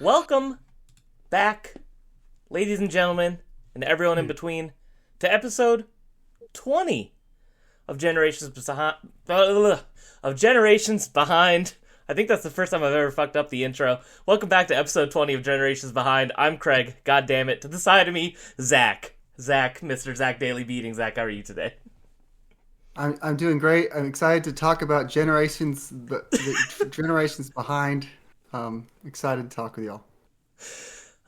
Welcome back, ladies and gentlemen, and everyone in between, to episode 20 of Generations Behind. I think that's the first time I've ever fucked up the intro. Welcome back to episode 20 of Generations Behind. I'm Craig. God damn it. To the side of me, Zach. Mr. Zach Daily Beating. Zach, how are you today? I'm doing great. I'm excited to talk about the generations behind. Excited to talk with y'all.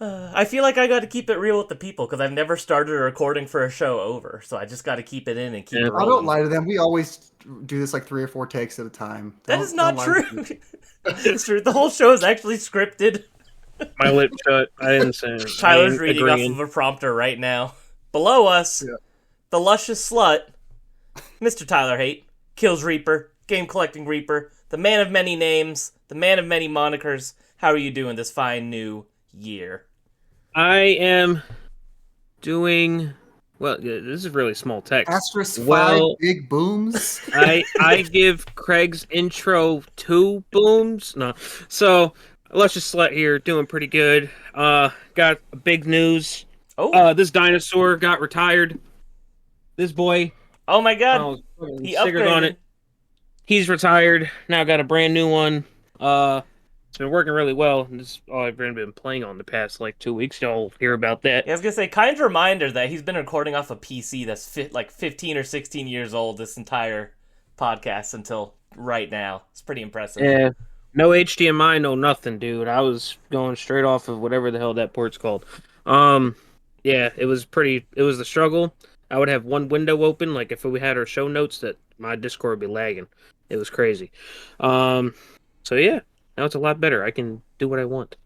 I feel like I got to keep it real with the people because I've never started a recording for a show over, so I just got to keep it in and keep it rolling. I don't lie to them. We always do this like 3 or 4 takes at a time. That is not true. It's true. The whole show is actually scripted. My lip shut. I didn't say it. Tyler's reading off of a prompter right now. Below us, the luscious slut, Mr. Tyler Haight, Kills Reaper, Game Collecting Reaper, the man of many names, the man of many monikers. How are you doing this fine new year? I am doing well. This is really small text. Asterisk 5 big booms. I give Craig's intro 2 booms. No, so let's just slut here, doing pretty good. Got big news. This dinosaur got retired. This boy. Oh my god. He upgraded on it. He's retired. Now got a brand new one. It's been working really well. This is all I've been playing on the past 2 weeks. Y'all hear about that. Yeah, I was gonna say, kind reminder that he's been recording off a PC that's 15 or 16 years old this entire podcast until right now. It's pretty impressive. Yeah. No HDMI, no nothing, dude. I was going straight off of whatever the hell that port's called. Yeah, it was the struggle. I would have one window open, like if we had our show notes, that my Discord would be lagging. It was crazy. So yeah, now it's a lot better. I can do what I want.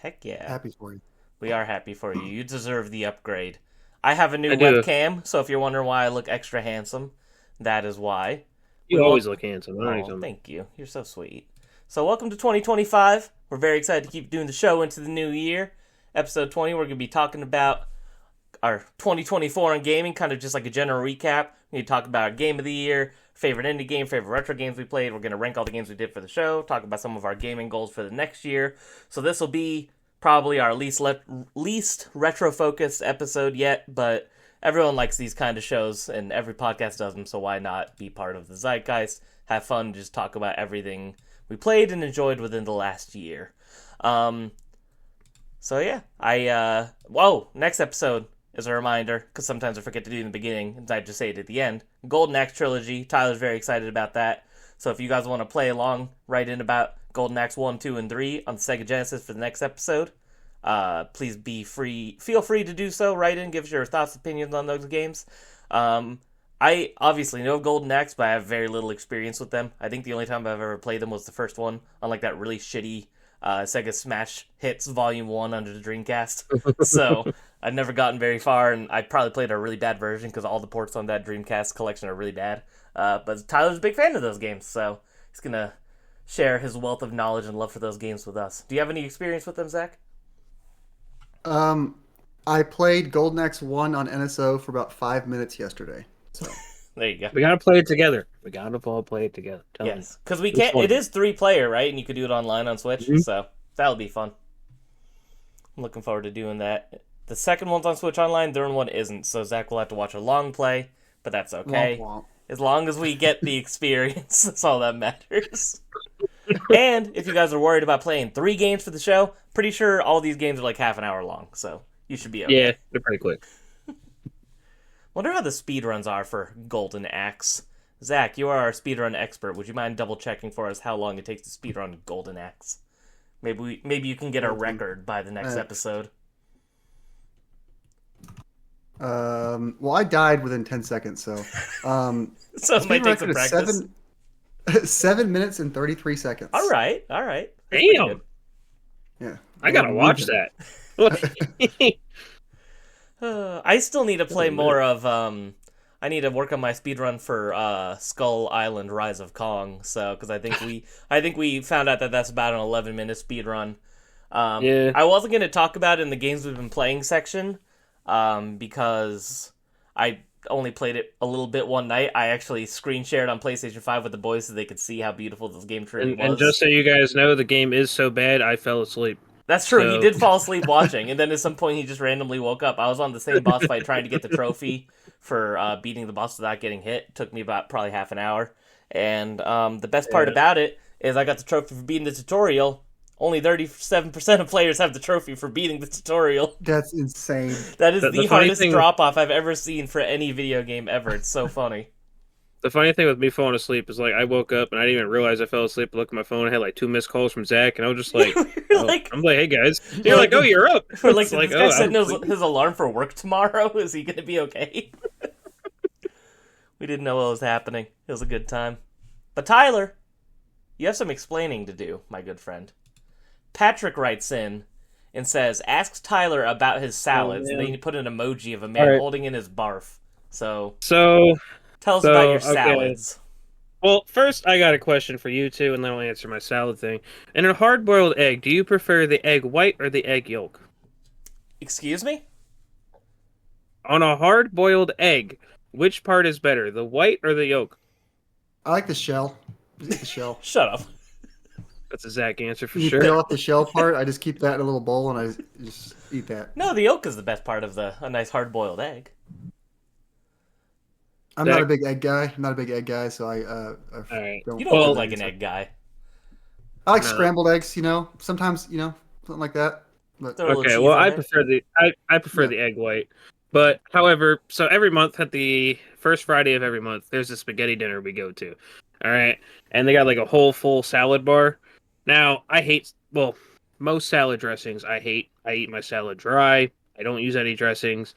Heck yeah. Happy for you. We are happy for you. You deserve the upgrade. I have a new webcam, so if you're wondering why I look extra handsome, that is why. You always look handsome. Thank you. You're so sweet. So welcome to 2025. We're very excited to keep doing the show into the new year. Episode 20, we're going to be talking about our 2024 on gaming, kind of just like a general recap. We're going to talk about our game of the year, favorite indie game, favorite retro games we played. We're going to rank all the games we did for the show, talk about some of our gaming goals for the next year. So this will be probably our least retro-focused episode yet, but everyone likes these kind of shows, and every podcast does them, so why not be part of the zeitgeist, have fun, just talk about everything we played and enjoyed within the last year. So yeah, next episode is a reminder, because sometimes I forget to do it in the beginning, and I just say it at the end. Golden Axe Trilogy, Tyler's very excited about that. So if you guys want to play along, write in about Golden Axe 1, 2, and 3 on the Sega Genesis for the next episode. Please feel free to do so. Write in, give us your thoughts, opinions on those games. I obviously know Golden Axe, but I have very little experience with them. I think the only time I've ever played them was the first one, on that really shitty Sega Smash Hits Volume 1 under the Dreamcast. So I've never gotten very far, and I probably played a really bad version because all the ports on that Dreamcast collection are really bad. But Tyler's a big fan of those games, so he's going to share his wealth of knowledge and love for those games with us. Do you have any experience with them, Zach? I played Golden Axe 1 on NSO for about 5 minutes yesterday. So there you go. We gotta play it together. We gotta all play it together. Yes, because we can't. It is 3-player, right? And you could do it online on Switch, so that'll be fun. I'm looking forward to doing that. The second one's on Switch Online. The third one isn't, so Zach will have to watch a long play, but that's okay. Womp womp. As long as we get the experience, that's all that matters. And if you guys are worried about playing 3 games for the show, pretty sure all these games are half an hour long, so you should be okay. Yeah, they're pretty quick. Wonder how the speedruns are for Golden Axe. Zach, you are our speedrun expert. Would you mind double-checking for us how long it takes to speedrun Golden Axe? Maybe you can get a record by the next episode. Well, I died within 10 seconds, so so it might take some practice. 7 minutes and 33 seconds. All right. Damn. Yeah. I gotta watch that. I still need to play more of. I need to work on my speedrun for Skull Island: Rise of Kong. So, because I think we found out that that's about an 11-minute speedrun. Yeah. I wasn't going to talk about it in the games we've been playing section, because I only played it a little bit one night. I actually screen shared on PlayStation 5 with the boys so they could see how beautiful this game truly was. And just so you guys know, the game is so bad, I fell asleep. That's true. He So- did fall asleep watching, and then at some point he just randomly woke up. I was on the same boss fight trying to get the trophy for beating the boss without getting hit. It took me about probably half an hour. And the best part about it is I got the trophy for beating the tutorial. Only 37% of players have the trophy for beating the tutorial. That's insane. That is The the funny hardest thing- drop-off I've ever seen for any video game ever. It's so funny. The funny thing with me falling asleep is like I woke up and I didn't even realize I fell asleep. I looked at my phone. I had like 2 missed calls from Zach, and I was just like, You're oh. like, I'm like, hey guys. You're like, oh, you're up. we're like, It's did like, this guy oh, setting I'm his alarm for work tomorrow? Is he going to be okay? We didn't know what was happening. It was a good time. But Tyler, you have some explaining to do, my good friend. Patrick writes in and says, asks Tyler about his salads, and man. then you put an emoji of a man All right. holding in his barf. So, So, tell us about your okay. salads. well, first I got a question for you two, and then I'll answer my salad thing. In a hard-boiled egg, do you prefer the egg white or the egg yolk? Excuse me? On a hard-boiled egg, which part is better, the white or the yolk? I like the shell. Just eat the shell. Shut up. That's a Zach answer for You sure. peel off the shell part. I just keep that in a little bowl and I just eat that. No, the yolk is the best part of a nice hard-boiled egg. I'm Zach- not a big egg guy. So I right. don't. You don't Well- look like an egg guy. I like No. scrambled eggs. Sometimes something like that. But Throw a little Okay, cheese well, in I there. prefer the egg white. But however, so every month at the first Friday of every month, there's a spaghetti dinner we go to. All right, and they got like a whole full salad bar. Now I hate most salad dressings. I hate. I eat my salad dry. I don't use any dressings.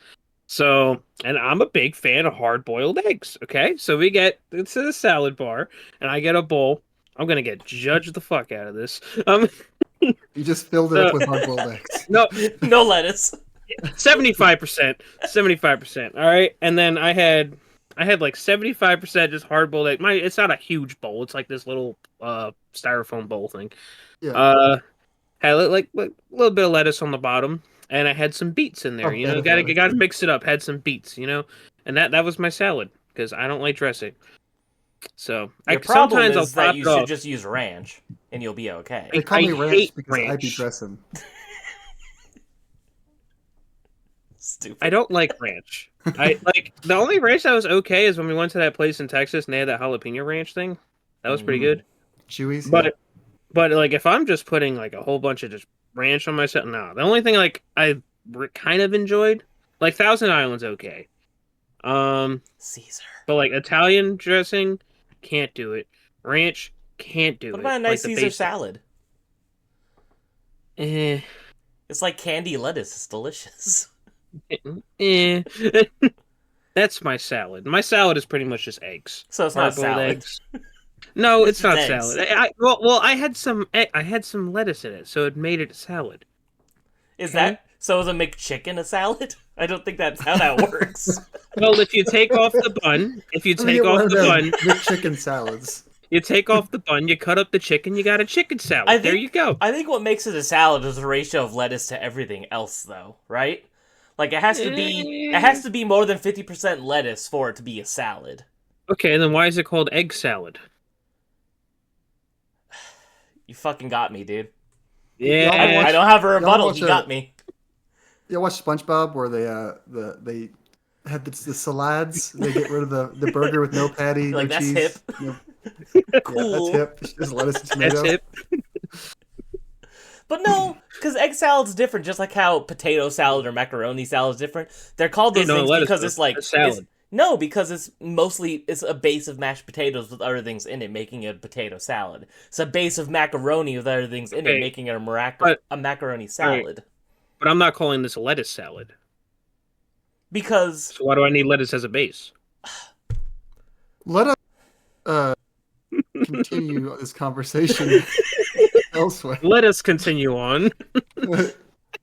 So, and I'm a big fan of hard-boiled eggs. Okay, so we get to the salad bar, and I get a bowl. I'm gonna get judged the fuck out of this. you just filled it up with hard-boiled eggs. No, No lettuce. 75%. 75%. All right. And then I had like 75% just hard boiled egg. It's not a huge bowl. It's like this little styrofoam bowl thing. Yeah. Had like a little bit of lettuce on the bottom, and I had some beets in there. Oh, You know, yeah. gotta mix it up. Had some beets, you know, and that was my salad because I don't like dressing. So Your problem sometimes is I'll that top you it should off. just use ranch, and you'll be okay. They call I me ranch hate because I be ranch. dressing. Stupid. I don't like ranch. I like the only ranch that was okay is when we went to that place in Texas and they had that jalapeno ranch thing. That was pretty good. Chewies. But like if I'm just putting like a whole bunch of just ranch on myself, no. The only thing like I kind of enjoyed, like Thousand Island's okay. Caesar. But like Italian dressing, can't do it. Ranch, can't do What it. about a nice Like the Caesar basic- salad? Eh, It's like candy lettuce. It's delicious. eh. That's my salad. My salad is pretty much just eggs. So it's not Hard-boiled salad. eggs. No, it's not Eggs. salad. I had some lettuce in it, so it made it a salad. Is Okay. that so? Is a McChicken a salad? I don't think that's how that works. Well, if you take off the bun, chicken salads. you take off the bun, you cut up the chicken, you got a chicken salad. I There think- you go. I think what makes it a salad is the ratio of lettuce to everything else, though, right? Like it has to be more than 50% lettuce for it to be a salad. Okay, then why is it called egg salad? You fucking got me, dude. Yeah, I don't have a rebuttal. watch You a- got me. You watch SpongeBob where they had the salads. They get rid of the burger with no patty, Like, no that's cheese. hip. Cool. Yeah, that's hip. Just lettuce and tomato. that's it. But no, because egg salad's different. Just like how potato salad or macaroni salad is different. They're called those No, things lettuce because is it's like a salad. No, because it's a base of mashed potatoes with other things in it, making it a potato salad. It's a base of macaroni with other things in it, Okay, making it but- a macaroni salad. But I'm not calling this a lettuce salad. Because So why do I need lettuce as a base? Let us continue this conversation elsewhere. Let us continue on.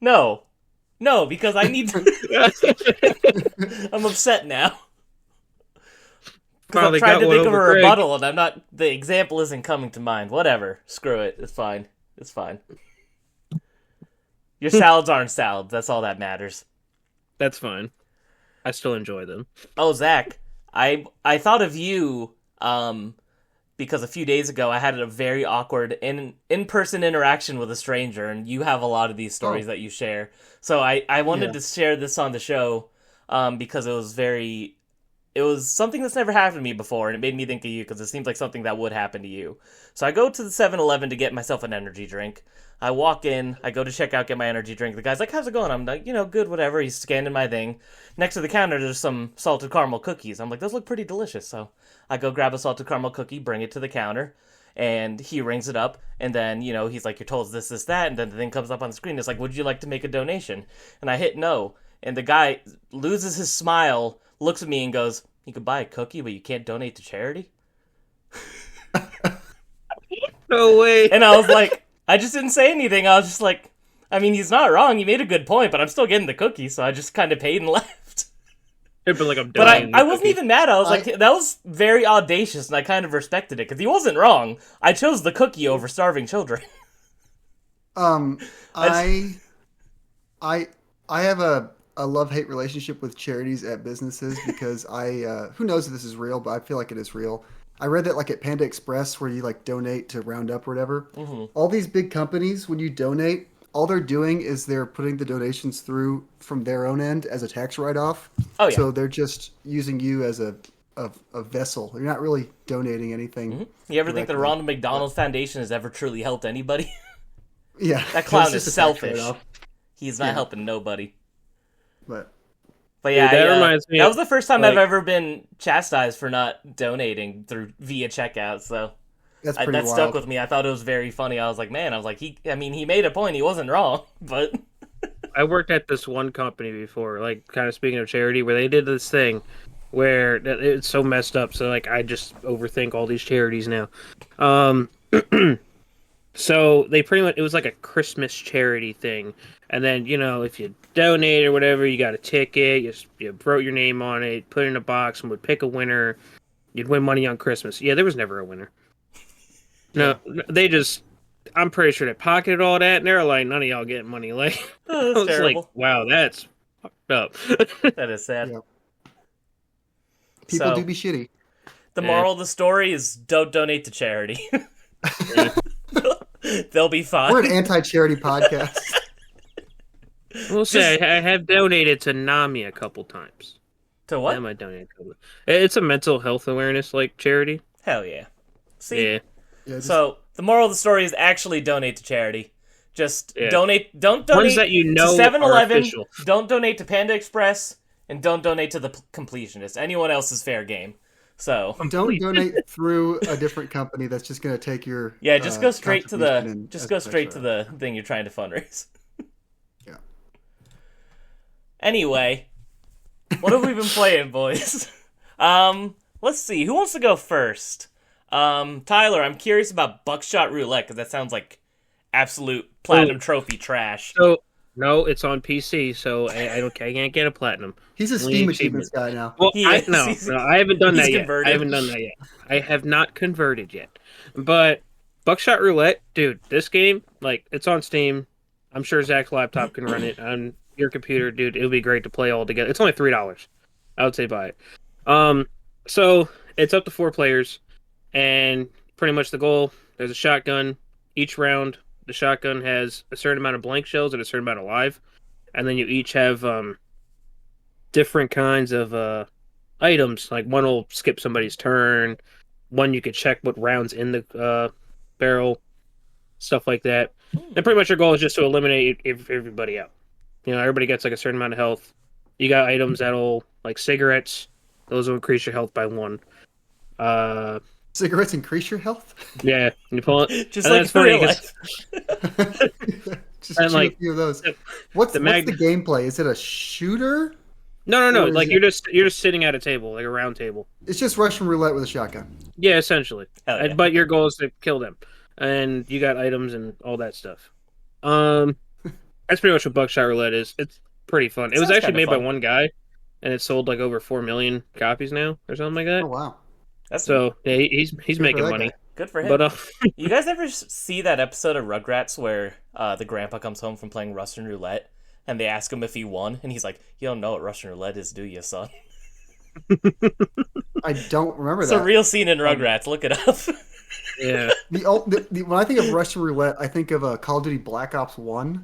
no, because I need to. I'm upset now. Because I'm Finally trying got to one think of a over Greg. rebuttal, and I'm not. The example isn't coming to mind. Whatever. Screw it. It's fine. It's fine. Your salads aren't salads. That's all that matters. That's fine. I still enjoy them. Oh, Zach, I thought of you because a few days ago I had a very awkward in-person interaction with a stranger, and you have a lot of these stories that you share. So I wanted to share this on the show because it was something that's never happened to me before, and it made me think of you because it seems like something that would happen to you. So I go to the 7-Eleven to get myself an energy drink. I walk in, I go to check out, get my energy drink. The guy's like, how's it going? I'm like, good, whatever. He's scanning my thing. Next to the counter, there's some salted caramel cookies. I'm like, those look pretty delicious. So I go grab a salted caramel cookie, bring it to the counter, and he rings it up. And then, he's like, you're told this, that. And then the thing comes up on the screen. It's like, would you like to make a donation? And I hit no. And the guy loses his smile, looks at me and goes, you could buy a cookie, but you can't donate to charity? No way. And I was like, I just didn't say anything. I was just like, I mean, he's not wrong. He made a good point, but I'm still getting the cookie, so I just kind of paid and left. It'd be like I'm But I wasn't even mad. I was like, that was very audacious, and I kind of respected it, because he wasn't wrong. I chose the cookie over starving children. I have a love-hate relationship with charities at businesses because who knows if this is real, but I feel like it is real. I read that like at Panda Express where you like donate to Roundup or whatever. Mm-hmm. All these big companies, when you donate, all they're doing is they're putting the donations through from their own end as a tax write-off. Oh, yeah. So they're just using you as a vessel. You're not really donating anything. Mm-hmm. You ever think the Ronald McDonald Foundation has ever truly helped anybody? Yeah. That clown is selfish. He's not helping nobody. But yeah, that reminds me. That was the first time I've ever been chastised for not donating via checkout. So that wild. Stuck with me. I thought it was very funny. I was like, he made a point. He wasn't wrong, but I worked at this one company before, like kind of speaking of charity, where they did this thing where it's so messed up. So like, I just overthink all these charities now. So they pretty much, it was like a Christmas charity thing. And then, if you donate or whatever, you got a ticket, you wrote your name on it, put it in a box, and would pick a winner. You'd win money on Christmas. Yeah, there was never a winner. No, they just, I'm pretty sure they pocketed all that, and they're like, none of y'all getting money. Like, that's I was terrible. like, wow, that's fucked up. That is sad. Yeah. People do be shitty. The moral of the story is don't donate to charity. They'll be fine. We're an anti-charity podcast. We'll say I have donated to NAMI a couple times. To what? I might donate. It's a mental health awareness charity. Hell yeah. See? Yeah. So the moral of the story is actually donate to charity. Just donate. Don't donate ones that to 7-Eleven. Are official. Don't donate to Panda Express, and don't donate to the completionist. Anyone else is fair game. So don't donate through a different company that's just going to take your just go straight to the thing you're trying to fundraise. Yeah. Anyway, what have we been playing, boys? Let's see. Who wants to go first? Tyler, I'm curious about Buckshot Roulette because that sounds like absolute platinum trophy trash. So no, it's on PC, so I can't get a platinum. He's a Steam achievements guy now. Well, I haven't done that yet. Converted. I haven't done that yet. I have not converted yet. But Buckshot Roulette, dude, this game, it's on Steam. I'm sure Zach's laptop can run it on your computer, dude. It would be great to play all together. It's only $3. I would say buy it. So it's up to 4 players, and pretty much the goal, there's a shotgun. Each round, the shotgun has a certain amount of blank shells and a certain amount of live. And then you each have different kinds of items. Like one will skip somebody's turn. One you could check what round's in the barrel. Stuff like that. And pretty much your goal is just to eliminate everybody out. Everybody gets a certain amount of health. You got items that'll, cigarettes. Those will increase your health by 1. Cigarettes increase your health? Yeah. You pull it. Just like in real life. Just and a few of those. What's the gameplay? Is it a shooter? No. You're just sitting at a table, like a round table. It's just Russian roulette with a shotgun. Yeah, essentially. Yeah. But your goal is to kill them, and you got items and all that stuff. That's pretty much what Buckshot Roulette is. It's pretty fun. It was actually made by one guy, and it sold over 4 million copies now, or something like that. Oh wow! He's making money. Guy. Good for him. But you guys ever see that episode of Rugrats where the grandpa comes home from playing Russian roulette, and they ask him if he won, and he's like, "You don't know what Russian roulette is, do you, son?" I don't remember It's a that. real scene in Rugrats. Look it up. Yeah. When I think of Russian roulette, I think of Call of Duty Black Ops 1. I don't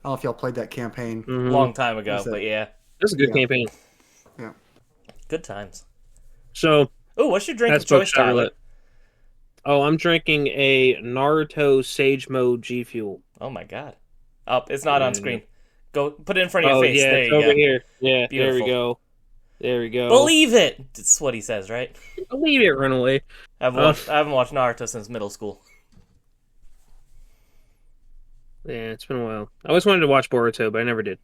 know if y'all played that campaign. Mhm. Long time ago, What's that? but yeah, That's a good Yeah. campaign. Yeah. good times. So Oh, what's your drink that's of choice, Buckshot Tyler? Roulette. Oh, I'm drinking a Naruto Sage Mode G Fuel. Oh my god. Oh, it's not on Yeah. screen. Go put it in front of your Oh face. yeah, There it's you over go. here. Yeah, there we Beautiful. go. There we go. Believe it. That's what he says, right? Believe it, Runaway. I haven't watched Naruto since middle school. Yeah, it's been a while. I always wanted to watch Boruto, but I never did.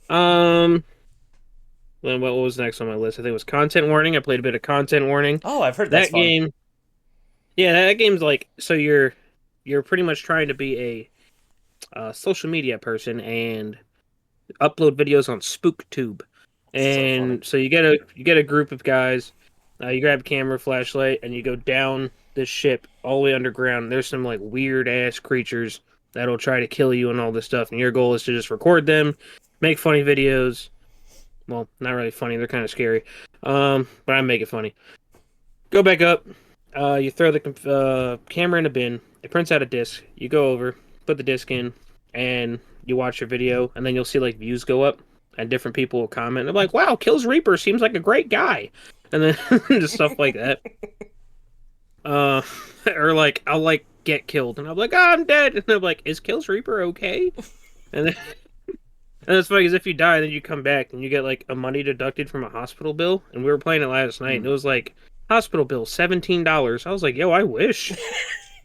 Then what was next on my list? I think it was Content Warning. I played a bit of Content Warning. Oh, I've heard that's That fun. game, yeah, that game's like so you're pretty much trying to be a social media person and upload videos on SpookTube, and so you get a group of guys. You grab a camera, flashlight, and you go down this ship all the way underground. There's some like weird ass creatures that'll try to kill you and all this stuff, and your goal is to just record them, make funny videos. Well, not really funny. They're kind of scary, but I make it funny. Go back up. You throw the camera in a bin. It prints out a disc. You go over, put the disc in, and you watch your video. And then you'll see like views go up, and different people will comment. And they're like, "Wow, Kills Reaper seems like a great guy," and then just stuff like that. Or like I'll like get killed, and I'm like, "Oh, I'm dead," and I'm like, "Is Kills Reaper okay?" And then. And it's funny because if you die, then you come back and you get like a money deducted from a hospital bill. And we were playing it last night, and it was like hospital bill $17. I was like, "Yo, I wish."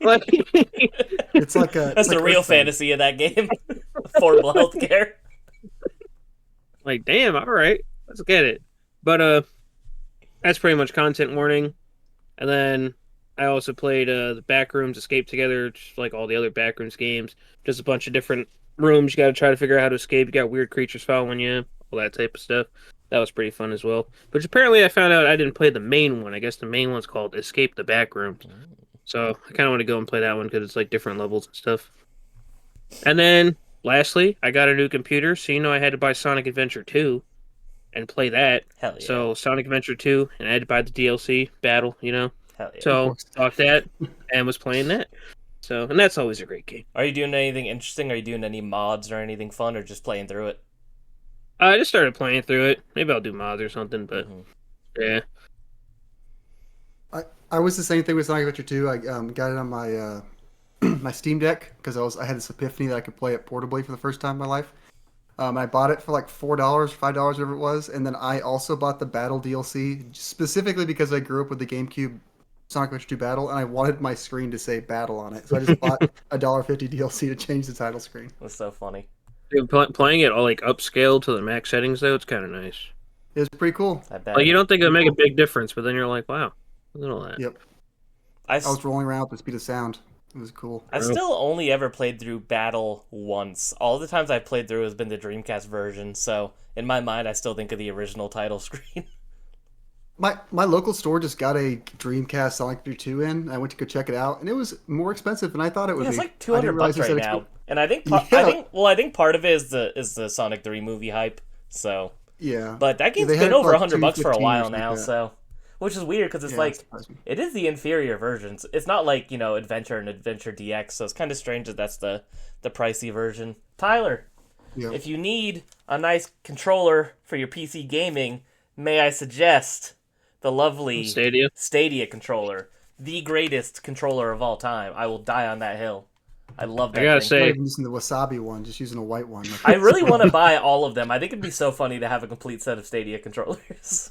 Like, It's like a. That's it's like the real Earthbound. fantasy of that game. Affordable healthcare. like, damn, all right, let's get it. But that's pretty much Content Warning. And then I also played the Backrooms Escape Together, just like all the other Backrooms games. Just a bunch of different rooms you got to try to figure out how to escape. You got weird creatures following you, all that type of stuff. That was pretty fun as well. But apparently I found out I didn't play the main one. I guess the main one's called Escape the Backrooms. So I kind of want to go and play that one because it's like different levels and stuff. And then lastly, I got a new computer, so I had to buy Sonic Adventure 2 and play that. Hell yeah. So Sonic Adventure 2, and I had to buy the DLC Battle, Hell yeah. So bought that and was playing that. So, and that's always a great game. Are you doing anything interesting? Are you doing any mods or anything fun, or just playing through it? I just started playing through it. Maybe I'll do mods or something, but yeah. I was the same thing with Sonic Adventure 2. I got it on my my Steam Deck because I had this epiphany that I could play it portably for the first time in my life. I bought it for like $4, $5, whatever it was, and then I also bought the Battle DLC specifically because I grew up with the GameCube Sonic Adventure 2 Battle, and I wanted my screen to say Battle on it, so I just bought a $1.50 DLC to change the title screen. That's so funny. Dude, playing it all like upscale to the max settings though, it's kind of nice. It was pretty cool. I bet. Like you don't think it'll make a big difference, but then you're like, wow, look at all that. Yep. I I was rolling around with the speed of sound. It was cool. I've still only ever played through Battle once. All the times I've played through has been the Dreamcast version, so in my mind I still think of the original title screen. My local store just got a Dreamcast Sonic Adventure 2 in. I went to go check it out, and it was more expensive than I thought it would Yeah, it's be. like I didn't $200 realize it was right that now. expensive. And I think Yeah. I think part of it is the Sonic 3 movie hype. So, Yeah. but that game's they had been it over for like $100 for a $215 while or something now, like that. so which is weird because it's Yeah, like that surprised me. it is the inferior versions. It's not like, Adventure and Adventure DX, so it's kind of strange that that's the pricey version. Tyler, Yeah. if you need a nice controller for your PC gaming, may I suggest the lovely Stadia. controller, the greatest controller of all time. I will die on that hill. I love that I gotta thing. say- I'm not even using the Wasabi one, just using a white one. I really want to buy all of them. I think it'd be so funny to have a complete set of Stadia controllers.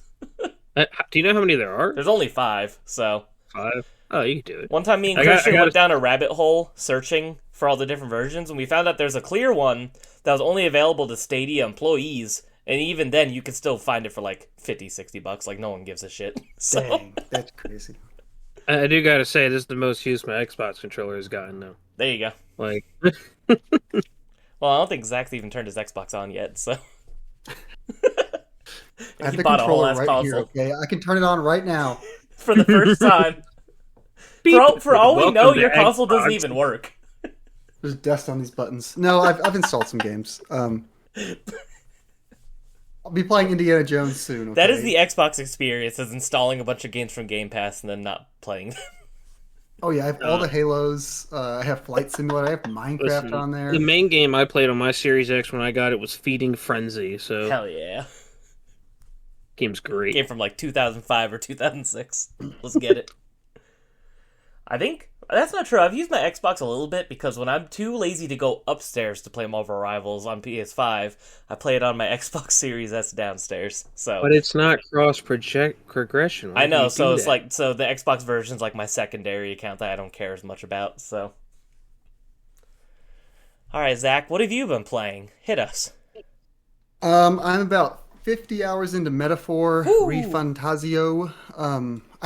Do you know how many there are? There's only 5, so 5. Oh, you can do it. one time me and Christian went down a rabbit hole searching for all the different versions, and we found out there's a clear one that was only available to Stadia employees, and even then you could still find it for like $50-$60. Like no one gives a shit. So Dang, that's crazy. I do gotta say, this is the most use my Xbox controller has gotten though. there you go. Like, Well, I don't think Zach's even turned his Xbox on yet, so I have he the bought a whole controller ass right console here. Okay, I can turn it on right now. for the first time. For all we Welcome know, to your console doesn't Xbox. even work. There's dust on these buttons. No, I've installed some games. I'll be playing Indiana Jones soon. Okay? That is the Xbox experience: is installing a bunch of games from Game Pass and then not playing them. Oh yeah, I have all the Halos. I have Flight Simulator. I have Minecraft Listen, on there. the main game I played on my Series X when I got it was Feeding Frenzy. So Hell yeah. game's great. Game from like 2005 or 2006. Let's get it. I think that's not true. I've used my Xbox a little bit because when I'm too lazy to go upstairs to play Marvel Rivals on PS5, I play it on my Xbox Series S downstairs. So, But it's not cross project progression. I know. So it's like the Xbox version's like my secondary account that I don't care as much about. So, all right, Zach, what have you been playing? Hit us. I'm about 50 hours into Metaphor Woo! Refantazio.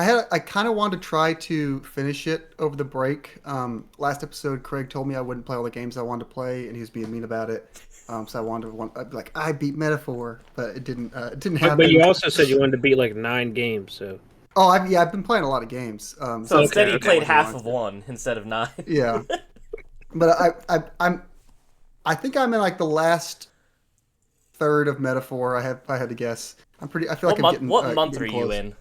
I kind of wanted to try to finish it over the break. Last episode, Craig told me I wouldn't play all the games I wanted to play, and he was being mean about it. So I'd be like, I beat Metaphor, but it didn't happen. But you also said you wanted to beat like 9 games, so Oh, I've been playing a lot of games. So instead, okay, you okay. played half of one instead of 9. Yeah, but I think I'm in like the last third of Metaphor. If I had to guess. I feel like I'm getting. What month are getting you close. in?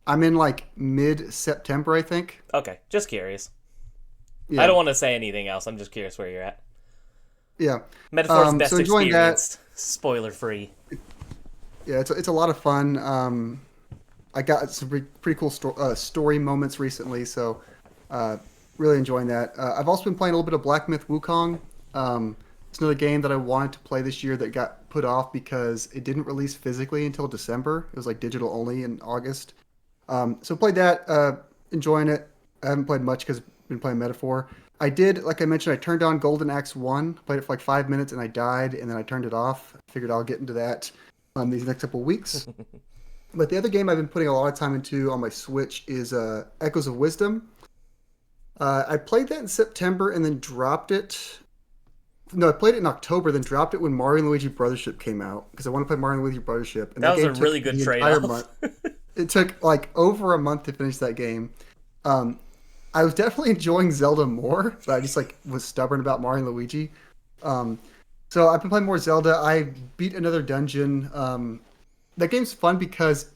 I'm in like mid-September, I think. Okay, just curious. Yeah. I don't want to say anything else. I'm just curious where you're at. Yeah. Metaphor's best so enjoying that. experienced. Spoiler free. Yeah, it's a lot of fun. I got some pretty cool story moments recently, so really enjoying that. I've also been playing a little bit of Black Myth Wukong. It's another game that I wanted to play this year that got put off because it didn't release physically until December. It was like digital only in August. So played that, enjoying it. I haven't played much because I've been playing Metaphor. I did, like I mentioned, I turned on Golden Axe 1, played it for like 5 minutes, and I died, and then I turned it off. Figured I'll get into that these next couple weeks. But the other game I've been putting a lot of time into on my Switch is Echoes of Wisdom. I played that in September and then dropped it. No, I played it in October, then dropped it when Mario and Luigi Brothership came out because I want to play Mario and Luigi Brothership. And That was game a took really good the trade-off. entire month. It took like over a month to finish that game. I was definitely enjoying Zelda more, but I just like was stubborn about Mario and Luigi. So I've been playing more Zelda. I beat another dungeon. That game's fun because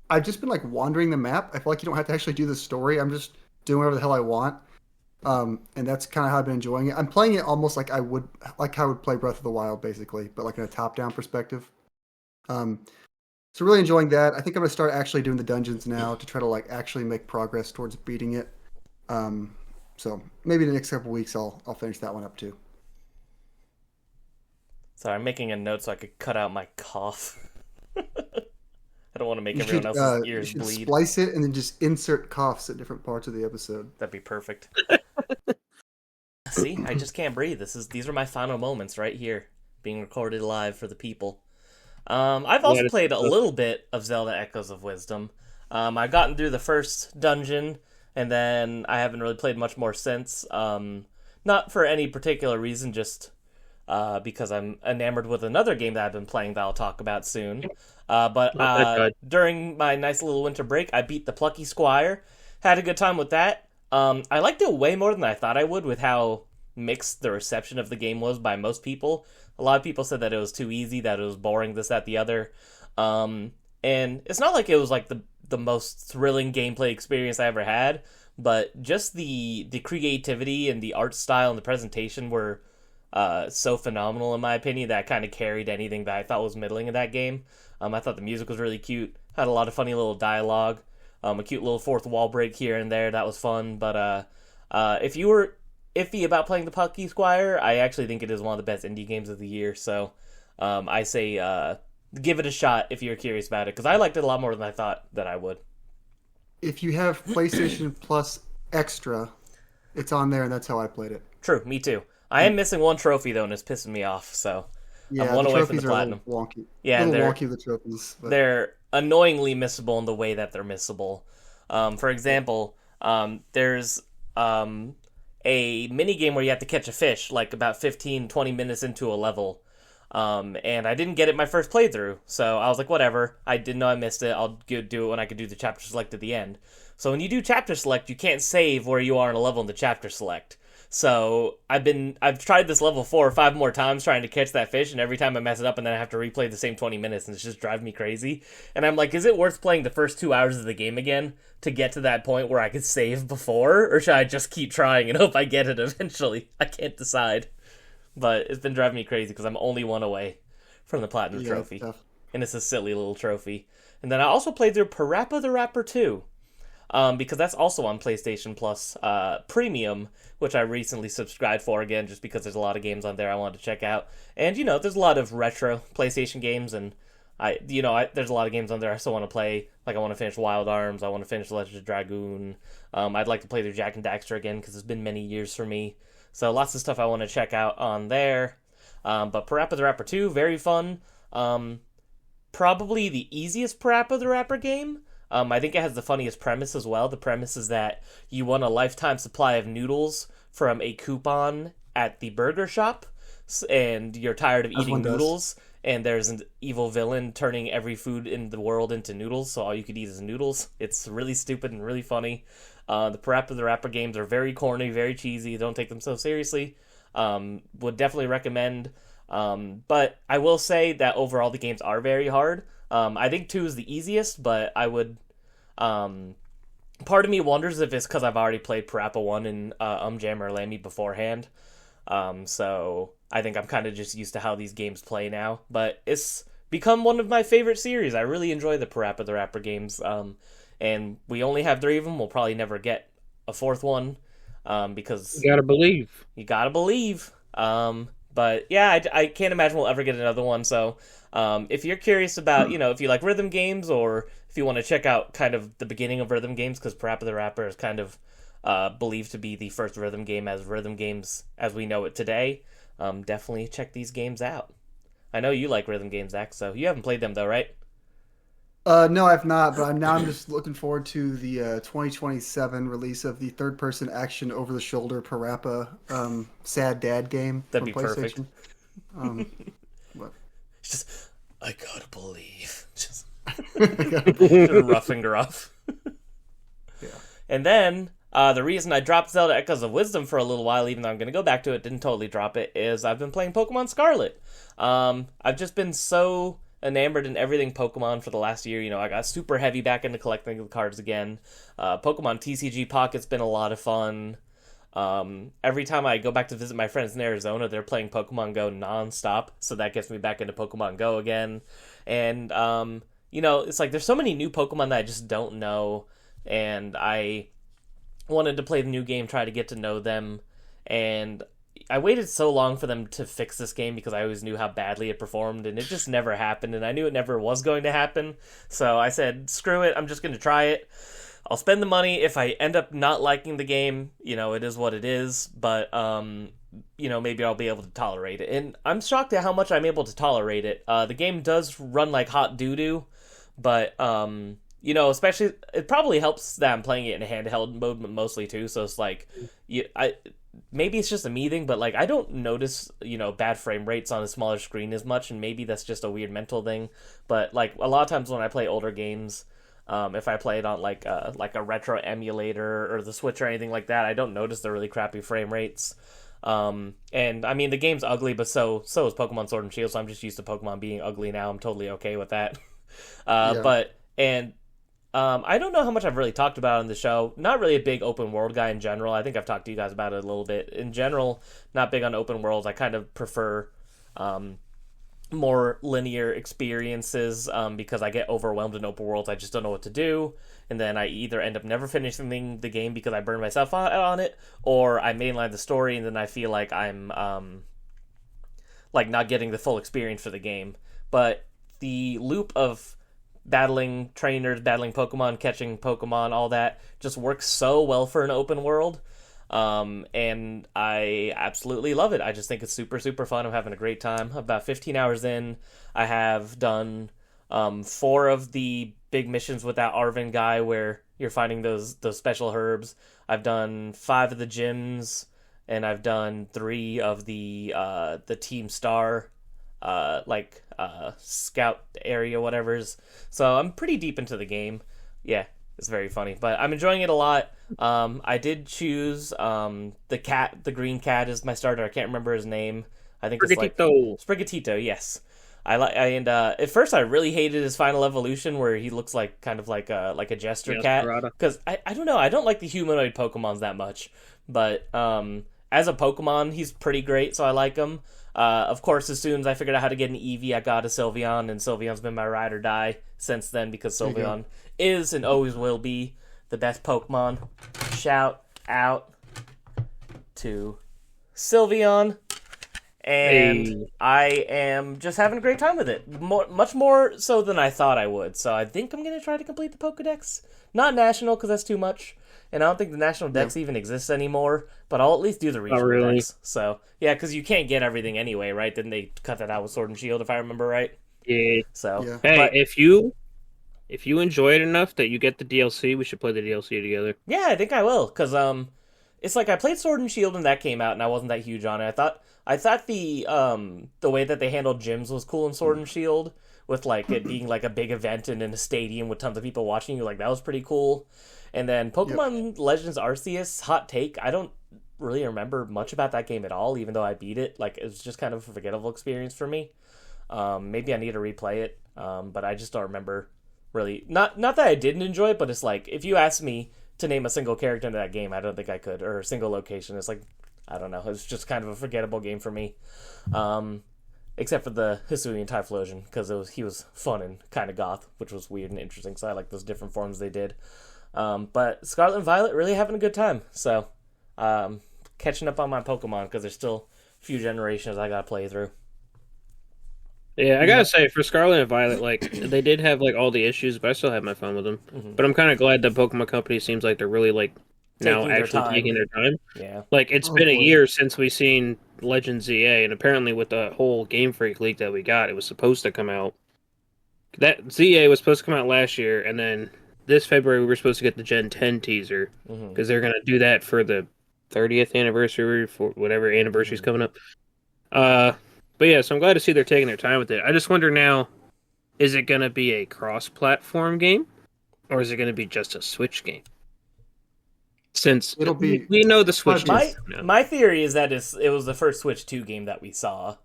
I've just been like wandering the map. I feel like you don't have to actually do the story. I'm just doing whatever the hell I want. And that's kind of how I've been enjoying it. I'm playing it almost like how I would play Breath of the Wild, basically, but like in a top-down perspective. So really enjoying that. I think I'm gonna start actually doing the dungeons now to try to like actually make progress towards beating it. So maybe the next couple weeks I'll finish that one up too. Sorry, I'm making a note so I could cut out my cough. I don't want to make You everyone should, else's you ears should bleed. splice it and then just insert coughs at different parts of the episode. That'd be perfect. See, I just can't breathe. These are my final moments right here, being recorded live for the people. I've also played a little bit of Zelda Echoes of Wisdom. I've gotten through the first dungeon, and then I haven't really played much more since. Not for any particular reason, just because I'm enamored with another game that I've been playing that I'll talk about soon. But during my nice little winter break, I beat the Plucky Squire. Had a good time with that. I liked it way more than I thought I would with how mixed the reception of the game was by most people. A lot of people said that it was too easy, that it was boring, this, that, the other. And it's not like it was like the most thrilling gameplay experience I ever had, but just the creativity and the art style and the presentation were so phenomenal in my opinion that kind of carried anything that I thought was middling in that game. I thought the music was really cute, had a lot of funny little dialogue, a cute little fourth wall break here and there, that was fun. But if you were iffy about playing the Plucky Squire, I actually think it is one of the best indie games of the year, so I say give it a shot if you're curious about it, because I liked it a lot more than I thought that I would. If you have PlayStation Plus Extra, it's on there, and that's how I played it. True, me too. I am missing one trophy though, and it's pissing me off. So Yeah, I'm one the away from the trophies are platinum. a little wonky. Yeah, a little they're- wonky, the trophies. But They're annoyingly missable in the way that they're missable. For example, there's a mini game where you have to catch a fish, like about 15-20 minutes into a level. And I didn't get it my first playthrough, so I was like, whatever. I didn't know I missed it. I'll do it when I could do the chapter select at the end. So when you do chapter select, you can't save where you are in a level in the chapter select. So I've tried this level 4 or 5 more times trying to catch that fish, and every time I mess it up, and then I have to replay the same 20 minutes, and it's just driving me crazy. And I'm like, is it worth playing the first 2 hours of the game again to get to that point where I could save before, or should I just keep trying and hope I get it eventually? I can't decide. But it's been driving me crazy because I'm only one away from the Platinum Trophy. And it's a silly little trophy. And then I also played through Parappa the Rapper 2. Because that's also on PlayStation Plus Premium, which I recently subscribed for again, just because there's a lot of games on there I wanted to check out. And, there's a lot of retro PlayStation games, and there's a lot of games on there I still want to play. Like, I want to finish Wild Arms, I want to finish Legend of Dragoon. I'd like to play through Jak and Daxter again, because it's been many years for me. So lots of stuff I want to check out on there. But Parappa the Rapper 2, very fun. Probably the easiest Parappa the Rapper game. I think it has the funniest premise as well. The premise is that you won a lifetime supply of noodles from a coupon at the burger shop, and you're tired of eating noodles, and there's an evil villain turning every food in the world into noodles, so all you could eat is noodles. It's really stupid and really funny. The Parappa the Rapper games are very corny, very cheesy. Don't take them so seriously. Would definitely recommend. But I will say that overall the games are very hard. I think 2 is the easiest, but I would... part of me wonders if it's because I've already played Parappa 1 and Jam or Lammy beforehand. So I think I'm kind of just used to how these games play now. But it's become one of my favorite series. I really enjoy the Parappa the Rapper games. And we only have 3 of them. We'll probably never get a 4th one. Because... You gotta believe. You gotta believe. But yeah, I can't imagine we'll ever get another one. So if you're curious about, if you like rhythm games, or if you want to check out kind of the beginning of rhythm games, because Parappa the Rapper is kind of believed to be the first rhythm game as rhythm games as we know it today, definitely check these games out. I know you like rhythm games, Zach, so you haven't played them though, right? No, I've not, but I'm just looking forward to the 2027 release of the third-person action over-the-shoulder Parappa Sad Dad game. That'd be PlayStation. Perfect. What? It's just, I gotta believe. Just rough and gruff. Yeah. And then, the reason I dropped Zelda Echoes of Wisdom for a little while, even though I'm going to go back to it, didn't totally drop it, is I've been playing Pokemon Scarlet. I've just been so enamored in everything Pokemon for the last year. I got super heavy back into collecting the cards again. Pokemon TCG Pocket's been a lot of fun. Every time I go back to visit my friends in Arizona, they're playing Pokemon Go nonstop, so that gets me back into Pokemon Go again. And, it's like there's so many new Pokemon that I just don't know, and I wanted to play the new game, try to get to know them, and I waited so long for them to fix this game because I always knew how badly it performed, and it just never happened, and I knew it never was going to happen. So I said, screw it, I'm just going to try it. I'll spend the money. If I end up not liking the game, it is what it is, but, maybe I'll be able to tolerate it. And I'm shocked at how much I'm able to tolerate it. The game does run like hot doo-doo, but, especially, it probably helps that I'm playing it in a handheld mode mostly too, so it's like, maybe it's just a me thing, but like I don't notice, bad frame rates on a smaller screen as much, and maybe that's just a weird mental thing. But like a lot of times when I play older games, if I play it on like a retro emulator or the Switch or anything like that, I don't notice the really crappy frame rates. And I mean the game's ugly, but so is Pokemon Sword and Shield, so I'm just used to Pokemon being ugly now. I'm totally okay with that. Yeah. I don't know how much I've really talked about on the show. Not really a big open world guy in general. I think I've talked to you guys about it a little bit. In general, not big on open worlds. I kind of prefer more linear experiences because I get overwhelmed in open worlds. I just don't know what to do. And then I either end up never finishing the game because I burn myself out on it, or I mainline the story and then I feel like I'm not getting the full experience for the game. But the loop of battling trainers, battling Pokemon, catching Pokemon, all that just works so well for an open world. And I absolutely love it. I just think it's super, super fun. I'm having a great time. About 15 hours in, I have done 4 of the big missions with that Arven guy where you're finding those special herbs. I've done 5 of the gyms, and I've done 3 of the Team Star scout area whatever's. So I'm pretty deep into the game. Yeah, It's very funny, but I'm enjoying it a lot. I did choose the green cat is my starter. I can't remember his name. I think it's like Sprigatito. Sprigatito. Yes, and at first I really hated his final evolution where he looks like kind of like a jester Yes, cat Parada. because I don't know, I don't like the humanoid Pokemons that much, but as a Pokemon he's pretty great, so I like him. Of course, as soon as I figured out how to get an Eevee, I got a Sylveon, and Sylveon's been my ride or die since then because There you go. Sylveon is and always will be the best Pokemon. Shout out to Sylveon. And Hey. I am just having a great time with it. Much more so than I thought I would. So I think I'm going to try to complete the Pokedex. Not National, because that's too much. And I don't think the National Dex even exists anymore. But I'll at least do the Regional really? Dex. So, yeah, because you can't get everything anyway, right? Didn't they cut that out with Sword and Shield, if I remember right? Yeah. So, Yeah. Hey, but, if you enjoy it enough that you get the DLC, we should play the DLC together. yeah, I think I will. Because, it's like I played Sword and Shield when that came out, and I wasn't that huge on it. I thought the way that they handled gyms was cool in Sword and Shield, with like it being like a big event and in a stadium with tons of people watching you. Like that was pretty cool. And then Pokemon Legends Arceus, hot take. I don't really remember much about that game at all, even though I beat it. Like it was just kind of a forgettable experience for me. Maybe I need to replay it, but I just don't remember really. Not that I didn't enjoy it, but it's like if you ask me to name a single character in that game, I don't think I could, or a single location. It's like I don't know. It's just kind of a forgettable game for me, except for the Hisuian Typhlosion because he was fun and kind of goth, which was weird and interesting. So I like those different forms they did. But Scarlet and Violet really having a good time. So catching up on my Pokemon because there's still a few generations I gotta play through. Yeah, I gotta say, for Scarlet and Violet, like they did have like all the issues, but I still had my fun with them. Mhm. But I'm kind of glad that Pokemon Company seems like they're really like now Taking their actually time. taking their time. Yeah. Like it's Oh, been a boy. year since we seen Legend ZA, and apparently with the whole Game Freak leak that we got, it was supposed to come out. That ZA was supposed to come out last year, and then this February we were supposed to get the Gen 10 teaser hmm because they're gonna do that for the 30th anniversary for whatever anniversary's coming up. But yeah, so I'm glad to see they're taking their time with it. I just wonder now, is it gonna be a cross-platform game, or is it gonna be just a Switch game? Since It'll be- we know the Switch My- is now. My theory is that it was the first Switch 2 game that we saw.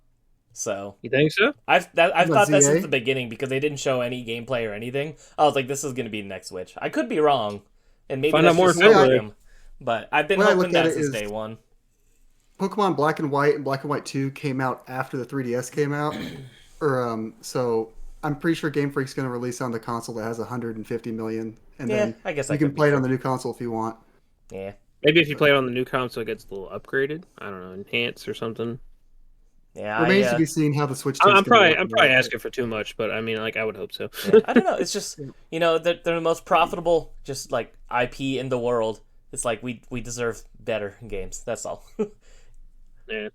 So You think so? I've What, thought that ZA? since the beginning because they didn't show any gameplay or anything. I was like, this is going to be the next Switch. I could be wrong, and maybe Find that's out more just in February. William. But I've been When I hoping looked at that it since is- day one. Pokemon Black and White and Black and White 2 came out after the 3DS came out. So I'm pretty sure Game Freak's going to release on the console that has 150 million. And Yeah, then I guess you that can could be play it true. on the new console if you want. Yeah, Maybe if you play it on the new console, it gets a little upgraded. I don't know, enhanced or something. yeah. Remains to be seen how the Switch 2 I'm probably asking for too much, but I mean, like, I would hope so. Yeah, I don't know. It's just they're the most profitable, just like IP in the world. It's like we deserve better games. That's all. Yeah.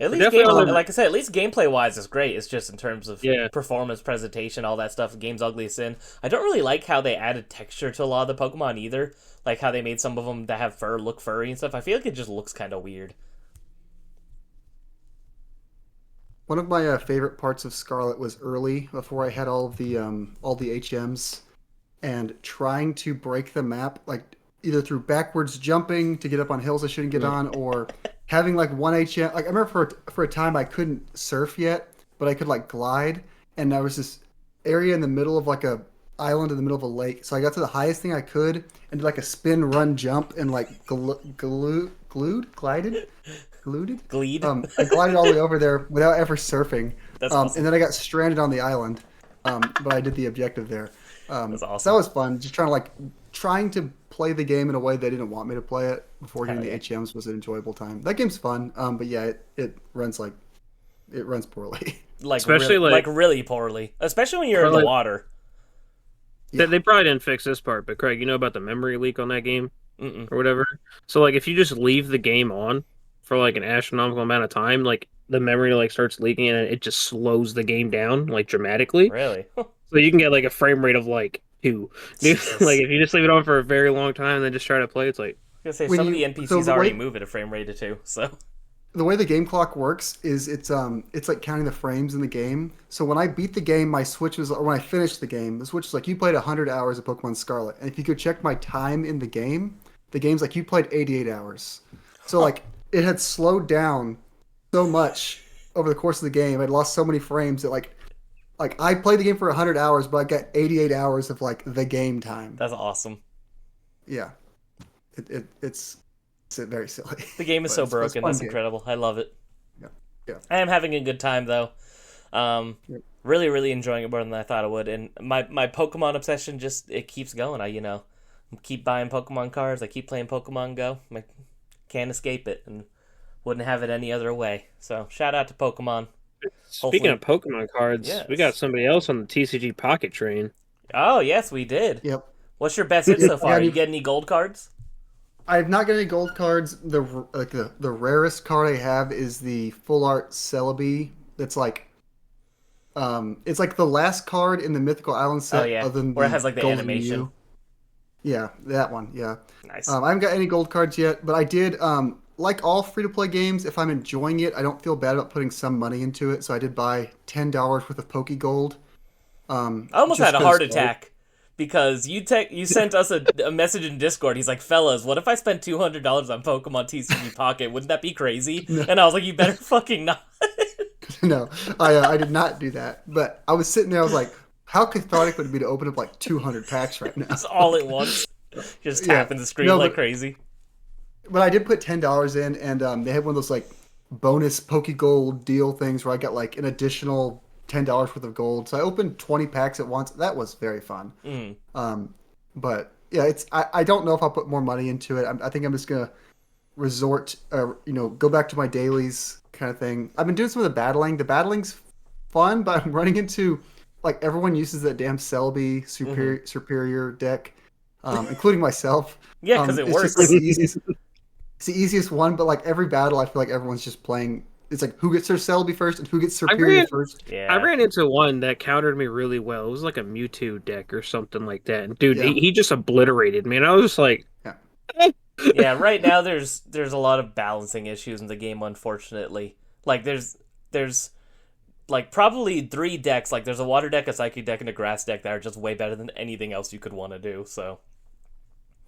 At least Definitely gameplay, on the- like I said, at least gameplay wise is great. It's just in terms of Yeah. performance, presentation, all that stuff. Game's ugly as sin. I don't really like how they added texture to a lot of the Pokemon either. Like how they made some of them that have fur look furry and stuff. I feel like it just looks kind of weird. One of my favorite parts of Scarlet was early, before I had all the HMs, and trying to break the map, like either through backwards jumping to get up on hills I shouldn't get on, or having like one HM. Like I remember for a time I couldn't surf yet, but I could like glide, and there was this area in the middle of like a island in the middle of a lake. So I got to the highest thing I could and did like a spin, run, jump, and like glided. Gleed. I glided all the way over there without ever surfing. That's awesome. And then I got stranded on the island, but I did the objective there. That's So awesome. that was fun. Just trying to play the game in a way they didn't want me to play it before getting Hell the HMs was an enjoyable time. That game's fun, but yeah, it runs poorly. Like Especially, really, like- really poorly, especially when you're in the Like- water. They probably didn't fix this part, but Craig, you know about the memory leak on that game Mm-mm. or whatever? So, like, if you just leave the game on for, like, an astronomical amount of time, like, the memory, like, starts leaking and it just slows the game down, like, dramatically. Really? So you can get, like, a frame rate of, like, 2. Jesus. Like, if you just leave it on for a very long time and then just try to play, it's like, I was gonna say When some of you- the so NPCs the already way- move at a frame rate of 2. So the way the game clock works is it's like counting the frames in the game. So when I beat the game, my Switch was, or when I finished the game, the Switch was like, you played 100 hours of Pokemon Scarlet, and if you could check my time in the game's like, you played 88 hours. So like it had slowed down so much over the course of the game. I'd lost so many frames that like I played the game for 100 hours, but I got 88 hours of like the game time. That's awesome. Yeah, it's very silly. The game is But so it's a broken. fun That's game. incredible. I love it. Yeah, yeah. I am having a good time though. Yep. Really, really enjoying it more than I thought I would. And my Pokemon obsession just it keeps going. I keep buying Pokemon cards. I keep playing Pokemon Go. I can't escape it, and wouldn't have it any other way. So shout out to Pokemon. Speaking Hopefully- of Pokemon cards, Yes. we got somebody else on the TCG Pocket train. Oh yes, we did. Yep. What's your best hit so far? Yeah, You get any gold cards? I have not got any gold cards. The rarest card I have is the full art Celebi. That's like, it's like the last card in the Mythical Island set. Oh, yeah. Other than Where it has, like, the Golden animation. Mew. Yeah, that one. Yeah. Nice. I haven't got any gold cards yet, but I did. Like all free to play games, if I'm enjoying it, I don't feel bad about putting some money into it. So I did buy $10 worth of Pokegold. I almost just had a heart 'cause, attack because you sent us a message in Discord. He's like, "Fellas, what if I spent $200 on Pokemon TCG Pocket? Wouldn't that be crazy?" And I was like, "You better fucking not." No, I did not do that. But I was sitting there, I was like, how cathartic would it be to open up like 200 packs right now? It's all at once. Just Yeah. tapping the screen No, like but- crazy. But I did put $10 in, and they had one of those like bonus Pokegold deal things where I got like an additional $10 worth of gold. So I opened 20 packs at once. That was very fun. Mm. But yeah, I don't know if I'll put more money into it. I think I'm just gonna resort, go back to my dailies kind of thing. I've been doing some of the battling. The battling's fun, but I'm running into like everyone uses that damn Celebi superior deck, including myself. Yeah, because it It's works. just, like, it's the easiest one, but like every battle, I feel like everyone's just playing. It's like who gets their Celebi first and who gets superior ran- first. Yeah. I ran into one that countered me really well. It was like a Mewtwo deck or something like that. And dude, Yeah. he just obliterated me. And I was just like, Yeah, right now there's a lot of balancing issues in the game, unfortunately. Like there's like probably 3 decks. Like there's a water deck, a psychic deck, and a grass deck that are just way better than anything else you could want to do. So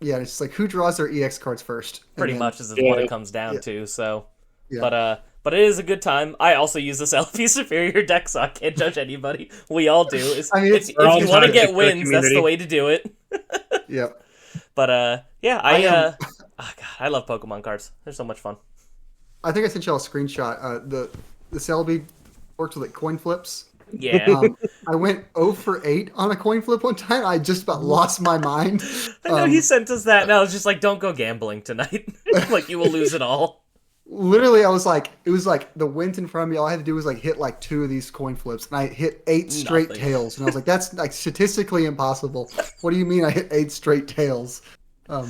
Yeah, it's just like who draws their EX cards first. And pretty then- much is what Yeah. it comes down Yeah. to. So, Yeah. but it is a good time. I also use the Selfie Superior deck, so I can't judge anybody. We all do. I mean, if we're all you want to toxic get to the wins, that's the community. way to do it. Yep. But yeah, I oh God, I love Pokemon cards. They're so much fun. I think I sent y'all a screenshot. The Celebi works with like coin flips. Yeah. I went 0 for 8 on a coin flip one time. I just about lost my mind. I know he sent us that, and I was just like, "Don't go gambling tonight. Like you will lose it all." Literally, it was like the went in front of me. All I had to do was like hit like 2 of these coin flips, and I hit 8 straight Nothing. tails. And I was like, that's like statistically impossible. What do you mean I hit 8 straight tails? Oh,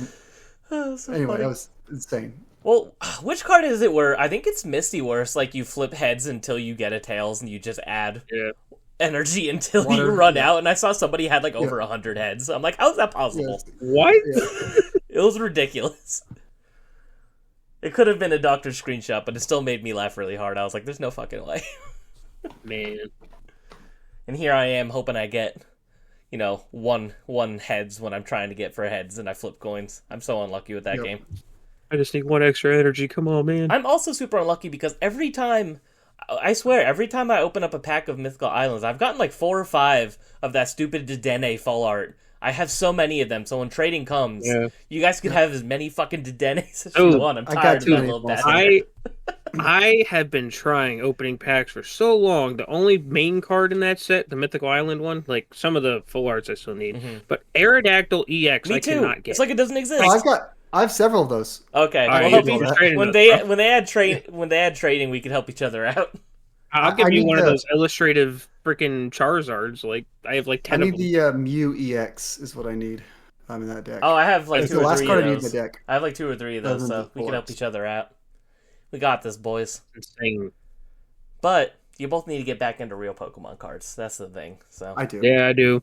so Anyway, funny. that was insane. Well, which card is it where I think it's Misty where it's like you flip heads until you get a tails and you just add yeah. energy until you Water, run yeah. out, and I saw somebody had like over 100 heads. I'm like, how is that possible? Yes. What? It was ridiculous. It could have been a doctor's screenshot, but it still made me laugh really hard. I was like, there's no fucking way. Man. And here I am hoping I get, one heads when I'm trying to get for heads, and I flip coins. I'm so unlucky with that Yep. game. I just need 1 extra energy. Come on, man. I'm also super unlucky because every time I open up a pack of Mythical Islands, I've gotten like 4 or 5 of that stupid Dedenne full art. I have so many of them, so when trading comes, Yeah. you guys could have as many fucking Dedennes as Oh, you want. I'm I got tired of too that many little balls. bastard. I have been trying opening packs for so long. The only main card in that set, the Mythical Island one, like some of the full arts I still need. Mhm. But Aerodactyl EX Me I too. cannot get. It's like it doesn't exist. Oh, I have several of those. Okay, All right, well, you help need me- to trade when enough. they add trading, we could help each other out. I'll I give you need one of the- those illustrative freaking Charizards. Like I have like I 10 of need them. the Mew EX is what I need. In that deck. Oh, I have like It's 2 the or last 3 card of I need in those. the deck. I have like 2 or 3 of those, Other than so the we can help full-arts. each other out. We got this, boys. Insane. But you both need to get back into real Pokemon cards. That's the thing. So I do. Yeah, I do.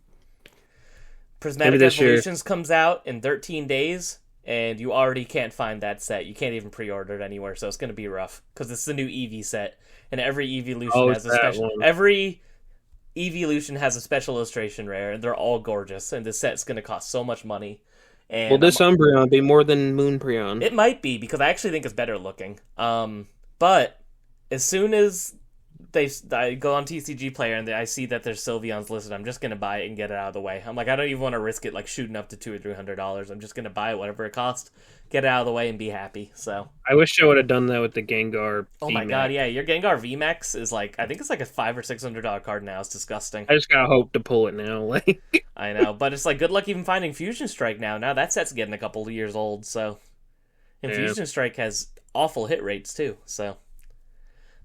Prismatic this year. Evolutions comes out in 13 days. and you already can't find that set. You can't even pre-order it anywhere, so it's going to be rough because it's the new Eevee set, and every Evolution has a special. Every Evolution has a special illustration rare, and they're all gorgeous. And this set's going to cost so much money. And will this Umbreon be more than Moonbreon? It might be, because I actually think it's better looking. But as soon as I go on TCG Player and I see that there's Sylveon's listed, I'm just gonna buy it and get it out of the way. I'm like, I don't even want to risk it like shooting up to $200 or $300. I'm just gonna buy it, whatever it costs, get it out of the way, and be happy. So I wish I would have done that with the Gengar. Oh my god, yeah, your Gengar VMAX is like, I think it's like a $500 or $600 card now. It's disgusting. I just gotta hope to pull it now. Like I know, but it's like good luck even finding Fusion Strike now. Now that set's getting a couple of years old, so and Fusion Strike has awful hit rates too. So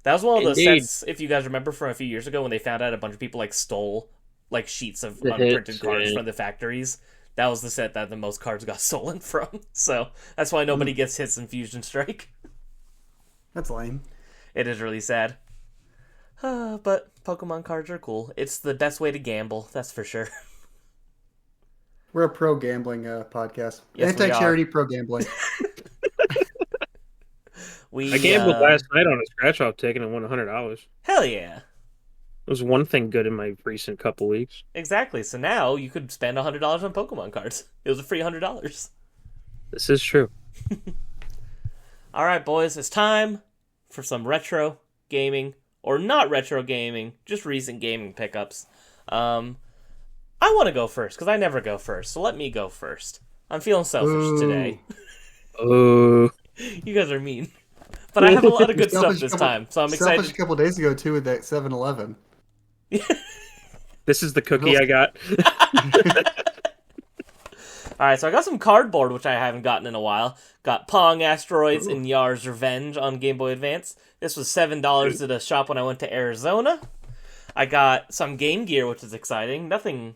that was one of those sets, if you guys remember, from a few years ago when they found out a bunch of people like stole like sheets of unprinted cards from the factories. That was the set that the most cards got stolen from. So that's why nobody gets hits in Fusion Strike. That's lame. It is really sad. But Pokemon cards are cool. It's the best way to gamble, that's for sure. We're a pro gambling podcast. Yes, Anti-charity pro gambling. I gambled last night on a scratch-off ticket and won $100. Hell yeah. It was one thing good in my recent couple weeks. Exactly. So now you could spend $100 on Pokemon cards. It was a free $100. This is true. All right, boys. It's time for some retro gaming, or not retro gaming, just recent gaming pickups. I want to go first because I never go first. So let me go first. I'm feeling selfish today. Oh. You guys are mean. But I have a lot of good stuff this time, so I'm excited. Selfish a couple days ago, too, with that 7-Eleven. This is the cookie I got. Alright, so I got some cardboard, which I haven't gotten in a while. Got Pong Asteroids and Yar's Revenge on Game Boy Advance. This was $7 at a shop when I went to Arizona. I got some Game Gear, which is exciting. Nothing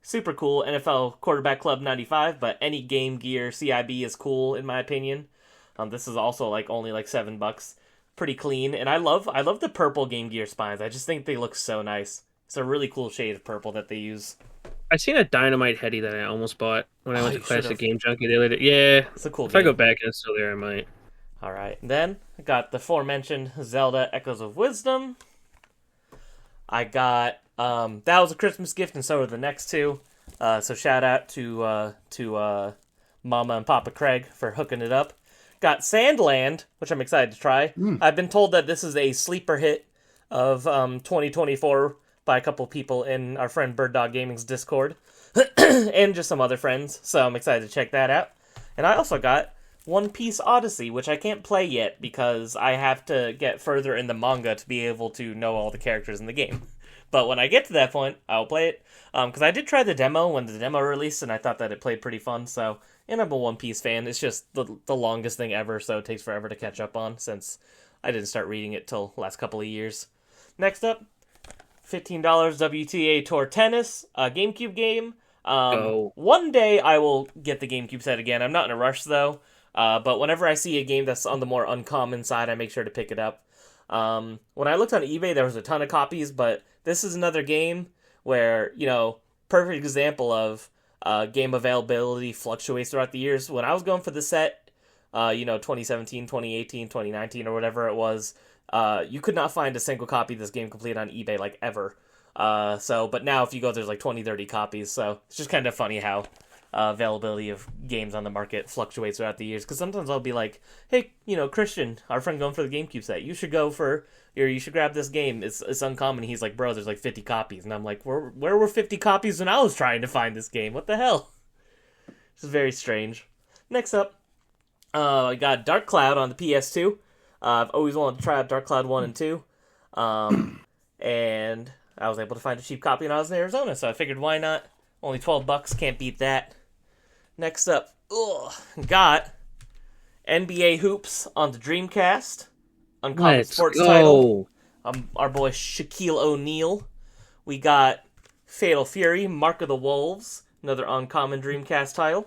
super cool, NFL Quarterback Club 95, but any Game Gear CIB is cool, in my opinion. This is also only $7. Pretty clean, and I love the purple Game Gear spines. I just think they look so nice. It's a really cool shade of purple that they use. I seen a Dynamite Heady that I almost bought when I went to Classic Game Junkie the other day. Yeah, it's a cool if game. I go back and it's still there, I might. All right, then I got the aforementioned Zelda Echoes of Wisdom. I got that was a Christmas gift, and so are the next two. So shout out to Mama and Papa Craig for hooking it up. Got Sandland, which I'm excited to try. I've been told that this is a sleeper hit of 2024 by a couple people in our friend Bird Dog Gaming's Discord, and just some other friends, so I'm excited to check that out. And I also got One Piece Odyssey, which I can't play yet because I have to get further in the manga to be able to know all the characters in the game. But when I get to that point, I'll play it. Because I did try the demo when the demo released, and I thought that it played pretty fun, so... And I'm a One Piece fan. It's just the longest thing ever, so it takes forever to catch up on, since I didn't start reading it till last couple of years. Next up, $15 WTA Tour Tennis, a GameCube game. One day I will get the GameCube set again. I'm not in a rush, though. But whenever I see a game that's on the more uncommon side, I make sure to pick it up. When I looked on eBay, there was a ton of copies, but this is another game where, perfect example of game availability fluctuates throughout the years. When I was going for the set, 2017, 2018, 2019, or whatever it was, you could not find a single copy of this game complete on eBay, ever. But now if you go, there's 20, 30 copies, so it's just kind of funny how availability of games on the market fluctuates throughout the years, because sometimes I'll be like, hey, Christian, our friend going for the GameCube set, you should grab this game, it's uncommon. He's like, bro, there's 50 copies, and I'm like, where were 50 copies when I was trying to find this game? What the hell? This is very strange. Next up, I got Dark Cloud on the PS2. I've always wanted to try out Dark Cloud 1 and 2, and I was able to find a cheap copy when I was in Arizona, so I figured, why not? Only $12, can't beat that. Next up, got NBA Hoops on the Dreamcast. Uncommon sports title. Our boy Shaquille O'Neal. We got Fatal Fury, Mark of the Wolves, another uncommon Dreamcast title.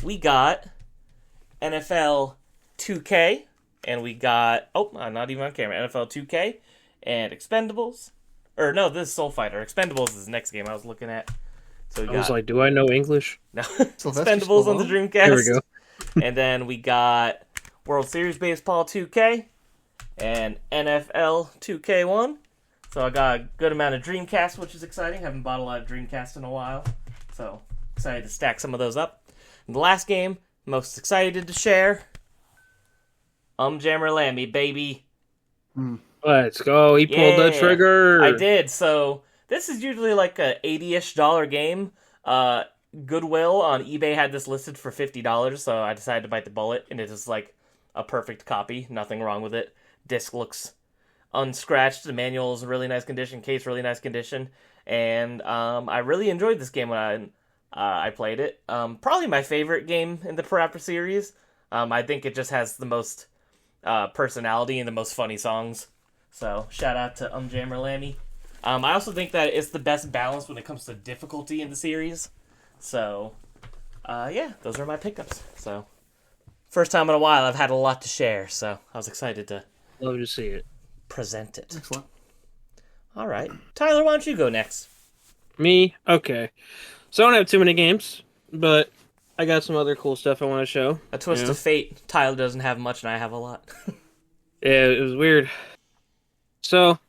We got NFL 2K, and we got, I'm not even on camera, NFL 2K, and Expendables. Or no, this is Soul Fighter. Expendables is the next game I was looking at. So we I was got like, do I know English? no, Sylvester Expendables on the Stallone? Dreamcast. There we go. And then we got World Series Baseball 2K and NFL 2K1. So I got a good amount of Dreamcast, which is exciting. Haven't bought a lot of Dreamcast in a while. So excited to stack some of those up. And the last game, most excited to share, Jammer Lammy, baby. Let's go. He pulled the Yeah, trigger. I did. So this is usually like a $80-ish game. Goodwill on eBay had this listed for $50, so I decided to bite the bullet, and it is like a perfect copy. Nothing wrong with it. Disc looks unscratched. The manual is in really nice condition. Case really nice condition, and I really enjoyed this game when I played it. Probably my favorite game in the Parappa series. I think it just has the most personality and the most funny songs. So shout out to Jammer Lammy. I also think that it's the best balance when it comes to difficulty in the series. So, yeah, those are my pickups. So, first time in a while I've had a lot to share, so I was excited to Love to see it. present it. Excellent. All right. Tyler, why don't you go next? Me? Okay. So I don't have too many games, but I got some other cool stuff I want to show. A twist Yeah. of fate. Tyler doesn't have much and I have a lot. Yeah, it was weird. So,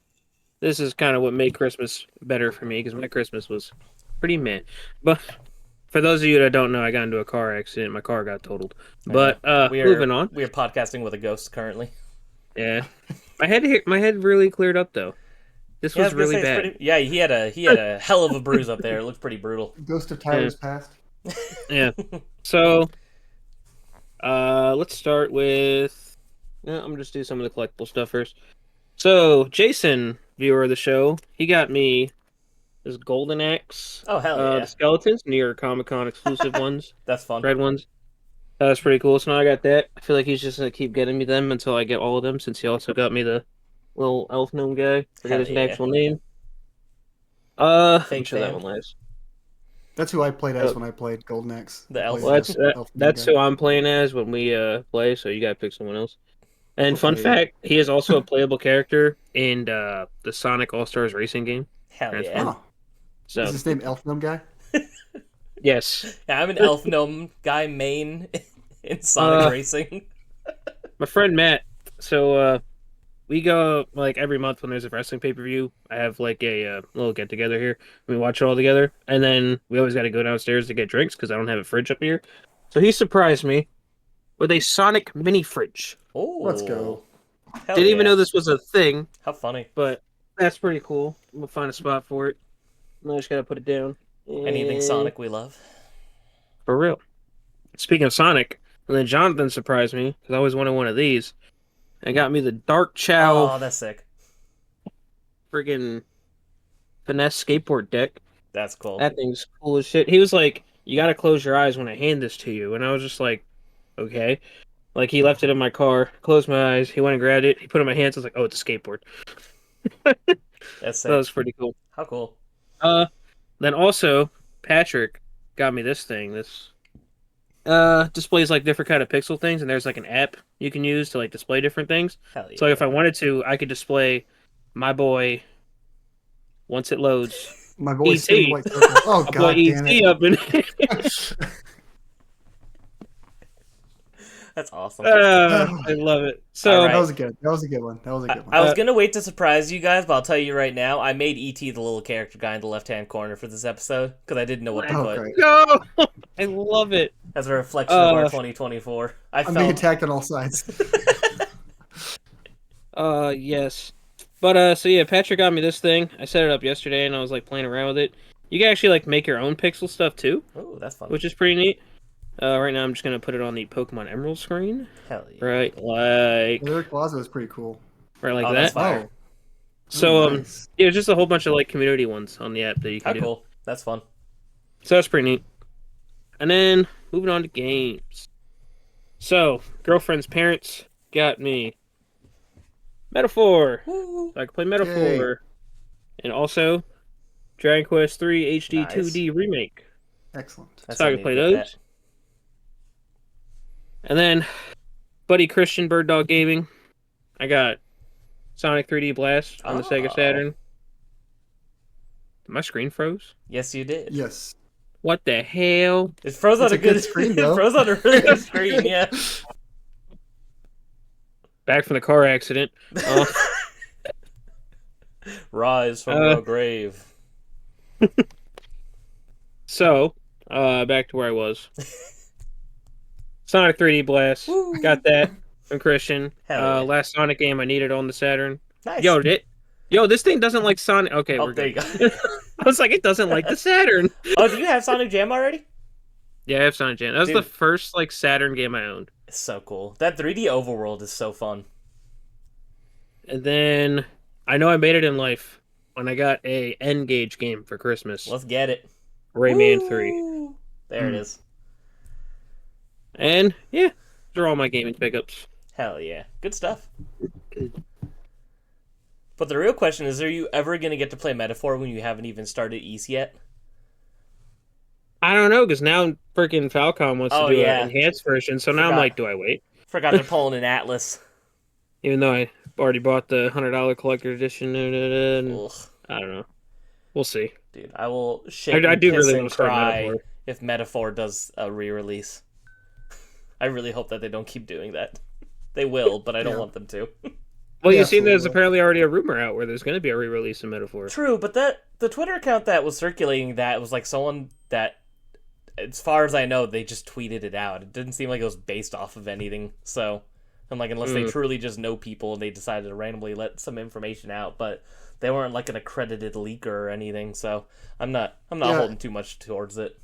this is kind of what made Christmas better for me, because my Christmas was pretty meh. But for those of you that don't know, I got into a car accident. My car got totaled. But moving on. We are podcasting with a ghost currently. Yeah, my head really cleared up though. This Yeah, I was gonna really say it's bad. pretty- yeah, he had a hell of a bruise up there. It looked pretty brutal. Ghost of Tyler's past. Yeah. So, let's start with. Yeah, I'm gonna just do some of the collectible stuff first. So, Jason, viewer of the show, he got me this Golden Axe. Oh hell The yeah, skeletons, New York Comic Con exclusive ones, that's fun. red ones. That was pretty cool. So now I got that. I feel like he's just gonna keep getting me them until I get all of them. Since he also got me the little elf gnome guy. Forget his Hell yeah. actual name. Fake I'm sure that fan. one lasts. That's who I played as Oh. when I played Golden Axe. The I elf. played Well, as Elf that's guy. who I'm playing as when we play. So you gotta pick someone else. And fun Okay. fact, he is also a playable character in the Sonic All Stars racing game. Hell That's yeah. Oh, So is his name Elf Gnome Guy? yes, Yeah, I'm an elf gnome guy main in Sonic Racing. my friend Matt. So we go like every month when there's a wrestling pay-per-view. I have like a little get together here. We watch it all together, and then we always got to go downstairs to get drinks because I don't have a fridge up here. So he surprised me with a Sonic mini fridge. Oh, Let's go. Hell Didn't even yeah. know this was a thing, How funny. but that's pretty cool. We'll find a spot for it. I just gotta put it down. Anything And- Sonic we love. For real. Speaking of Sonic, and then Jonathan surprised me because I always wanted one of these. And got me the Dark Chow Oh, that's sick. friggin' finesse skateboard deck. That's cool. That thing's cool as shit. He was like, "You gotta close your eyes when I hand this to you," and I was just like, "Okay." Like he left it in my car, closed my eyes. He went and grabbed it. He put it in my hands. I was like, "Oh, it's a skateboard." That's sick. That was pretty cool. How cool. Then also Patrick got me this thing. This displays like different kind of pixel things, and there's like an app you can use to like display different things. Hell yeah. So if I wanted to, I could display my boy once it loads. My boy E.T. Spinning White Circle. Oh My boy god damn ET it! up in That's awesome. I love it. So All right. That was a good. That was a good one. That was a good I one. was gonna wait to surprise you guys, but I'll tell you right now, I made ET the little character guy in the left-hand corner for this episode because I didn't know what to Oh, put great. no, I love it. as a reflection of our Uh, 2024. I'm being attacked on all sides. Yes. But so yeah, Patrick got me this thing. I set it up yesterday and I was like playing around with it. You can actually like make your own pixel stuff too, Oh, that's fun. which is pretty neat. Right now I'm just gonna put it on the Pokemon Emerald screen. Hell yeah. Right like Lyric Plaza is pretty cool. right like Oh, that. that's fire. Oh, So nice. yeah, just a whole bunch of like community ones on the app that you How can do. cool. That's fun. So that's pretty neat. And then moving on to games. So girlfriend's parents got me Metaphor. Woo. So I can play Metaphor. And also Dragon Quest 3 HD Nice. 2D remake. Excellent. That's So I how can play need to get those. And then Buddy Christian Bird Dog Gaming. I got Sonic 3D Blast on the Sega Oh. Saturn. My screen froze. Yes, you did. Yes. What the hell? It froze on It's a a good good screen, It though. froze on a really good screen. Yeah. Back from the car accident. Rise from Uh, your grave. So, back to where I was. Sonic 3D Blast. Woo. Got that from Christian. Hell yeah. Last Sonic game I needed on the Saturn. Nice. Yo, this thing doesn't like Sonic. Okay, Oh, we're there good. you go. I was like, it doesn't like the Saturn. Oh, do you have Sonic Jam already? Yeah, I have Sonic Jam. That was Dude. the first like Saturn game I owned. It's so cool. That 3D overworld is so fun. And then I know I made it in life when I got a N-Gage game for Christmas. Let's get it. Rayman 3. Woo. There it is. And yeah, those are all my gaming pickups. Hell yeah. Good stuff. But the real question is, are you ever going to get to play Metaphor when you haven't even started East yet? I don't know, because now freaking Falcom wants Oh, to do yeah. an enhanced version, so now I'm Forgot. like, do I wait? Forgot they're pulling an Atlas. Even though I already bought the $100 collector edition, and Ugh. I don't know. We'll see. Dude, I will shake I and do piss really and want to start cry Metaphor. if Metaphor does a re-release. I really hope that they don't keep doing that. They will, but I don't Yeah. want them to. Well, Yeah, you've seen there's absolutely. apparently already a rumor out where there's going to be a re-release of Metaphor. True, but the Twitter account that was circulating that was like someone that, as far as I know, they just tweeted it out. It didn't seem like it was based off of anything. So, I'm like, unless they truly just know people and they decided to randomly let some information out, but they weren't like an accredited leaker or anything. So, I'm not Yeah. holding too much towards it.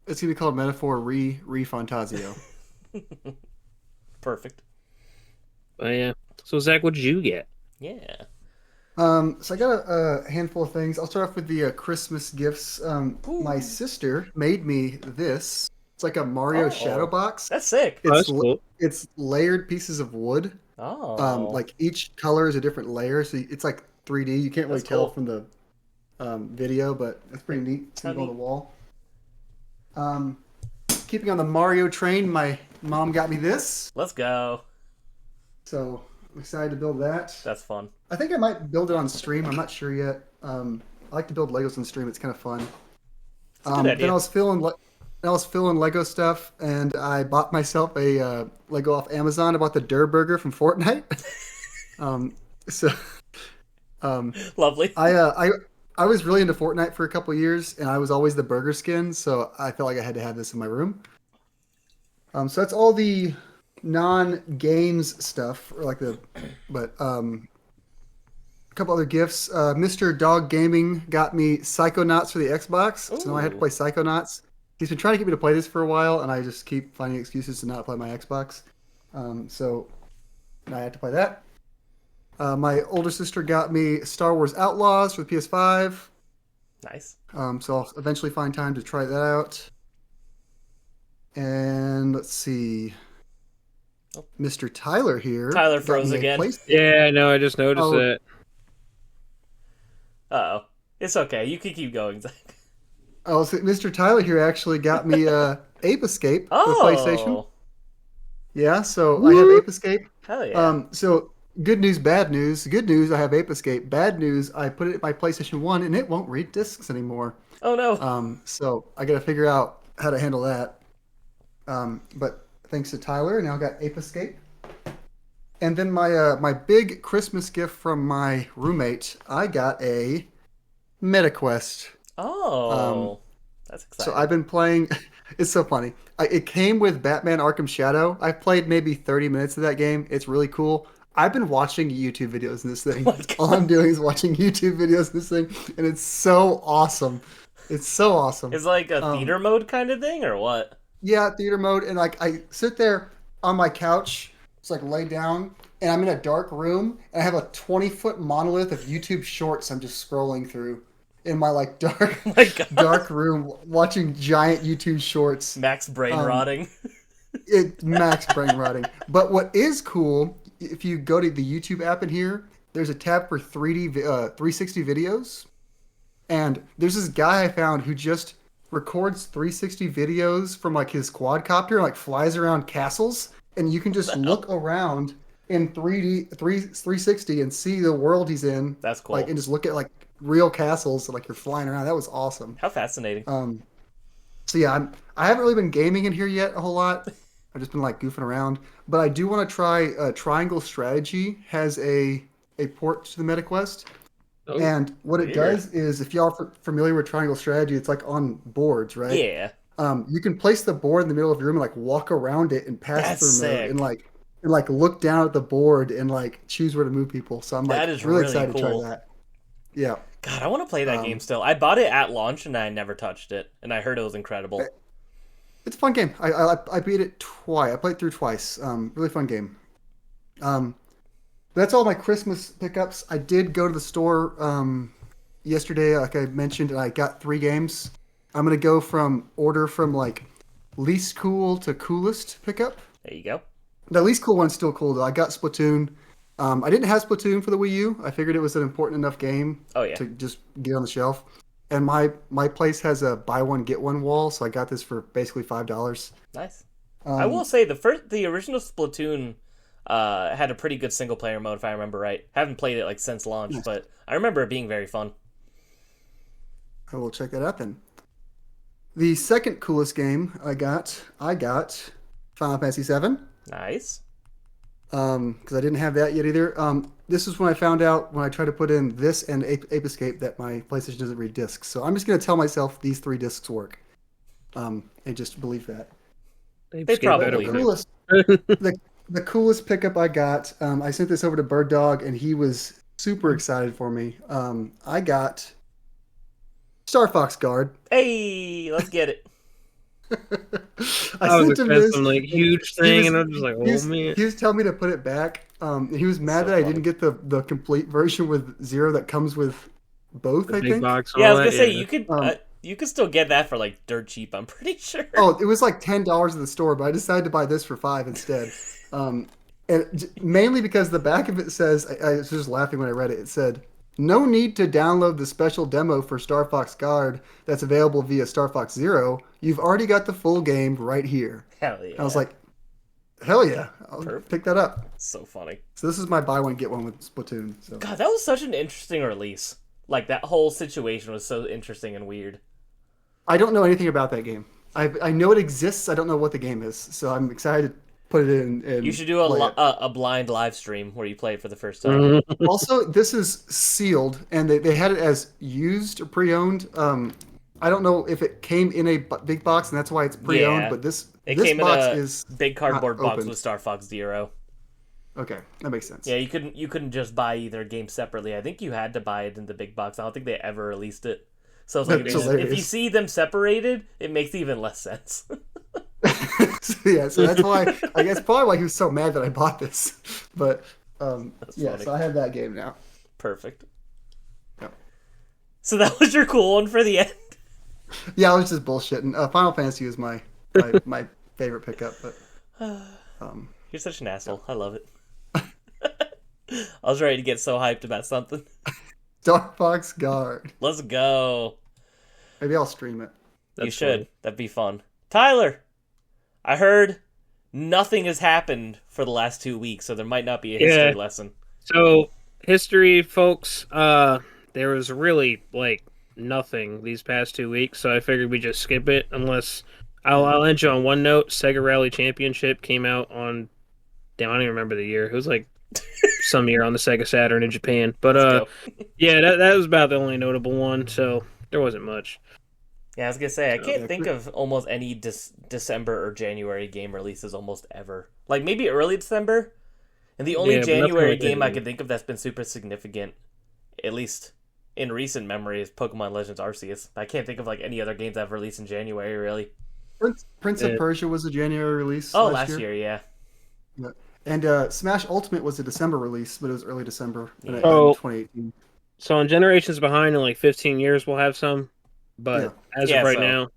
It's gonna be called Metaphor Re Fantasio. Perfect. But yeah. So Zach, what did you get? Yeah. So I got a handful of things. I'll start off with the Christmas gifts. My sister made me this. It's like a Mario Oh. shadow box. That's sick. Oh, that's It's cool. it's layered pieces of wood. Oh. Like each color is a different layer, so it's like 3D. You can't really That's tell cool. from the video, but it's pretty neat. It's How on the neat. wall. Keeping on the Mario train, my mom got me this, Let's go. so I'm excited to build that. That's fun. I think I might build it on stream. I'm not sure yet. I like to build Legos on stream. It's kind of fun. a good idea. Then I was feeling Lego stuff, and I bought myself a Lego off Amazon. I bought the Durr Burger from Fortnite. So Lovely. I was really into Fortnite for a couple years, and I was always the burger skin, so I felt like I had to have this in my room. So that's all the non-games stuff, or like but a couple other gifts. Mr. Dog Gaming got me Psychonauts for the Xbox, so now I have to Ooh. play Psychonauts. He's been trying to get me to play this for a while, and I just keep finding excuses to not play my Xbox. So now I have to play that. My older sister got me Star Wars Outlaws for the PS5. Nice. So I'll eventually find time to try that out. And let's see. Oh. Mr. Tyler here. Tyler got froze me a again. PlayStation. Yeah, I know. I just noticed Oh. that. Uh-oh. It's okay. You can keep going, Zach. Oh, so Mr. Tyler here actually got me Ape Escape Oh. for PlayStation. Yeah, so I have Ape Escape. Hell yeah. So good news, bad news. Good news, I have Ape Escape. Bad news, I put it in my PlayStation 1 and it won't read discs anymore. Oh, no. So I got to figure out how to handle that. But thanks to Tyler, now I got Ape Escape. And then my big Christmas gift from my roommate, I got a MetaQuest. Oh. That's exciting. So I've been playing. It's so funny. It came with Batman Arkham Shadow. I played maybe 30 minutes of that game. It's really cool. I've been watching YouTube videos in this thing. Oh my God. All I'm doing is watching YouTube videos in this thing, and it's so awesome. It's so awesome. It's like a theater mode kind of thing, or what? Yeah, theater mode, and like I sit there on my couch, just like lay down, and I'm in a dark room, and I have a 20-foot monolith of YouTube shorts I'm just scrolling through in my like dark My God. dark room watching giant YouTube shorts. Max brain rotting. It max brain rotting. But what is cool, if you go to the YouTube app in here, there's a tab for 360 videos. And there's this guy I found who just records 360 videos from like his quadcopter and like flies around castles, and you can just look around in 360 and see the world he's in. That's cool. Like, and just look at like real castles like you're flying around. That was awesome. How fascinating. So yeah, I haven't really been gaming in here yet a whole lot. I've just been like goofing around. But I do want to try Triangle Strategy has a port to the MetaQuest. Oh, And what it Weird. does is, if y'all familiar with Triangle Strategy, it's like on boards, right? Yeah, You can place the board in the middle of your room and like walk around it and pass that's through mode sick. and like look down at the board and like choose where to move people. So I'm That like is really really excited to try cool. that. Yeah. God, I want to play that game Um, still. I bought it at launch and I never touched it, and I heard it was incredible. it's a fun game. I beat it twice. I played through twice. Really fun game. Um, that's all my Christmas pickups. I did go to the store yesterday, like I mentioned, and I got 3 games. I'm gonna go from order from like least cool to coolest pickup. There you go. The least cool one's still cool though. I got Splatoon. I didn't have Splatoon for the Wii U. I figured it was an important enough game Oh yeah, to just get on the shelf. And my place has a buy one get one wall, so I got this for basically $5. nice. I will Um, say the original Splatoon had a pretty good single player mode if I remember right. Haven't played it like since launch, but I remember it being very fun. I will check that out then. The second coolest game I got Final Fantasy VII. Nice. Because I didn't have that yet either. This is when I found out when I tried to put in this and Ape Escape that my PlayStation doesn't read discs. So I'm just gonna tell myself these 3 discs work, and just believe that. They Escape probably better do. work. Coolest, the coolest pickup I got. I sent this over to Bird Dog, and he was super excited for me. I got Star Fox Guard. Hey, let's get it. I I was sent him expecting this. some like and huge he thing, was and I'm just like, he oh was, man. he was telling me to put it back. He was mad So that I funny. didn't get the complete version with Zero that comes with both. The I big think. box. And Yeah, I all was gonna that, say yeah. you could still get that for like dirt cheap. I'm pretty sure. Oh, it was like $10 at the store, but I decided to buy this for 5 instead. Mainly because the back of it says, I was just laughing when I read it. It said, "No need to download the special demo for Star Fox Guard that's available via Star Fox Zero. You've already got the full game right here." Hell yeah. I was like, "Hell yeah, I'll Perfect. pick that up." so funny. So this is my buy one get one with Splatoon. So God, that was such an interesting release. Like that whole situation was so interesting and weird. I don't know anything about that game. I know it exists. I don't know what the game is. So I'm excited to put it in. And You should do play it. a blind live stream where you play it for the first time. Mhm. Also, this is sealed, and they had it as used or pre-owned. I don't know if it came in a big box, and that's why it's pre-owned. Yeah. But this It this came in box a is big cardboard not box opened. with Star Fox Zero. Okay. That makes sense. Yeah, you couldn't just buy either game separately. I think you had to buy it in the big box. I don't think they ever released it. So it's like That's if you hilarious. see them separated, it makes even less sense. So that's why I guess probably why he was so mad that I bought this. But yeah, funny. so I have that game now. Perfect. Yep. So that was your cool one for the end. Yeah, I was just bullshitting. Final Fantasy was my favorite pickup, but You're such an asshole. I love it. I was ready to get so hyped about something. Star Fox Guard. Let's go. Maybe I'll stream it. You That's should. funny. That'd be fun. Tyler, I heard nothing has happened for the last 2 weeks, so there might not be a history Yeah. lesson. So history, folks. There was really like nothing these past 2 weeks, so I figured we just skip it. Unless I'll end you on one note. Sega Rally Championship came out on. Damn, I don't even remember the year. It was like some year on the Sega Saturn in Japan. But Let's go. yeah, that was about the only notable one. So there wasn't much. Yeah, I was gonna say I can't Yeah, think of almost any December or January game releases almost ever. Like maybe early December, and the only Yeah, but nothing January like that game I either. could think of that's been super significant, at least in recent memory, is Pokemon Legends Arceus. I can't think of like any other games that have released in January really. Prince of Yeah. Persia was a January release. Oh, last year, yeah. And Smash Ultimate was a December release, but it was early December in Yeah. Oh. 2018. So on Generations Behind, in like 15 years, we'll have some. But Yeah. as Yeah, of right so now,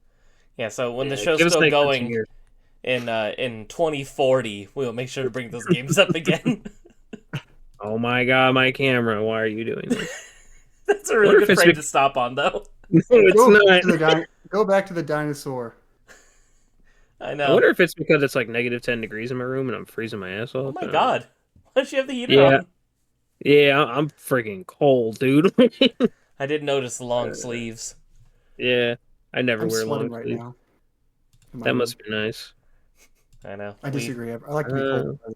Yeah, so when the yeah, show's give us still like 15 going years. in 2040, we'll make sure to bring those games up again. Oh my god, my camera! Why are you doing this? That's a Wonder really if good it's frame be- to stop on, though. No, it's Go not. back to the go back to the dinosaur. I I know. wonder if it's because it's like negative 10 degrees in my room and I'm freezing my ass off. Oh my I don't god. Why don't you have the heater Yeah. on? know. Yeah, I'm freaking cold, dude. I did notice the long sleeves. Yeah, I never I'm wear sweating long right sleeves. now. in my That room. must be nice. I know. I disagree. I like to be cold.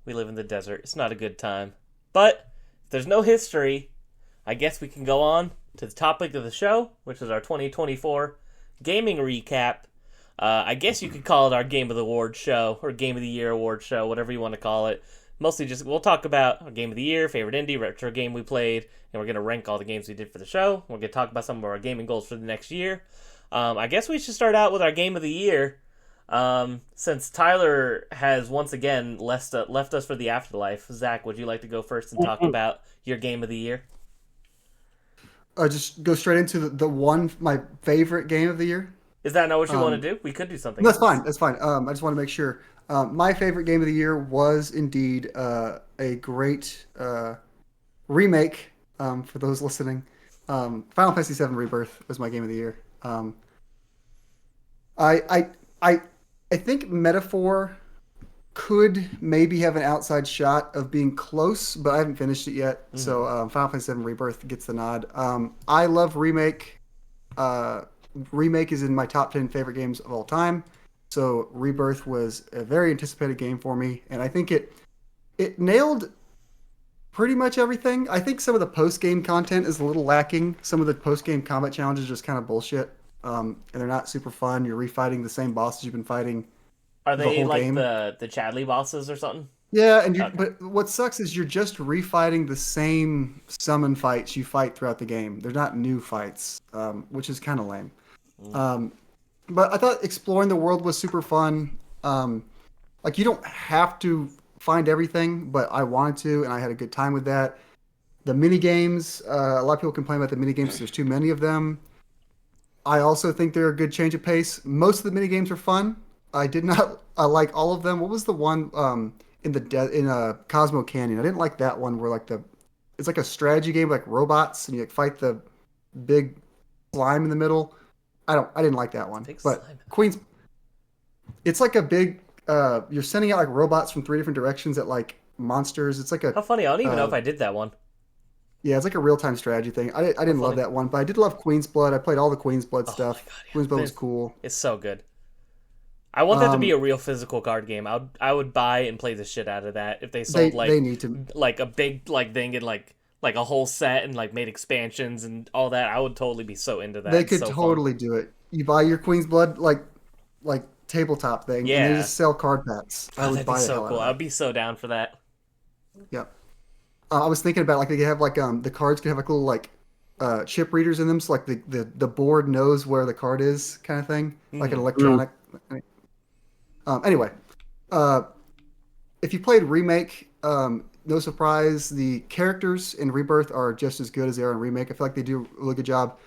We live in the desert. It's not a good time. But if there's no history, I guess we can go on to the topic of the show, which is our 2024 gaming recap. I guess you could call it our Game of the Award show or Game of the Year award show, whatever you want to call it. Mostly just we'll talk about our Game of the Year, favorite indie, retro game we played, and we're going to rank all the games we did for the show. We're going to talk about some of our gaming goals for the next year. I guess we should start out with our Game of the Year. Since Tyler has once again left us for the afterlife, Zach, would you like to go first and talk about your Game of the Year? Just go straight into my favorite game of the year. Is that not what you want to do? We could do something That's else. fine. That's fine. I just want to make sure. My favorite game of the year was indeed a great remake. For those listening, Final Fantasy VII Rebirth was my game of the year. I think Metaphor could maybe have an outside shot of being close, but I haven't finished it yet. Mm-hmm. So Final Fantasy VII Rebirth gets the nod. I love Remake. Remake is in my top 10 favorite games of all time. So Rebirth was a very anticipated game for me, and I think it nailed pretty much everything. I think some of the post-game content is a little lacking. Some of the post-game combat challenges are just kind of bullshit, and they're not super fun. You're refighting the same bosses you've been fighting. Are they like game. the Chadley bosses or something? Yeah, and but what sucks is you're just refighting the same summon fights you fight throughout the game. They're not new fights, which is kind of lame. But I thought exploring the world was super fun. Like you don't have to find everything, but I wanted to, and I had a good time with that. The mini games, a lot of people complain about the mini games. There's too many of them. I also think they're a good change of pace. Most of the mini games are fun. I did not like all of them. What was the one in Cosmo Canyon? I didn't like that one where it's like a strategy game like robots and you fight the big slime in the middle. I didn't like that one. But Queen's, it's like a big. You're sending out like robots from 3 different directions at like monsters. It's like a. How funny! I don't even know if I did that one. Yeah, it's like a real-time strategy thing. I didn't love that one, but I did love Queen's Blood. I played all the Queen's Blood stuff. God, yeah. Queen's Blood was cool. It's so good. I want that to be a real physical card game. I would buy and play the shit out of that if they sold they need to like a big thing and like a whole set and like made expansions and all that. I would totally be so into that. They could totally do it. You buy your Queen's Blood like tabletop thing, and they just sell card packs. I would buy it. So cool. I'd be so down for that. Yep. I was thinking about like they could have like the cards could have like little chip readers in them, so like the board knows where the card is, kind of thing, like an electronic. Anyway, if you played Remake, no surprise, the characters in Rebirth are just as good as they are in Remake. I feel like they do a really good job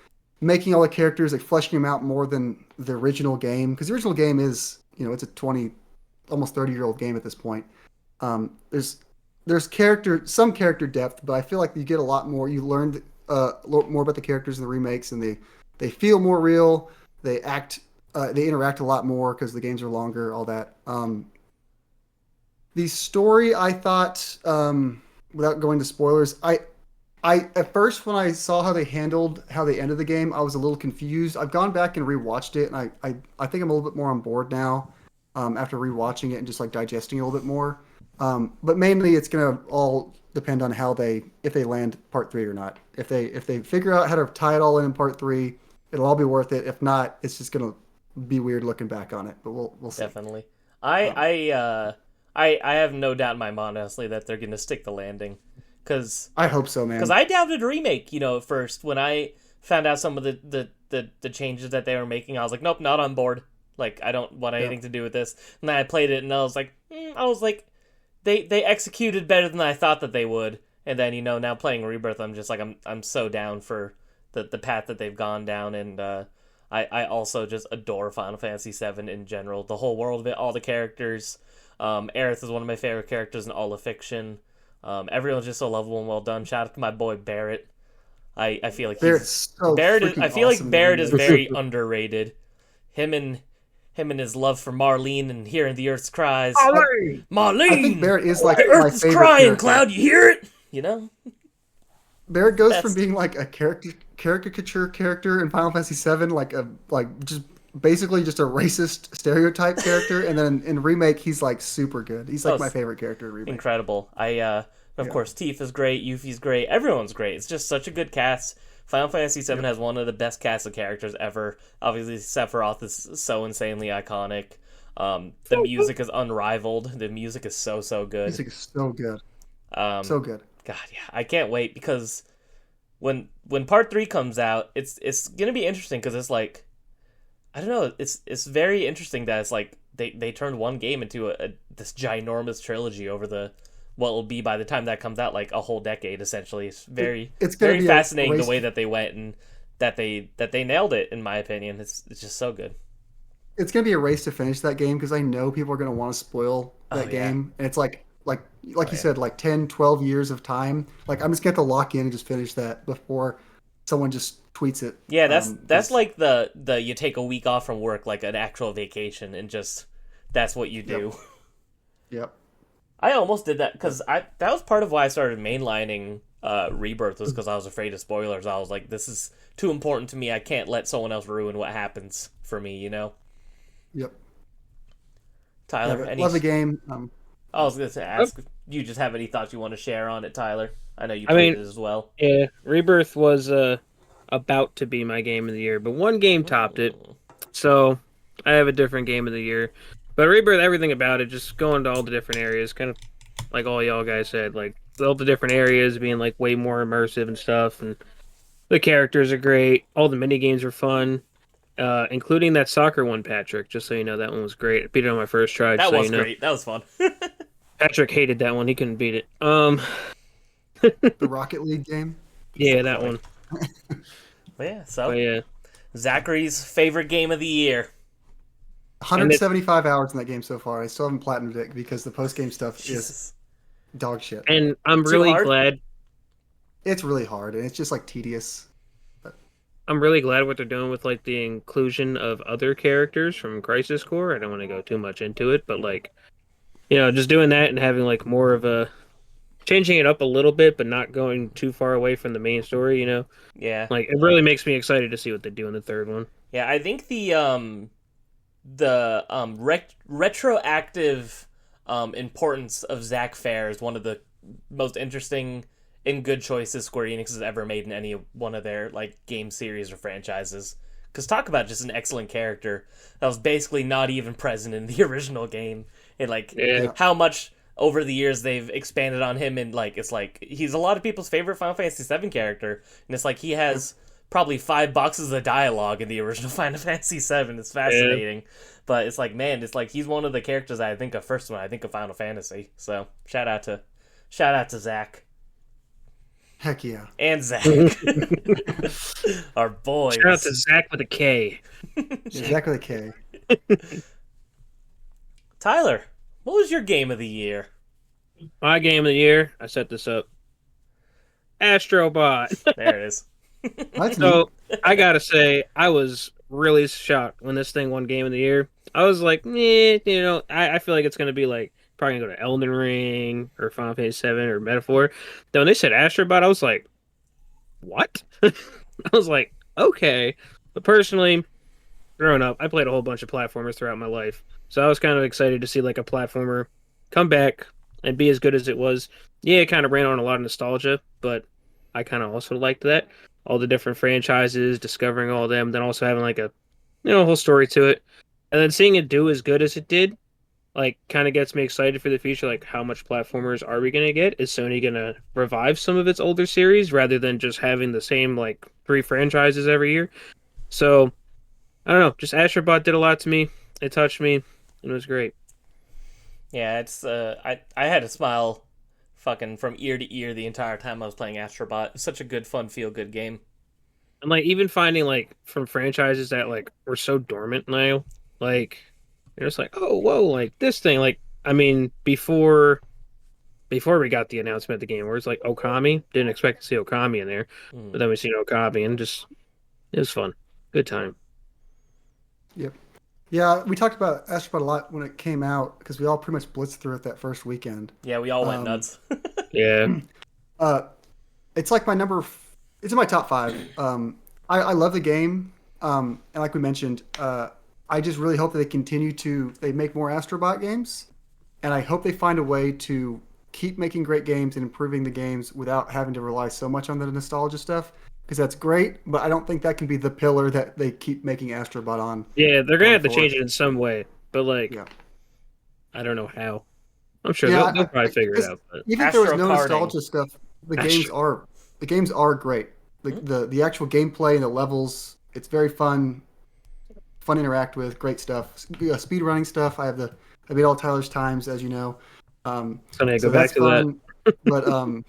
making all the characters, like fleshing them out more than the original game. Because the original game is, it's a almost 30-year-old game at this point. There's some character depth, but I feel like you get a lot more. You learn more about the characters in the remakes, and they feel more real. They interact a lot more because the games are longer, all that. The story, I thought, without going to spoilers, I at first when I saw how they ended the game, I was a little confused. I've gone back and rewatched it, and I think I'm a little bit more on board now after rewatching it and just like digesting it a little bit more. But mainly, it's gonna all depend on if they land part 3 or not. If they figure out how to tie it all in part 3, it'll all be worth it. If not, it's just gonna be weird looking back on it. But we'll see. Definitely. I have no doubt in my mind, honestly, that they're gonna stick the landing. Cause I hope so, man. Because I doubted Remake, at first when I found out some of the changes that they were making. I was like, nope, not on board. Like, I don't want anything to do with this. And then I played it, and I was like, they executed better than I thought that they would. And then, now playing Rebirth, I'm just like, I'm so down for the path that they've gone down. And I also just adore Final Fantasy VII in general. The whole world of it, all the characters. Aerith is one of my favorite characters in all of fiction. Everyone's just so lovable and well done. Shout out to my boy Barrett. I feel like Barrett is very underrated. Him and his love for Marlene and hearing the Earth's cries. Marlene! I think Barrett is like the my Earth is favorite crying, character. Cloud. You hear it? Barrett goes from being like a caricature character in Final Fantasy VII, just basically just a racist stereotype character, and then in remake he's like super good. He's like Oh, my favorite character in remake. incredible. Of Yeah. course, Tifa's great, Yuffie's great, everyone's great. It's just such a good cast. Final Fantasy VII has one of the best cast of characters ever. Obviously, Sephiroth is so insanely iconic. The music is unrivaled. The music is so good. Music is so good, Um, so good. God, yeah, I can't wait because when Part 3 comes out, it's gonna be interesting because it's like, I don't know, it's very interesting that it's like they turned one game into this ginormous trilogy over the what will be by the time that comes out, like a whole decade essentially. It's It's gonna very be a fascinating the race- way that they went and that they nailed it, in my opinion. It's just so good. It's gonna be a race to finish that game because I know people are gonna want to spoil that Oh, yeah. game, and it's like you yeah. said, like 10, 12 years of time. Like I'm just gonna have to lock in and just finish that before someone just tweets it. Yeah, that's 'Cause- like the you take a week off from work, like an actual vacation, and just that's what you do. Yep. I almost did that because that was part of why I started mainlining Rebirth, was because I was afraid of spoilers. I was like, this is too important to me. I can't let someone else ruin what happens for me, you know? Yep. Tyler, Yeah, but any... love the game. I was going to ask, do you just have any thoughts you want to share on it, Tyler? I know you I played mean- it as well. Yeah, Rebirth was about to be my game of the year, but one game topped it. So I have a different game of the year. But Rebirth, everything about it, just going to all the different areas, kind of like all y'all guys said, like all the different areas being like way more immersive and stuff, and the characters are great. All the mini games are fun, including that soccer one, Patrick. Just so you know, that one was great. I beat it on my first try. That so was you know. great. That was fun. Patrick hated that one. He couldn't beat it. The Rocket League game. Yeah, that one. But yeah, so But yeah, Zachary's favorite game of the year. 175 hours in that game so far. I still haven't platinumed it because the post game stuff is Jesus. dog shit. and I'm Too really hard? glad. It's really hard and it's just like tedious. I'm really glad what they're doing with like the inclusion of other characters from Crisis Core. I don't want to go too much into it, but like, you know, just doing that and having like more of a changing it up a little bit, but not going too far away from the main story. You know, Yeah. like it really makes me excited to see what they do in the third one. Yeah, I think the retroactive importance of Zack Fair is one of the most interesting and good choices Square Enix has ever made in any one of their like game series or franchises. Because talk about just an excellent character that was basically not even present in the original game, and like Yeah. how much over the years they've expanded on him, and like it's like he's a lot of people's favorite Final Fantasy VII character, and it's like he has probably 5 boxes of dialogue in the original Final Fantasy VII. It's fascinating, but it's like, man, it's like he's one of the characters I think of first when I think of Final Fantasy. So shout out to Zach Heck yeah. and Zach, our boys. Shout out to Zach with a K. Exactly the K. Tyler, what was your game of the year? My game of the year. I set this up. Astrobot. There it is. That's So I gotta say, I was really shocked when this thing won Game of the Year. I was like, you know, I feel like it's gonna be like probably gonna go to Elden Ring or Final Fantasy VII or Metaphor. Then when they said Astrobot, I was like, what? I was like, okay. But personally, growing up, I played a whole bunch of platformers throughout my life, so I was kind of excited to see like a platformer come back and be as good as it was. Yeah, it kind of ran on a lot of nostalgia, but I kind of also liked that. All the different franchises, discovering all of them, then also having like a whole story to it. And then seeing it do as good as it did, like kind of gets me excited for the future. Like, how much platformers are we gonna get? Is Sony gonna revive some of its older series rather than just having the same like 3 franchises every year? So I don't know, just Astrobot did a lot to me. It touched me, and it was great. Yeah, it's I had a smile fucking from ear to ear the entire time I was playing Astrobot. It's such a good, fun, feel good game. And like even finding like from franchises that like were so dormant now, like you're just like, oh whoa, like this thing, like I mean before we got the announcement of the game where it's like Okami, didn't expect to see Okami in there, but then we seen Okami and just it was fun, good time. Yep. Yeah, we talked about Astrobot a lot when it came out because we all pretty much blitzed through it that first weekend. Yeah, we all went nuts. Yeah. It's like it's in my top 5. I love the game. And like we mentioned, I just really hope that they make more Astrobot games, and I hope they find a way to keep making great games and improving the games without having to rely so much on the nostalgia stuff. Because that's great, but I don't think that can be the pillar that they keep making Astrobot on Yeah, they're gonna going have to forward. change it in some way, but like Yeah. I don't know how. I'm sure Yeah, they'll probably figure it because out. But even if there was no Astro karting. nostalgia stuff, the games are great. The actual gameplay and the levels, it's very fun to interact with, great stuff. Speed running stuff. I beat all Tyler's times, as you know. so I So go back that's to that. fun. But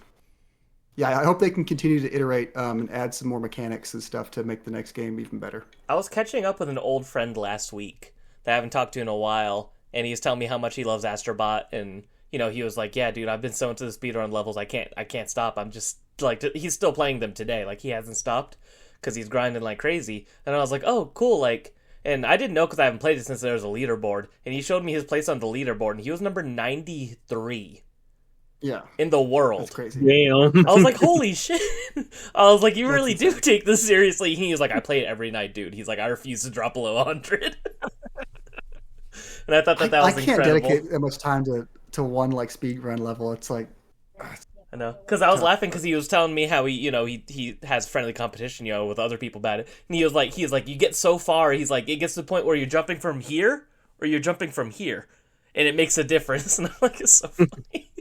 yeah, I hope they can continue to iterate and add some more mechanics and stuff to make the next game even better. I was catching up with an old friend last week that I haven't talked to in a while, and he was telling me how much he loves Astrobot, and he was like, "Yeah, dude, I've been so into the speedrun levels, I can't stop. I'm just like, he's still playing them today, like he hasn't stopped because he's grinding like crazy." And I was like, "Oh, cool!" Like, and I didn't know because I haven't played it since there was a leaderboard, and he showed me his place on the leaderboard, and he was number 93 Yeah, in the world. that's crazy. Damn. I was like, holy shit. I was like, you That's really do take this seriously. He was like, I play it every night, dude. He's like, I refuse to drop below 100. And I thought that I was can't incredible. dedicate that much time to one like speed run level. It's like I know. Because I was laughing because he was telling me how he has friendly competition, with other people about it. And he was like, you get so far. He's like, it gets to the point where you're jumping from here or you're jumping from here. And it makes a difference. And I'm like, it's so funny.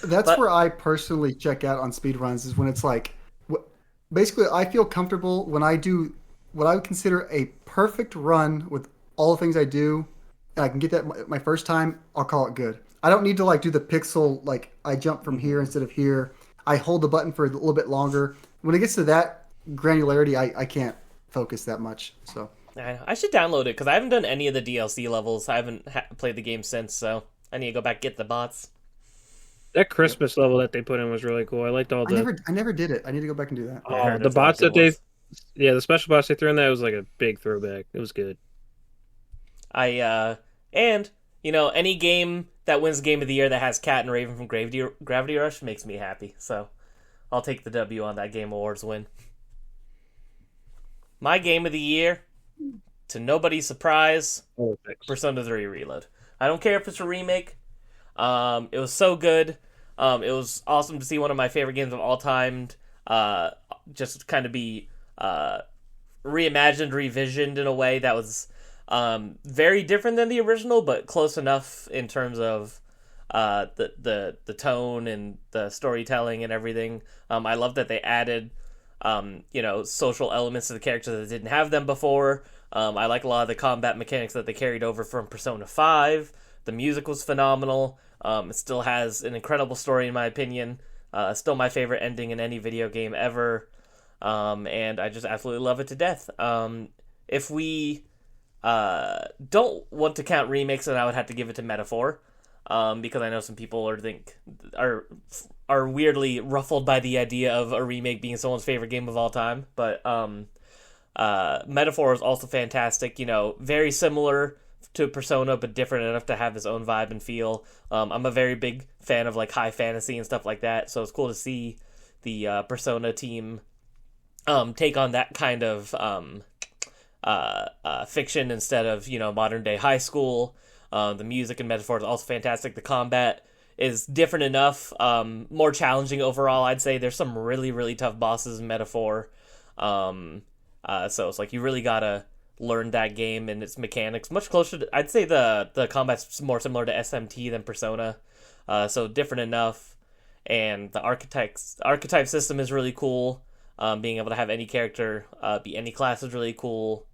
that's where I personally check out on speed runs is when it's like, basically I feel comfortable when I do what I would consider a perfect run with all the things I do, and I can get that my first time. I'll call it good. I don't need to like do the pixel like I jump from here instead of here. I hold the button for a little bit longer. When it gets to that granularity, I can't focus that much. So I should download it because I haven't done any of the DLC levels. I haven't played the game since, so I need to go back get the bots. That Christmas level that they put in was really cool. I liked all the I never did it. I need to go back and do that. I heard the there's a lot of bots that good ones. the special bots they threw in that was like a big throwback. It was good. And any game that wins Game of the Year that has Cat and Raven from Gravity Rush makes me happy. So I'll take the W on that Game Awards win. My Game of the Year, to nobody's surprise, Perfect. Persona 3 Reload. I don't care if it's a remake. It was so good. It was awesome to see one of my favorite games of all time just kind of be reimagined, revisioned in a way that was very different than the original, but close enough in terms of the tone and the storytelling and everything. I love that they added social elements to the characters that didn't have them before. I like a lot of the combat mechanics that they carried over from Persona 5. The music was phenomenal. It still has an incredible story in my opinion. Still my favorite ending in any video game ever. And I just absolutely love it to death. If we don't want to count remakes, then I would have to give it to Metaphor. Because I know some people are weirdly ruffled by the idea of a remake being someone's favorite game of all time. But Metaphor is also fantastic. Very similar to Persona, but different enough to have its own vibe and feel. I'm a very big fan of like high fantasy and stuff like that, so it's cool to see the Persona team take on that kind of fiction instead of modern day high school. The music in Metaphor is also fantastic. The combat is different enough, more challenging overall. I'd say there's some really really tough bosses in Metaphor. So it's like you really gotta learn that game and its mechanics. Much closer to, I'd say the combat's more similar to SMT than Persona. So different enough, and the archetype system is really cool. Being able to have any character be any class is really cool.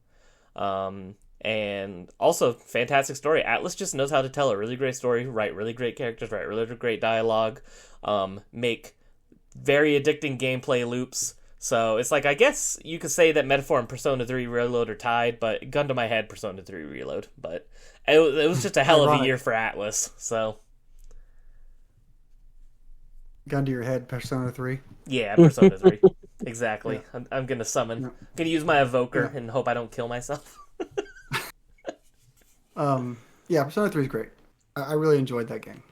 And also fantastic story. Atlus just knows how to tell a really great story, write really great characters, write really great dialogue, make very addicting gameplay loops. So it's like, I guess you could say that Metaphor and Persona 3 Reload are tied, but gun to my head, Persona 3 Reload. But it was just a hell of a year for Atlus. So Gun to your head, Persona 3. yeah, Persona 3. Exactly. Yeah. I'm gonna summon. Yeah. I'm gonna use my evoker Yeah. and hope I don't kill myself. Yeah, Persona 3 is great. I really enjoyed that game.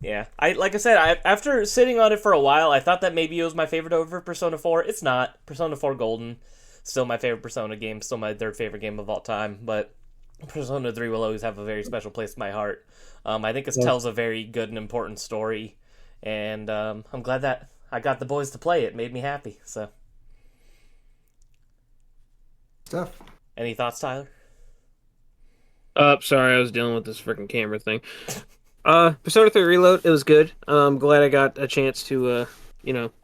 Yeah, like I said, after sitting on it for a while, I thought that maybe it was my favorite over Persona 4. It's not. Persona 4 Golden Still my favorite Persona game, still my third favorite game of all time, but Persona 3 will always have a very special place in my heart. I think it tells a very good and important story, and I'm glad that I got the boys to play it. It made me happy, so. Stuff. Any thoughts, Tyler? Sorry, I was dealing with this freaking camera thing. Persona 3 Reload, it was good. I'm glad I got a chance to,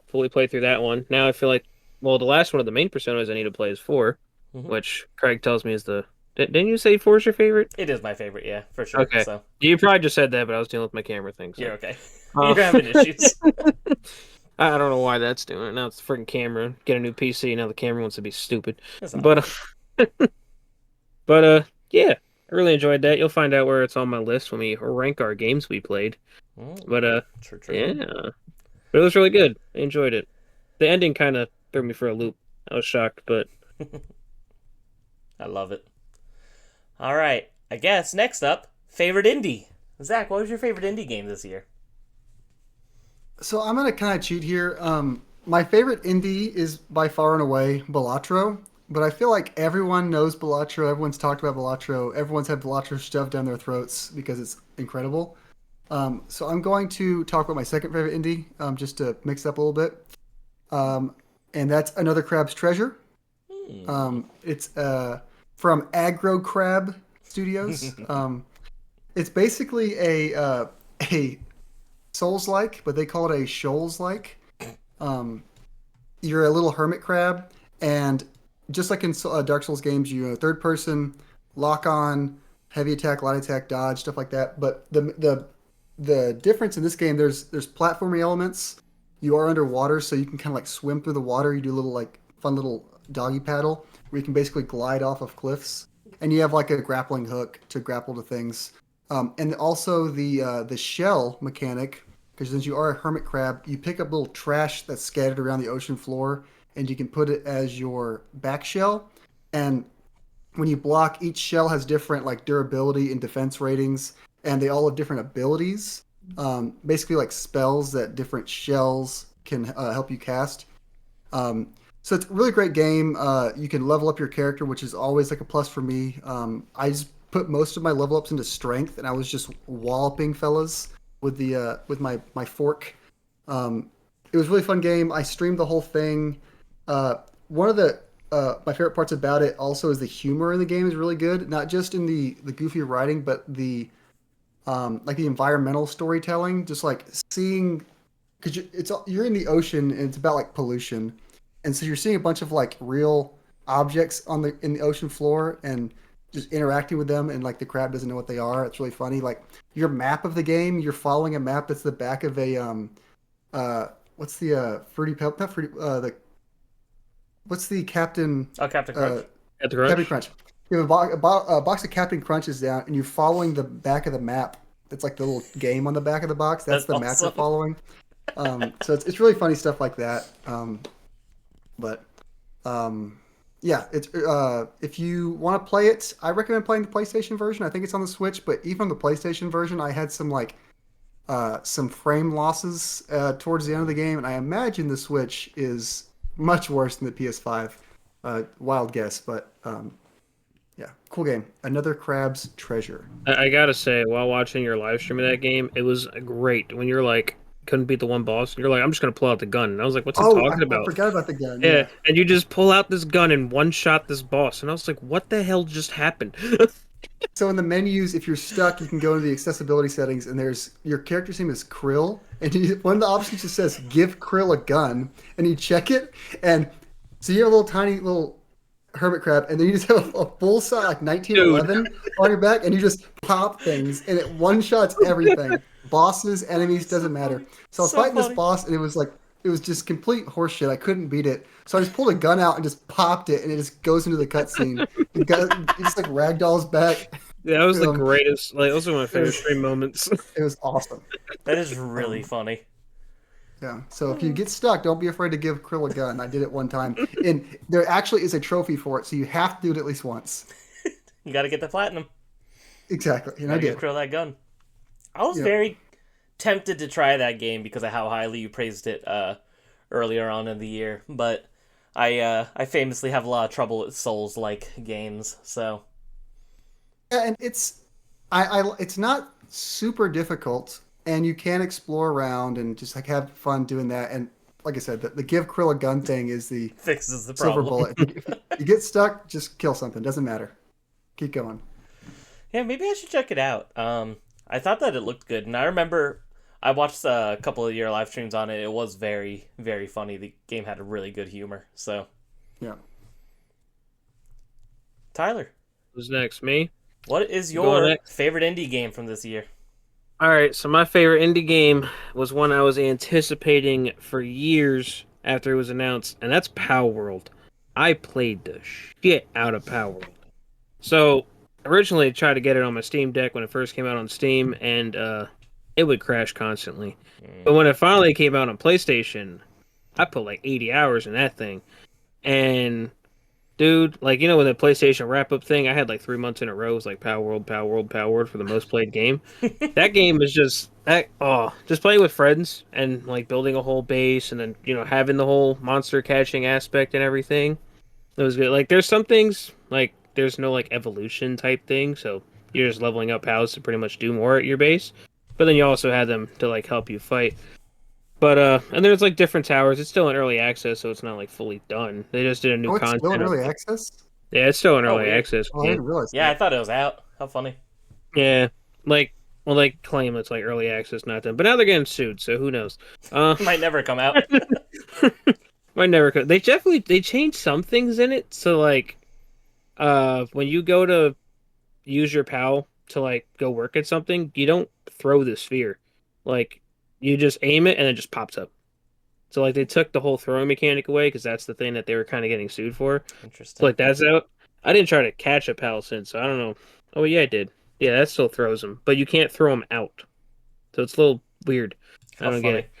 fully play through that one. Now I feel like, well, the last one of the main Personas I need to play is 4, which Craig tells me is the... Didn't you say 4 is your favorite? It is my favorite, yeah, for sure. Okay. So. You probably just said that, but I was dealing with my camera thing. So. You're okay. You're having issues. I don't know why that's doing it. Now it's the freaking camera. Get a new PC, now the camera wants to be stupid. But, yeah, I really enjoyed that. You'll find out where it's on my list when we rank our games we played. But, true. Yeah. But it was really good. I enjoyed it. The ending kind of threw me for a loop. I was shocked, but... I love it. All right, I guess next up, favorite indie. Zach, what was your favorite indie game this year? So I'm gonna kind of cheat here. My favorite indie is by far and away Balatro, but I feel like everyone knows Balatro. Everyone's talked about Balatro. Everyone's had Balatro shoved down their throats because it's incredible. So I'm going to talk about my second favorite indie, just to mix it up a little bit. And that's Another Crab's Treasure. It's from Aggro Crab Studios. It's basically a Souls-like, but they call it a Shoals-like. You're a little hermit crab, and just like in Dark Souls games, you're third person, lock on, heavy attack, light attack, dodge, stuff like that. But the difference in this game, there's platforming elements. You are underwater, so you can kind of like swim through the water. You do a little like fun little doggy paddle where you can basically glide off of cliffs, and you have like a grappling hook to grapple to things. And also the shell mechanic, because since you are a hermit crab, you pick up little trash that's scattered around the ocean floor, and you can put it as your back shell. And when you block, each shell has different like durability and defense ratings, and they all have different abilities. Basically like spells that different shells can help you cast. So it's a really great game. You can level up your character, which is always like a plus for me. I just put most of my level ups into strength, and I was just walloping fellas with my fork. It was a really fun game. I streamed the whole thing. One of the my favorite parts about it also is the humor in the game is really good. Not just in the goofy writing, but the like the environmental storytelling. Just like seeing, because you're in the ocean and it's about like pollution. And so you're seeing a bunch of like real objects in the ocean floor and just interacting with them, and like the crab doesn't know what they are. It's really funny. Like your map of the game, you're following a map that's the back of a what's the fruity pebble? Not fruity. What's the Captain? Oh, Captain Crunch. Captain Crunch. You have a box of Captain Crunches down, and you're following the back of the map. It's like the little game on the back of the box. That's the map you're following. So it's really funny stuff like that. Yeah, it's if you want to play it, I recommend playing the PlayStation version. I think it's on the Switch, but even on the PlayStation version, I had some some frame losses towards the end of the game, and I imagine the Switch is much worse than the PS5. Wild guess, but yeah, cool game. Another Crab's Treasure. I gotta say, while watching your live stream of that game, it was great when you're like, couldn't beat the one boss, and you're like, I'm just gonna pull out the gun. And I was like, what's he talking about? I forgot about the gun. Yeah, and you just pull out this gun and one shot this boss, and I was like, what the hell just happened? So in the menus, if you're stuck, you can go into the accessibility settings, and there's your character's name is Krill, and one of the options just says give Krill a gun, and you check it, and so you have a little tiny little hermit crab, and then you just have a full size like 1911 on your back, and you just pop things, and it one shots everything. Bosses, enemies, doesn't matter. So I was fighting this boss, and it was just complete horseshit. I couldn't beat it. So I just pulled a gun out and just popped it, and it just goes into the cutscene. It just like ragdolls back. Yeah, that was the greatest. Like, those are my favorite stream moments. It was awesome. That is really funny. Yeah. So if you get stuck, don't be afraid to give Krill a gun. I did it one time, and there actually is a trophy for it, so you have to do it at least once. You got to get the platinum. Exactly, and I did. Give Krill that gun. I was very tempted to try that game because of how highly you praised it earlier on in the year, but I famously have a lot of trouble with Souls-like games, so Yeah, and it's not super difficult, and you can explore around and just like have fun doing that. And like I said, the give Krill a gun thing is the fixes the silver problem. bullet. If you get stuck, just kill something. Doesn't matter. Keep going. Yeah, maybe I should check it out. I thought that it looked good, and I remember I watched a couple of your live streams on it. It was very, very funny. The game had a really good humor. So, Yeah. Tyler, Who's next? Me? what is You going your next? favorite indie game from this year? All right, so my favorite indie game was one I was anticipating for years after it was announced, and that's Power World. I played the shit out of Power World. So originally I tried to get it on my Steam Deck when it first came out on Steam, and it would crash constantly. But when it finally came out on PlayStation, I put like 80 hours in that thing. And dude, like when the PlayStation wrap up thing, I had like 3 months in a row. It was like Power World, Power World, Power World for the most played game. That game is just just playing with friends and like building a whole base, and then having the whole monster catching aspect and everything. It was good. Like there's some things like there's no like evolution type thing, so you're just leveling up house to pretty much do more at your base. But then you also had them to like help you fight. But and there's like different towers. It's still in early access, so it's not like fully done. They just did a new Oh, it's still in content. early access? Yeah, it's still in Oh, early weird. access. Oh, I didn't realize Yeah, I that. thought it was out. How funny. Yeah, like they claim it's like early access, not done. But now they're getting sued, so who knows? Might never come out. Might never. They definitely changed some things in it. So like, when you go to use your PAL to like go work at something, you don't throw the sphere. Like you just aim it and it just pops up. So like they took the whole throwing mechanic away because that's the thing that they were kind of getting sued for. So Interesting. like that's out. I didn't try to catch a PAL since, so I don't know. Oh yeah, I did. Yeah, that still throws them, but you can't throw them out. So it's a little weird. I How don't funny. get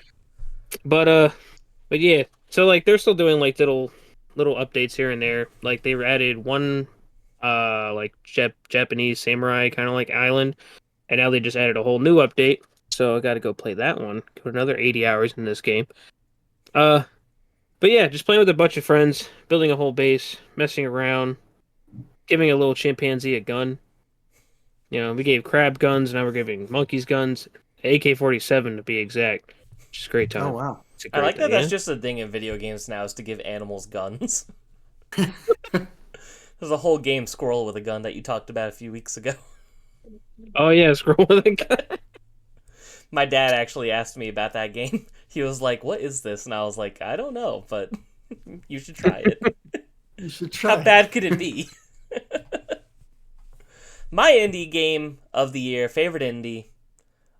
it. But yeah. So like they're still doing like little updates here and there. Like they added one like Japanese samurai kind of like island, and now they just added a whole new update. So I got to go play that one. Put another 80 hours in this game. Uh, but yeah, just playing with a bunch of friends, building a whole base, messing around, giving a little chimpanzee a gun. We gave crab guns, now we're giving monkeys guns, AK-47 to be exact. Which is a great time. Oh, wow. It's a I great like that thing, that's yeah? just a thing in video games now is to give animals guns. There's a whole game Squirrel with a gun that you talked about a few weeks ago. Oh yeah, scroll with a gun. My dad actually asked me about that game. He was like, "What is this?" And I was like, "I don't know, but you should try it. You should How try. bad could it be?" My indie game of the year, favorite indie,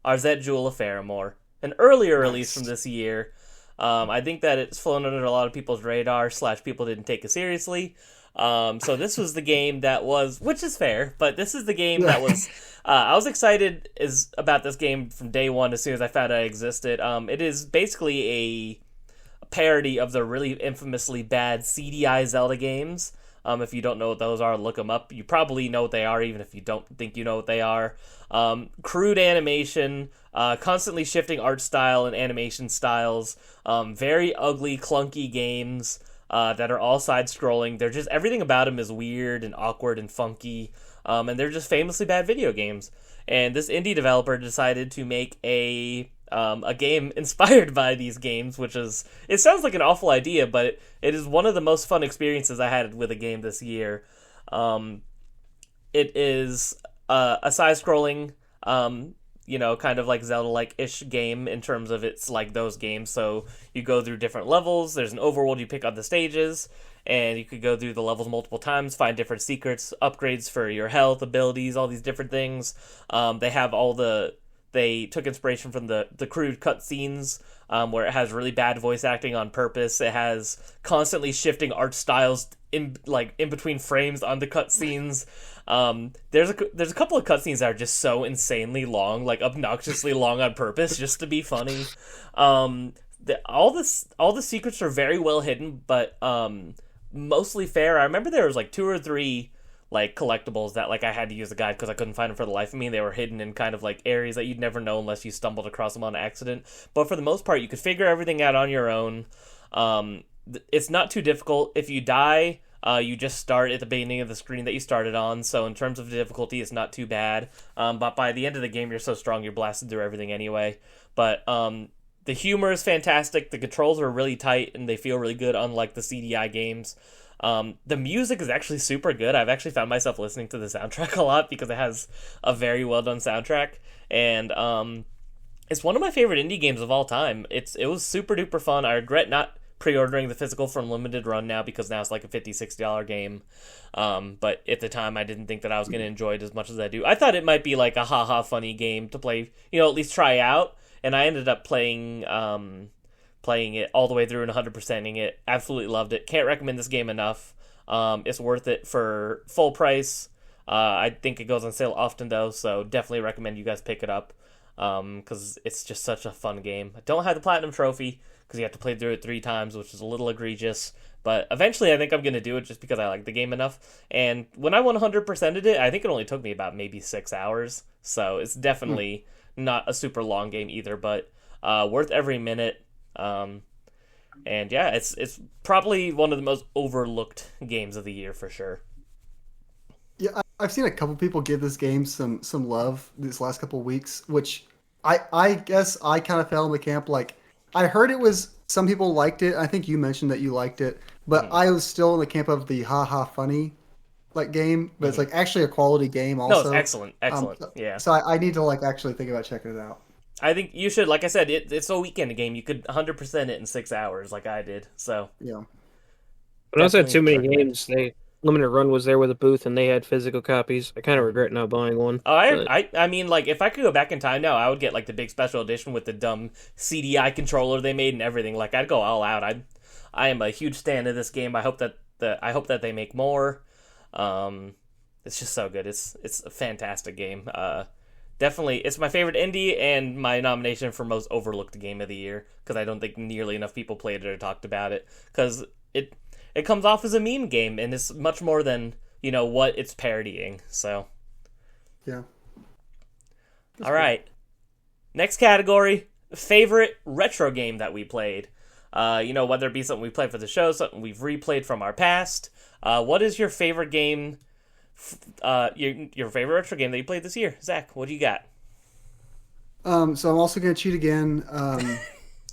Arzette Jewel of Faramore, an earlier release from this year. I think that it's flown under a lot of people's radar. / people didn't take it seriously. So this was the game that was, which is fair, but this is the game that was. I was excited about this game from day one as soon as I found out it existed. It is basically a parody of the really infamously bad CDI Zelda games. If you don't know what those are, look them up. You probably know what they are, even if you don't think you know what they are. Crude animation, constantly shifting art style and animation styles, very ugly, clunky games that are all side-scrolling. They're just, everything about them is weird and awkward and funky, and they're just famously bad video games. And this indie developer decided to make a game inspired by these games, which is, it sounds like an awful idea, but it is one of the most fun experiences I had with a game this year. It is a side-scrolling, kind of like Zelda-like-ish game in terms of it's like those games. So you go through different levels, there's an overworld you pick on the stages, and you could go through the levels multiple times, find different secrets, upgrades for your health, abilities, all these different things. They took inspiration from the crude cutscenes, where it has really bad voice acting on purpose. It has constantly shifting art styles in between frames on the cutscenes. There's a couple of cutscenes that are just so insanely long, like obnoxiously long on purpose, just to be funny. All the secrets are very well hidden, but mostly fair. I remember there was like 2 or 3 like collectibles that like I had to use a guide because I couldn't find them for the life of me. They were hidden in kind of like areas that you'd never know unless you stumbled across them on accident. But for the most part, you could figure everything out on your own. it's not too difficult. If you die, you just start at the beginning of the screen that you started on. So in terms of difficulty, it's not too bad. But by the end of the game, you're so strong, you're blasted through everything anyway. But the humor is fantastic. The controls are really tight and they feel really good, unlike the CDI games. The music is actually super good. I've actually found myself listening to the soundtrack a lot because it has a very well done soundtrack, and it's one of my favorite indie games of all time. It was super duper fun. I regret not pre-ordering the physical from Limited Run now because now it's like a $50-$60 game. But at the time I didn't think that I was going to enjoy it as much as I do. I thought it might be like a haha funny game to play, at least try out, and I ended up playing it all the way through and 100%ing it. Absolutely loved it. Can't recommend this game enough. It's worth it for full price. I think it goes on sale often though, so definitely recommend you guys pick it up because it's just such a fun game. I don't have the Platinum Trophy because you have to play through it 3 times, which is a little egregious. But eventually I think I'm going to do it just because I like the game enough. And when I 100%ed it, I think it only took me about maybe 6 hours. So it's definitely not a super long game either, but worth every minute. And yeah, it's probably one of the most overlooked games of the year for sure. Yeah, I've seen a couple people give this game some love these last couple weeks, which I guess I kind of fell in the camp. Like, I heard it was, some people liked it. I think you mentioned that you liked it, but I was still in the camp of the haha funny like game, but it's like actually a quality game also. No, it's excellent. Yeah. So I need to like actually think about checking it out. I think you should, like I said, it's a weekend game. You could 100% it in 6 hours like I did. So Yeah. But I also had too many Definitely games. Limited Run was there with a booth, and they had physical copies. I kind of regret not buying one. Oh, but- I mean, like, if I could go back in time now, I would get, like, the big special edition with the dumb CDI controller they made and everything. Like, I'd go all out. I am a huge fan of this game. I hope that they make more. It's just so good. It's a fantastic game. Definitely, it's my favorite indie and my nomination for most overlooked game of the year because I don't think nearly enough people played it or talked about it because it comes off as a meme game and it's much more than what it's parodying. So Yeah. all right, next category: favorite retro game that we played. Whether it be something we played for the show, something we've replayed from our past. What is your favorite game? Your favorite retro game that you played this year, Zach? What do you got? So I'm also gonna cheat again.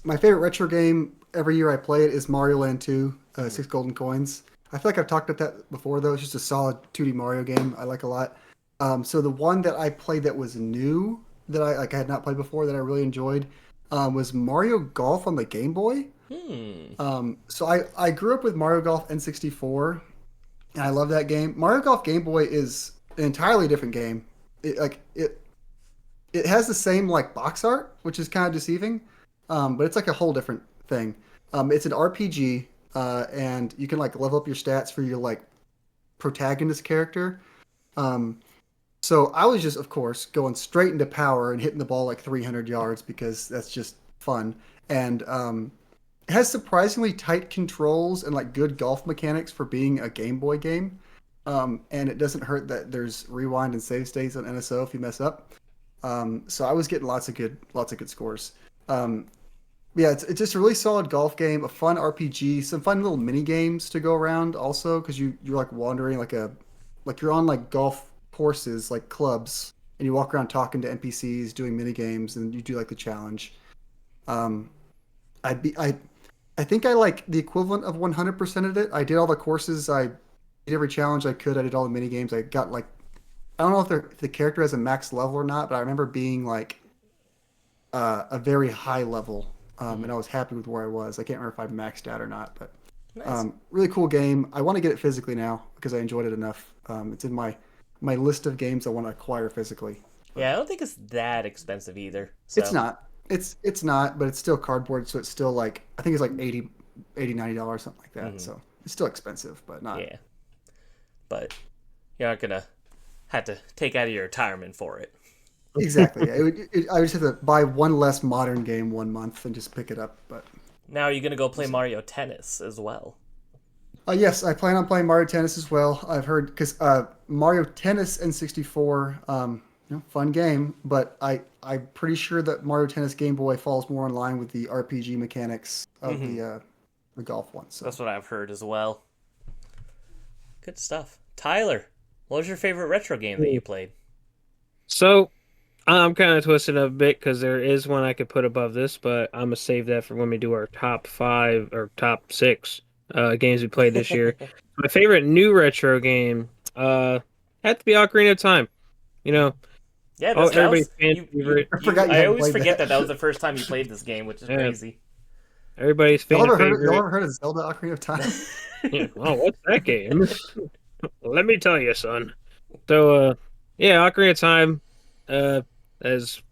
My favorite retro game every year I play it is Mario Land 2, 6 Golden Coins. I feel like I've talked about that before though. It's just a solid 2D Mario game I like a lot. So the one that I played that was new that I had not played before that I really enjoyed was Mario Golf on the Game Boy. So I grew up with Mario Golf N64. And I love that game. Mario Golf Game Boy is an entirely different game. It has the same like box art, which is kind of deceiving, but it's like a whole different thing. It's an RPG, and you can like level up your stats for your like protagonist character. So I was just, of course, going straight into power and hitting the ball like 300 yards because that's just fun. And it has surprisingly tight controls and like good golf mechanics for being a Game Boy game. And it doesn't hurt that there's rewind and save states on NSO if you mess up. So I was getting lots of good scores. Yeah, it's just a really solid golf game, a fun RPG, some fun little mini games to go around also because you're like wandering like you're on like golf courses like clubs and you walk around talking to NPCs, doing mini games, and you do like the challenge. I think I like the equivalent of 100% of it. I did all the courses. I did every challenge I could. I did all the mini games. I got like, I don't know if the character has a max level or not, but I remember being like a very high level, and I was happy with where I was. I can't remember if I maxed out or not, but Nice. really cool game. I want to get it physically now because I enjoyed it enough. It's in my list of games I want to acquire physically. Yeah, I don't think it's that expensive either. So. It's not. It's not, but it's still cardboard, so it's still like I think it's like $80, $90, something like that. So it's still expensive, but not. Yeah, but you're not gonna have to take out of your retirement for it. Exactly. Yeah. I would just have to buy one less modern game 1 month and just pick it up. But Now, are you gonna go play Mario Tennis as well? yes, I plan on playing Mario Tennis as well. I've heard because Mario Tennis N64, fun game, but I'm pretty sure that Mario Tennis Game Boy falls more in line with the RPG mechanics of the golf one. So That's what I've heard as well. Good stuff. Tyler, what was your favorite retro game that you played? So I'm kind of twisted up a bit because there is one I could put above this, but I'm gonna save that for when we do our top 5 or top 6 games we played this year. My favorite new retro game had to be Ocarina of Time. You know, Yeah, that's everybody's fan you, favorite. I forgot you I hadn't always played forget that. that was the first time you played this game, which is Yeah. crazy. Everybody's y'all fan ever favorite. heard of Zelda: Ocarina of Time? Yeah. Oh, what's that game? Let me tell you, son. So, yeah, Ocarina of Time. As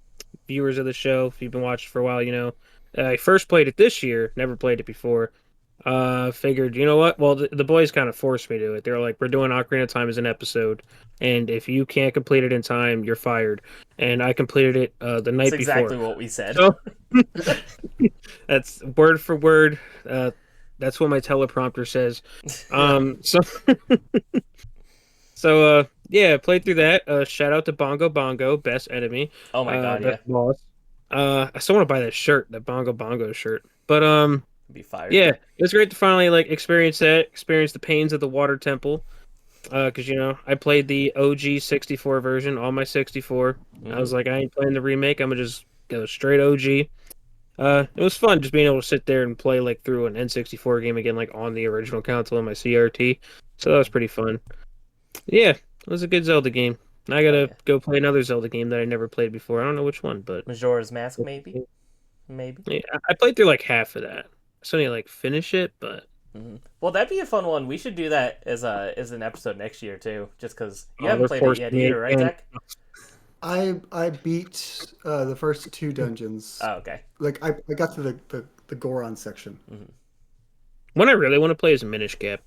viewers of the show, if you've been watching for a while, you know, I first played it this year. Never played it before. Figured, you know what? Well, the boys kind of forced me to it. They're like, "We're doing Ocarina of Time as an episode, and if you can't complete it in time, you're fired." And I completed it the That's night exactly before. what we said. So that's word for word. That's what my teleprompter says. So yeah, played through that. Shout out to Bongo Bongo, best enemy, Oh my god, yeah. best boss. I still want to buy that shirt, that Bongo Bongo shirt. But Be fired. yeah, it was great to finally like experience the pains of the Water Temple. Because you know, I played the OG 64 version on my 64. I was like, I ain't playing the remake. I'm gonna just go straight OG. It was fun just being able to sit there and play like through an N64 game again, like on the original console in my CRT. So that was pretty fun. Yeah, it was a good Zelda game. Now I gotta go play another Zelda game that I never played before. I don't know which one, but Majora's Mask, maybe? Maybe. yeah, I played through like half of that. I still need to like finish it, but Well, that'd be a fun one. We should do that as an episode next year too, just because you Oh, haven't they're played it forcing yet me either, right, again. Zach? I beat the first 2 dungeons. Oh, okay. Like I got to the Goron section. one I really want to play is Minish Cap.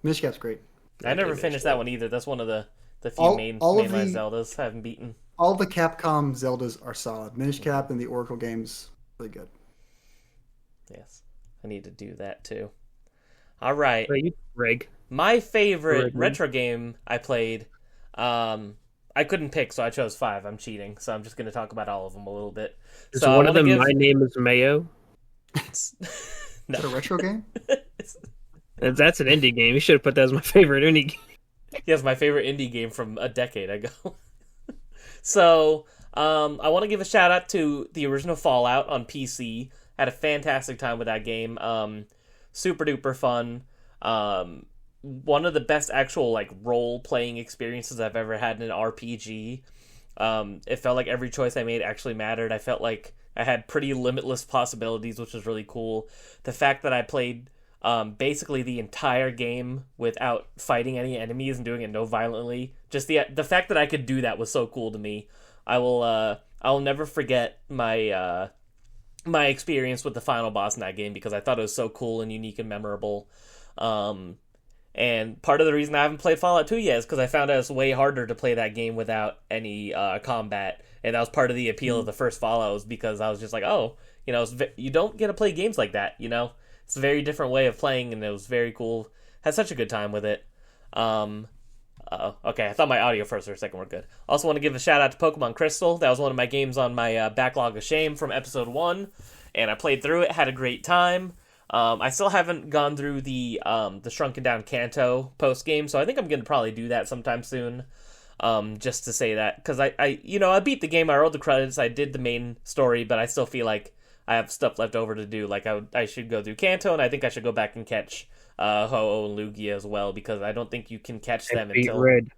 Minish Cap's great. I never Minish finished Cap. that one either. That's one of the few All of mainline the- Zeldas I haven't beaten. All the Capcom Zeldas are solid. Minish Cap and the Oracle games, really good. Yes, I need to do that too. All right, Wait, you Greg. my favorite Right. retro game I played. I couldn't pick, so I chose 5. I'm cheating, so I'm just going to talk about all of them a little bit. Is So I one of wanna them give- My Name is Mayo? Is that a retro game? That's an indie game. You should have put that as my favorite indie game. Yes, my favorite indie game from a decade ago. So, I want to give a shout out to the original Fallout on PC. Had a fantastic time with that game. Super duper fun. One of the best actual like role playing experiences I've ever had in an RPG. It felt like every choice I made actually mattered. I felt like I had pretty limitless possibilities, which was really cool. The fact that I played basically the entire game without fighting any enemies and doing it no violently. Just the fact that I could do that was so cool to me. I'll never forget my my experience with the final boss in that game because I thought it was so cool and unique and memorable. And part of the reason I haven't played Fallout 2 yet is because I found out it's way harder to play that game without any combat. And that was part of the appeal of the first Fallout was because I was just like, oh, you know, you don't get to play games like that, you know? It's a very different way of playing, and it was very cool. Had such a good time with it. Okay, I thought my audio first for a second were good. Also want to give a shout out to Pokemon Crystal. That was one of my games on my backlog of shame from episode 1, and I played through it, had a great time. I still haven't gone through the Shrunken Down Kanto post game, so I think I'm gonna probably do that sometime soon. Just to say that, because I beat the game, I rolled the credits, I did the main story, but I still feel like I have stuff left over to do. Like I should go through Kanto, and I think I should go back and catch Ho-Oh and Lugia as well, because I don't think you can catch them Beat until Red.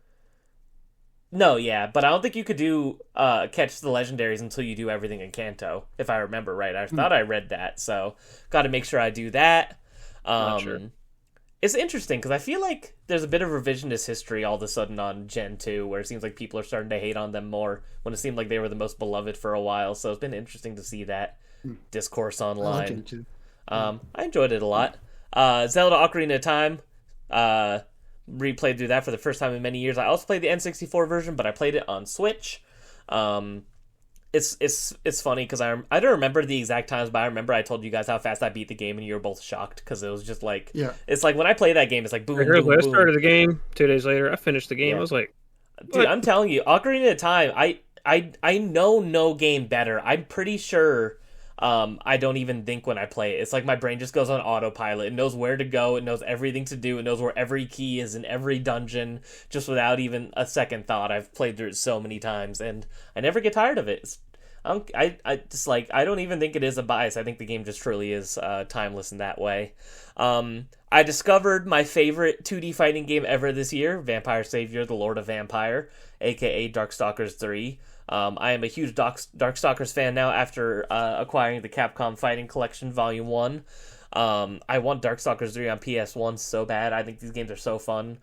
No, yeah, but I don't think you could do catch the legendaries until you do everything in Kanto, if I remember right. I thought I read that, so got to make sure I do that. Not sure. It's interesting because I feel like there's a bit of revisionist history all of a sudden on Gen 2, where it seems like people are starting to hate on them more when it seemed like they were the most beloved for a while. So it's been interesting to see that discourse I love online. Gen 2. I enjoyed it a lot. Zelda Ocarina of Time, replayed through that for the first time in many years. I also played the N64 version, but I played it on Switch. It's funny because I don't remember the exact times, but I remember I told you guys how fast I beat the game, and you were both shocked because it was just like, Yeah. it's like when I play that game, it's like boom, I heard boom, I boom. started the game 2 days later. I finished the game. Yeah. I was like, Dude, I'm telling you, Ocarina of Time, I know no game better. I'm pretty sure I don't even think when I play it. It's like my brain just goes on autopilot. It knows where to go. It knows everything to do. It knows where every key is in every dungeon, just without even a second thought. I've played through it so many times, and I never get tired of it. I just like, I don't even think it is a bias. I think the game just truly is timeless in that way. I discovered my favorite 2D fighting game ever this year, Vampire Savior: The Lord of Vampire, aka Darkstalkers 3. I am a huge Darkstalkers fan now after acquiring the Capcom Fighting Collection Volume 1. I want Darkstalkers 3 on PS1 so bad. I think these games are so fun.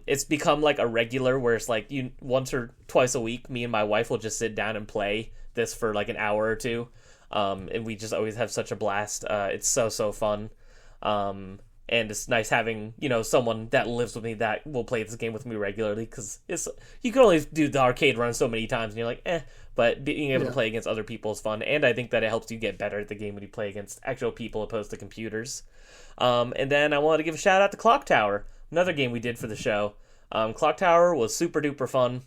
It's become like a regular where it's like once or twice a week, me and my wife will just sit down and play this for like an hour or two. And we just always have such a blast. It's so fun. And it's nice having, someone that lives with me that will play this game with me regularly, because you can only do the arcade run so many times and you're like, but being able to play against other people is fun, and I think that it helps you get better at the game when you play against actual people opposed to computers. And then I wanted to give a shout out to Clock Tower, another game we did for the show. Clock Tower was super duper fun.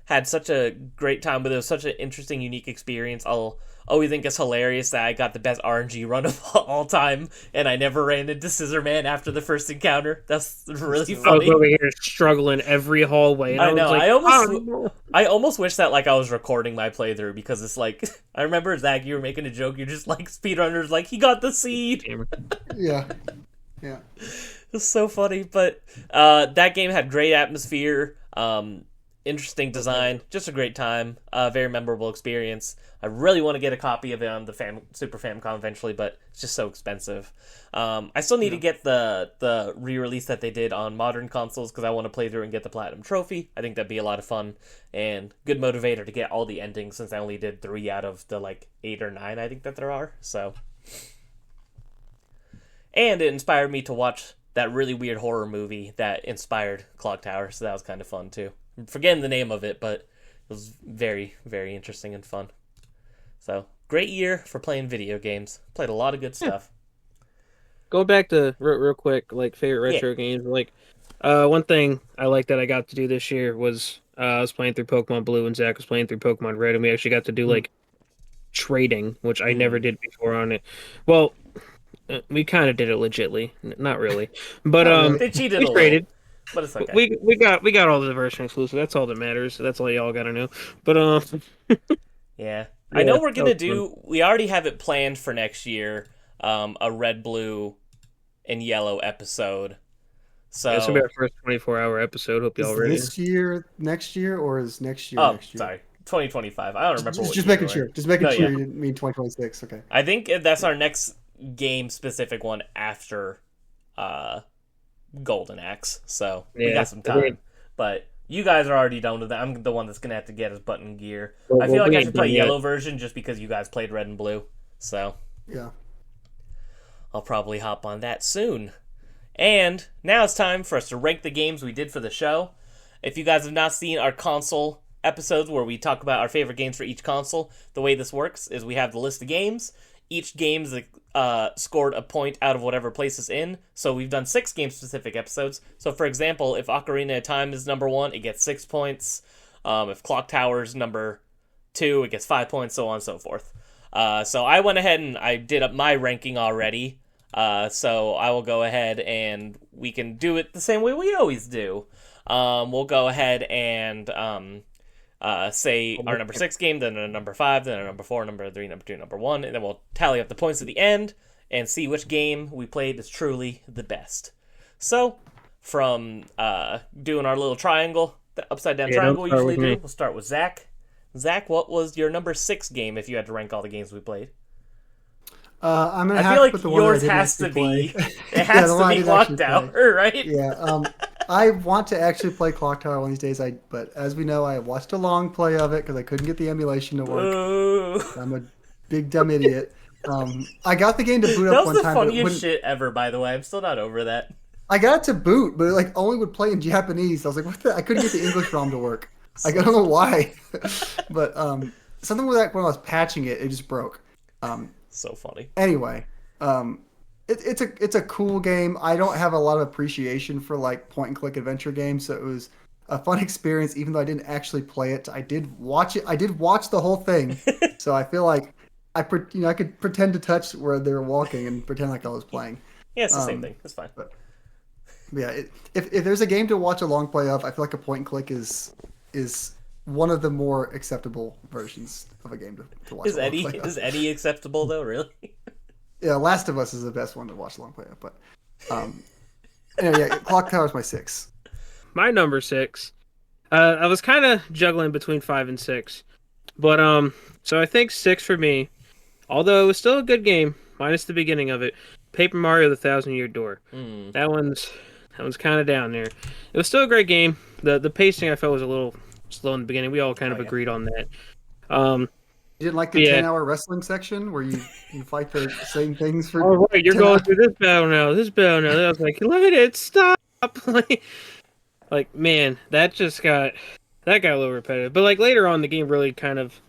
Had such a great time with it. It was such an interesting, unique experience. I'll always think it's hilarious that I got the best RNG run of all time, and I never ran into Scissor Man after the first encounter. That's really funny. I was over here struggling every hallway. And I know. Like, I almost wish that like I was recording my playthrough, because it's like, I remember, Zach, you were making a joke. You're just like, speedrunners, like, he got the seed. Yeah. It's so funny, but that game had great atmosphere. Interesting design, just a great time, very memorable experience. I really want to get a copy of it on the Super Famicom eventually, but it's just so expensive. I still need to get the re-release that they did on modern consoles, because I want to play through and get the Platinum Trophy. I think that'd be a lot of fun, and good motivator to get all the endings, since I only did 3 out of the like 8 or 9 I think that there are. So, and it inspired me to watch that really weird horror movie that inspired Clock Tower, so that was kind of fun too. I'm forgetting the name of it, but it was very, very interesting and fun. So, great year for playing video games. Played a lot of good stuff. Go back to real quick, like favorite retro games. Like, one thing I like that I got to do this year was I was playing through Pokemon Blue and Zach was playing through Pokemon Red, and we actually got to do like trading, which I never did before on it. Well, we kind of did it legitly, not really, but they cheated. We traded. But it's okay. We got all the version exclusive. That's all that matters. That's all y'all gotta know. But yeah. I know we're gonna do. We already have it planned for next year. A red, blue, and yellow episode. So this will be our first 24-hour episode. Hope y'all ready. This year, next year, or is next year? Oh, next year? sorry, 2025. I don't remember. Just making sure. Just making sure you didn't mean 2026. Okay. I think that's our next game-specific one after Golden Axe, so we got some time. But you guys are already done with that. I'm the one that's gonna have to get his button gear. I feel like I should play yellow version just because you guys played red and blue. So yeah, I'll probably hop on that soon. And now it's time for us to rank the games we did for the show. If you guys have not seen our console episodes where we talk about our favorite games for each console, the way this works is we have the list of games. Each game's scored a point out of whatever place it's in. So we've done 6 game-specific episodes. So, for example, if Ocarina of Time is number 1, it gets 6 points. If Clock Tower's number 2, it gets 5 points, so on and so forth. So I went ahead and I did up my ranking already. So I will go ahead and we can do it the same way we always do. We'll go ahead and say our number 6 game, then our number 5, then our number 4, number 3, number 2, number 1, and then we'll tally up the points at the end and see which game we played is truly the best. So, from doing our little triangle, the upside down triangle we usually do, we'll start with Zach. Zach, what was your number 6 game if you had to rank all the games we played? I'm gonna I feel like yours has to be. It has to be Clock Tower, right? Yeah. I want to actually play Clock Tower one of these days. But as we know, I watched a long play of it because I couldn't get the emulation to work. Ooh. I'm a big dumb idiot. I got the game to boot up one time. That was the funniest shit ever, by the way. I'm still not over that. I got it to boot, but it like only would play in Japanese. I was like, what the? I couldn't get the English ROM to work. I don't know why. But something with that when I was patching it, it just broke. So funny. Anyway, it's a cool game. I don't have a lot of appreciation for like point and click adventure games, so it was a fun experience. Even though I didn't actually play it, I did watch it. I did watch the whole thing, So I feel like I could pretend to touch where they were walking and pretend like I was playing. Yeah, it's the same Um, thing. It's fine. but yeah, if there's a game to watch a long play of, I feel like a point and click is one of the more acceptable versions of a game to watch Is a long any play of. is any acceptable though? Really? Yeah, Last of Us is the best one to watch a long play of, but anyway, yeah, Clock Tower's my 6. My number 6. I was kind of juggling between 5 and 6, but so I think 6 for me. Although it was still a good game, minus the beginning of it. Paper Mario: The Thousand Year Door. Mm. That one's kind of down there. It was still a great game. The pacing I felt was a little slow in the beginning. We all kind of yeah. agreed on that. Um, You didn't like the Yeah. 10-hour wrestling section where you fight the same things for oh right, you're 10 going hours? through this battle now, this battle now. I was like, look at it, stop! Like, man, that got a little repetitive. But like later on, the game really kind of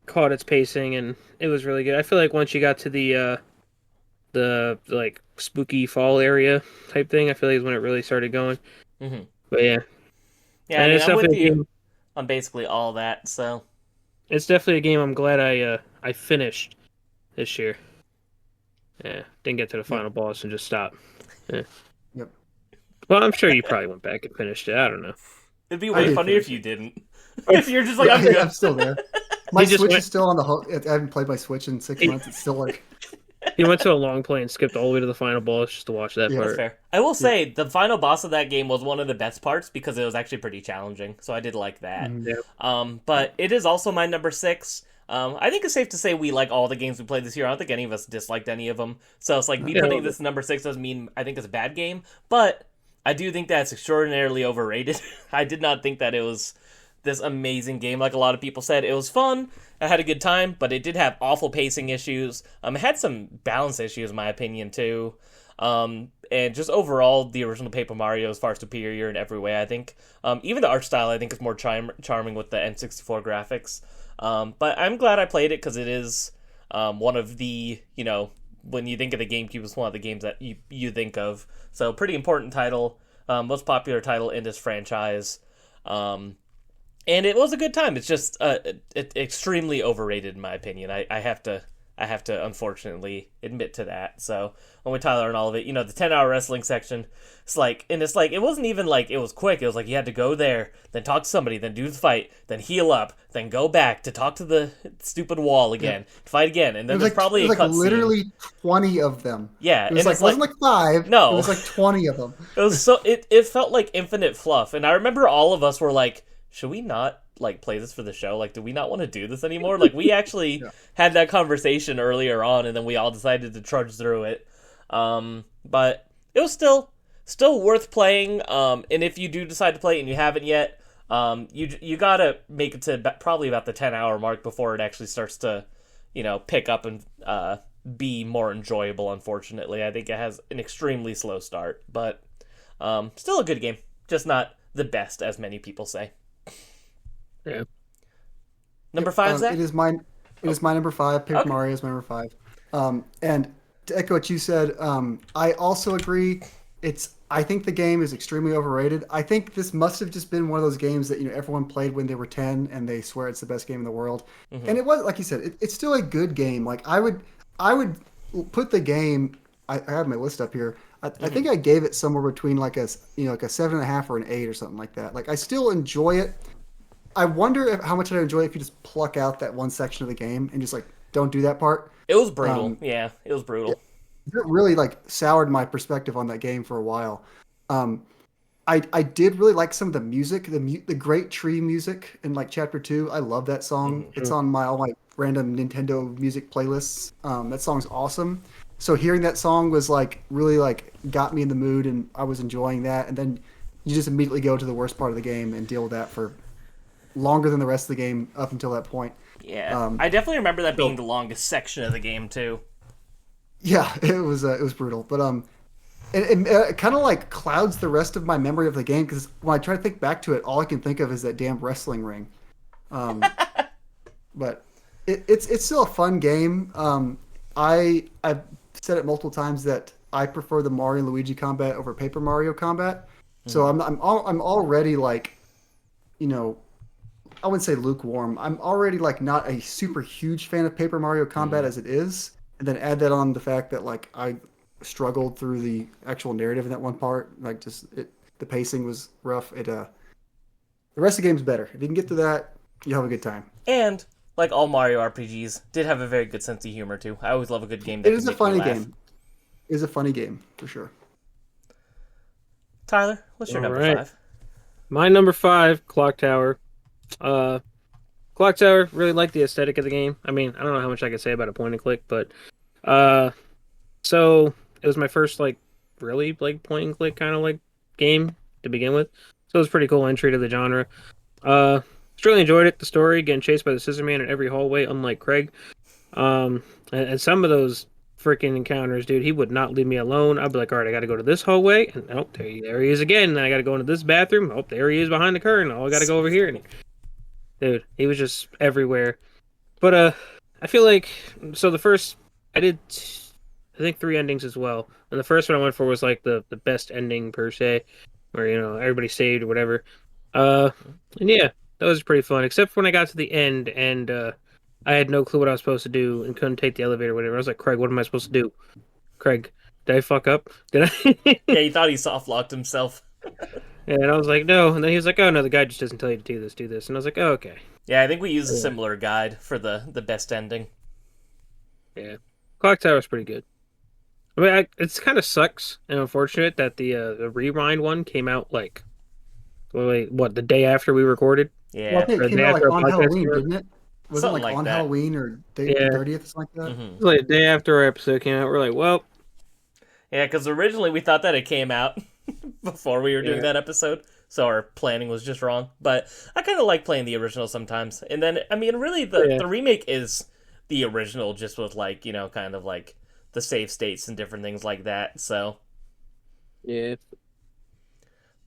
caught its pacing, and it was really good. I feel like once you got to the like spooky fall area type thing, I feel like is when it really started going. hmm But yeah, Yeah, I and mean, it's I'm with definitely a you game. on basically all that. So It's definitely a game I'm glad I finished this year. Yeah, didn't get to the final boss and just stopped. Yeah. Yep. Well, I'm sure you probably went back and finished it. I don't know. it'd be I way did funnier if finish you it. didn't. If you're just like, Yeah, I'm good. I'm still there. My He just Switch went- is still on the hook. I haven't played my Switch in 6 months. It's still like He went to a long play and skipped all the way to the final boss just to watch that Yeah, That's part. fair. I will say the final boss of that game was one of the best parts because it was actually pretty challenging. So I did like that. Yeah. But it is also my number 6. I think it's safe to say we like all the games we played this year. I don't think any of us disliked any of them. So it's like me Yeah. putting this number 6 doesn't mean I think it's a bad game, but I do think that it's extraordinarily overrated. I did not think that it was this amazing game like a lot of people said. It was fun. I had a good time, but it did have awful pacing issues. It had some balance issues, in my opinion, too. And just overall, the original Paper Mario is far superior in every way, I think. Even the art style, I think, is more charming with the N64 graphics. But I'm glad I played it because it is one of the, when you think of the GameCube, it's one of the games that you think of. So pretty important title, most popular title in this franchise. And it was a good time. It's just extremely overrated, in my opinion. I have to unfortunately admit to that. So when we Tyler and all of it, the 10-hour wrestling section, it's like it wasn't even like it was quick. It was like you had to go there, then talk to somebody, then do the fight, then heal up, then go back to talk to the stupid wall again, fight again, and then there's probably a cutscene. literally 20 of them. Yeah, It was and like, wasn't like 5. No. It was like 20 of them. It was so it felt like infinite fluff, and I remember all of us were like, should we not play this for the show? Do we not want to do this anymore? We actually had that conversation earlier on, and then we all decided to trudge through it. But it was still worth playing. And if you do decide to play it and you haven't yet, you gotta make it to probably about the 10-hour mark before it actually starts to, pick up and be more enjoyable. Unfortunately, I think it has an extremely slow start, but still a good game, just not the best as many people say. Yeah. Number 5, Zach? It is my number 5. Paper Mario is my number 5. And to echo what you said, I also agree. I think the game is extremely overrated. I think this must have just been one of those games that everyone played when they were 10 and they swear it's the best game in the world. Mm-hmm. And it was, like you said, it's still a good game. I would put the game. I have my list up here. I think I gave it somewhere between like a 7.5 or an 8 or something like that. I still enjoy it. I wonder how much I'd enjoy if you just pluck out that one section of the game and just don't do that part. It was brutal. Yeah, it was brutal. It really soured my perspective on that game for a while. I did really like some of the music, the Great Tree music in Chapter 2. I love that song. Mm-hmm. It's on all my random Nintendo music playlists. That song's awesome. So hearing that song was really got me in the mood, and I was enjoying that. And then you just immediately go to the worst part of the game and deal with that for longer than the rest of the game up until that point. Yeah, I definitely remember that being the longest section of the game too. Yeah, it was brutal, but it kind of clouds the rest of my memory of the game because when I try to think back to it, all I can think of is that damn wrestling ring. But it's still a fun game. I've said it multiple times that I prefer the Mario and Luigi combat over Paper Mario combat. So I'm already I wouldn't say lukewarm. I'm already like not a super huge fan of Paper Mario Combat as it is, and then add that on the fact that like I struggled through the actual narrative in that one part. Like the pacing was rough. The rest of the game's better. If you can get to that, you'll have a good time. And like all Mario RPGs, did have a very good sense of humor too. I always love a good game that It is can a make funny me laugh. game. It is a funny game for sure. Tyler, what's your All number right. 5? My number 5, Clock Tower. Clock Tower, really like the aesthetic of the game. I mean, I don't know how much I can say about a point and click, but so it was my first like really like point and click kind of like game to begin with. So it was a pretty cool entry to the genre. Just really enjoyed it. The story, getting chased by the Scissor Man in every hallway, unlike Craig. And some of those freaking encounters, dude, he would not leave me alone. I'd be like, all right, I got to go to this hallway, and oh, there he is again. And then I got to go into this bathroom. Oh, there he is behind the curtain. Oh, I got to go over here. And dude, he was just everywhere. But I feel like the first I did, I think 3 endings as well. And the first one I went for was like the best ending per se, where everybody saved or whatever. And yeah, that was pretty fun. Except for when I got to the end and I had no clue what I was supposed to do and couldn't take the elevator or whatever. I was like, Craig, what am I supposed to do? Craig, did I fuck up? Did I? Yeah, he thought he soft locked himself. Yeah, and I was like, no. And then he was like, oh no, the guy just doesn't tell you to do this. And I was like, oh, okay. Yeah, I think we used a similar guide for the best ending. Yeah, Clock Tower's pretty good. I mean, it's kind of sucks and unfortunate that the Rewind one came out like, what, the day after we recorded? Yeah. Well, I think Or it came the out like after on podcast Halloween, came out? didn't it? Was Something it like like on that. Halloween or Yeah. 30th or something like that? Mhm. It was like the day after our episode came out. We're like, well, Yeah, because originally we thought that it came out before we were doing Yeah. that episode, so our planning was just wrong. But I kind of like playing the original sometimes. And then, I mean, really, the remake is the original, just with, like, kind of like the save states and different things like that. So, yeah.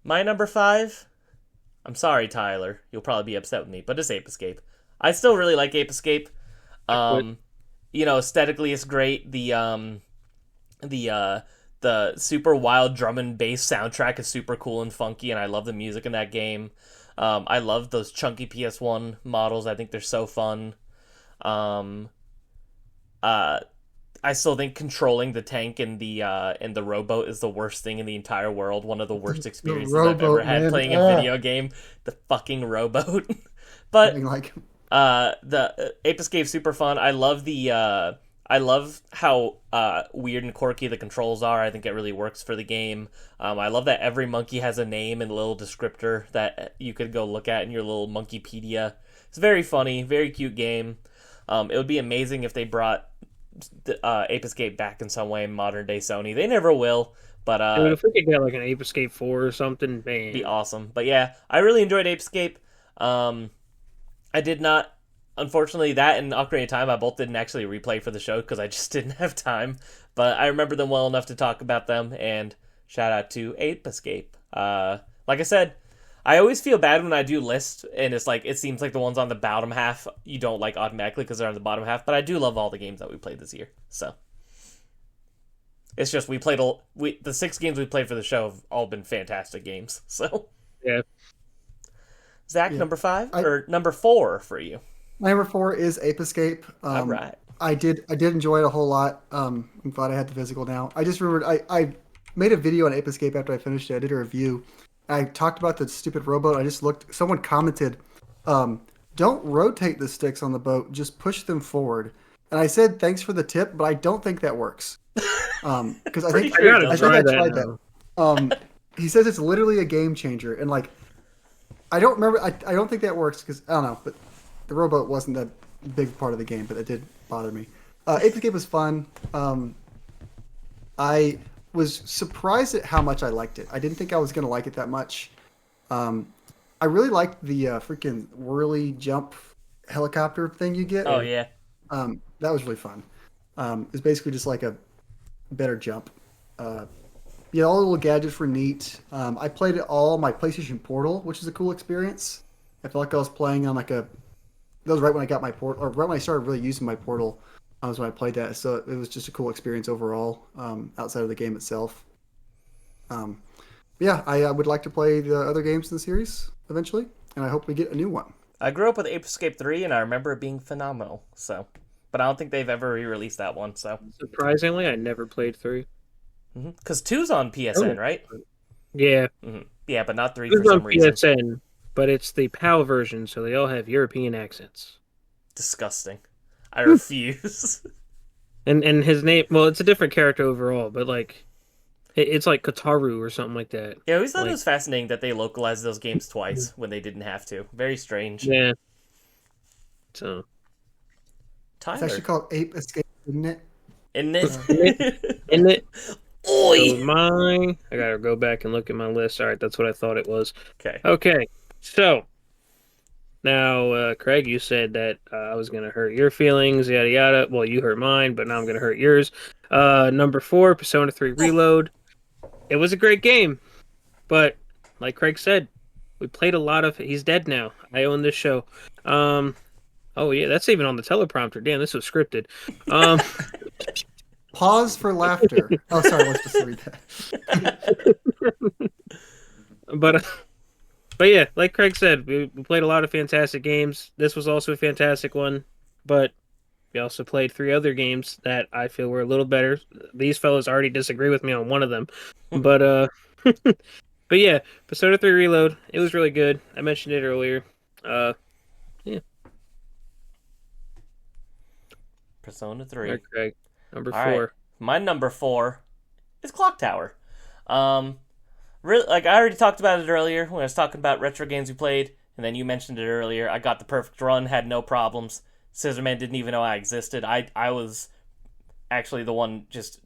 my number 5, I'm sorry, Tyler, you'll probably be upset with me, but it's Ape Escape. I still really like Ape Escape. Aesthetically it's great. The super wild drum and bass soundtrack is super cool and funky, and I love the music in that game. I love those chunky PS1 models. I think they're so fun. I still think controlling the tank and the rowboat is the worst thing in the entire world. One of the worst experiences I've ever rowboat, had man. playing a video game. The fucking rowboat. But Something like the Ape Escape super fun. I love how weird and quirky the controls are. I think it really works for the game. I love that every monkey has a name and a little descriptor that you could go look at in your little Monkeypedia. It's very funny, very cute game. It would be amazing if they brought Ape Escape back in some way in modern day Sony. They never will, but I mean, if we could get like an Ape Escape 4 or something, man. it'd be awesome. But yeah, I really enjoyed Ape Escape. I did not, unfortunately, that and Ocarina of Time, I both didn't actually replay for the show because I just didn't have time. But I remember them well enough to talk about them, and shout out to Ape Escape. Like I said, I always feel bad when I do lists, and it's like, it seems like the ones on the bottom half you don't like automatically because they're on the bottom half, but I do love all the games that we played this year, so. It's just, the 6 games we played for the show have all been fantastic games, so. Yeah. Zach, Yeah. number 5? Or number 4 for you? my number 4 is Ape Escape. All right. I did enjoy it a whole lot. I'm glad I had the physical now. I just remembered I made a video on Ape Escape after I finished it. I did a review. I talked about the stupid rowboat. I just looked. Someone commented, "Don't rotate the sticks on the boat. Just push them forward." And I said, "Thanks for the tip, but I don't think that works." Because I think sure it I does. think I Try tried that that. He says it's literally a game changer, and like, I don't remember. I don't think that works because I don't know. But the rowboat wasn't that big part of the game, but it did bother me. Ape Escape was fun. I was surprised at how much I liked it. I didn't think I was going to like it that much. I really liked the freaking whirly jump helicopter thing you get. Oh, yeah. That was really fun. It's basically just like a better jump. Yeah, all the little gadgets were neat. I played it all on my PlayStation Portal, which is a cool experience. I felt like I was playing on like a. That was right when I got my Portal, or right when I started really using my Portal. Was when I played that, so it was just a cool experience overall, outside of the game itself. Yeah, I would like to play the other games in the series eventually, and I hope we get a new one. I grew up with Ape Escape 3, and I remember it being phenomenal. So, but I don't think they've ever re-released that one. So, Surprisingly, I never played 3. because 2's on PSN, right? Yeah, Yeah, but not 3 it's for some on reason. PSN, but it's the PAL version, so they all have European accents. Disgusting. I refuse. And his name, well, it's a different character overall, but like, it's like Kataru or something like that. Yeah, I always thought Like- it was fascinating that they localized those games twice when they didn't have to. Very strange. Yeah. So, It's Tyler, actually called Ape Escape, isn't it? isn't it? isn't it? Oi! So I gotta go back and look at my list. All right, that's what I thought it was. Okay. Okay, so now, Craig, you said that I was gonna hurt your feelings, yada yada. Well, you hurt mine, but now I'm gonna hurt yours. Number 4, Persona 3 Reload. It was a great game, but like Craig said, we played a lot of. He's dead now. I own this show. Oh yeah, that's even on the teleprompter. Damn, this was scripted. Pause for laughter. Oh, sorry, let's just read that. But yeah, like Craig said, we played a lot of fantastic games. This was also a fantastic one, but we also played 3 other games that I feel were a little better. These fellas already disagree with me on one of them, but but yeah, Persona 3 Reload, it was really good. I mentioned it earlier. Yeah. Persona 3. All right, Craig, number All 4. right. My number 4 is Clock Tower. Really, like I already talked about it earlier when I was talking about retro games we played, and then you mentioned it earlier. I got the perfect run, had no problems. Scissorman didn't even know I existed. I was actually the one just,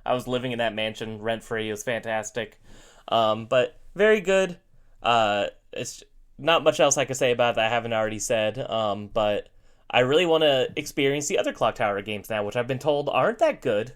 I was living in that mansion rent free. It was fantastic. But very good. It's not much else I could say about it that I haven't already said. But I really want to experience the other Clock Tower games now, which I've been told aren't that good,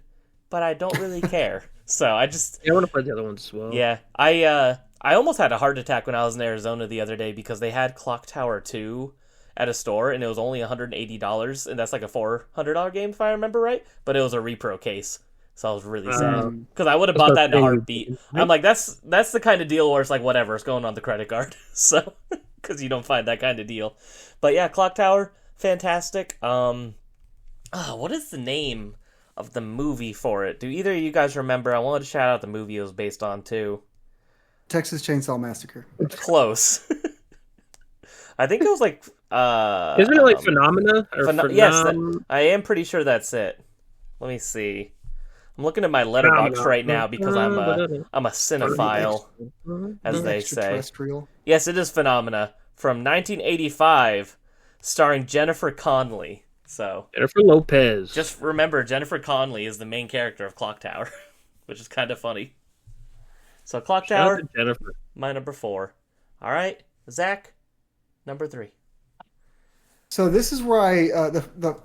but I don't really care. So I just Yeah, I want to play the other ones as well. yeah, I almost had a heart attack when I was in Arizona the other day because they had Clock Tower 2 at a store and it was only $180, and that's like a $400 game if I remember right, but it was a repro case. So I was really sad because I would have bought that in a heartbeat. I'm like, that's the kind of deal where it's like whatever, it's going on the credit card. So because you don't find that kind of deal. But yeah, Clock Tower, fantastic. What is the name of the movie for it? Do either of you guys remember? I wanted to shout out the movie it was based on too. Texas Chainsaw Massacre. Close. I think it was like Isn't it like Phenomena? Or yes, I am pretty sure that's it. Let me see. I'm looking at my letterbox right now because I'm a cinephile, as they say. Extraterrestrial. Yes, it is Phenomena from 1985, starring Jennifer Connelly. So Jennifer Lopez. just remember, Jennifer Connelly is the main character of Clock Tower, which is kind of funny. So Clock Shout out Tower, to Jennifer. my number 4. All right, Zach, number 3. So this is where the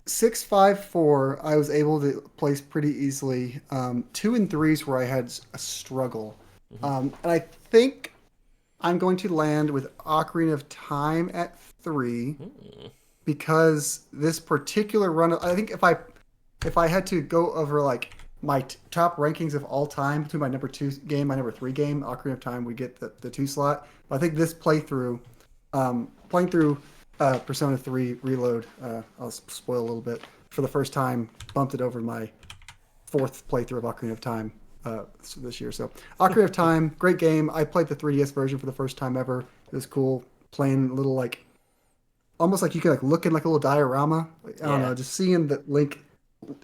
654 I was able to place pretty easily. 2 and 3s where I had a struggle, and I think I'm going to land with Ocarina of Time at 3 because this particular run. I think if I had to go over like my top rankings of all time between my number 2 game, my number 3 game, Ocarina of Time, we get the 2 slot. But I think this playthrough, playing through Persona 3 Reload, I'll spoil a little bit, for the first time, bumped it over my 4th playthrough of Ocarina of Time this year. So Ocarina of Time, great game. I played the 3DS version for the first time ever. It was cool playing a little like, almost like you could like look in like a little diorama. I don't know, just seeing the Link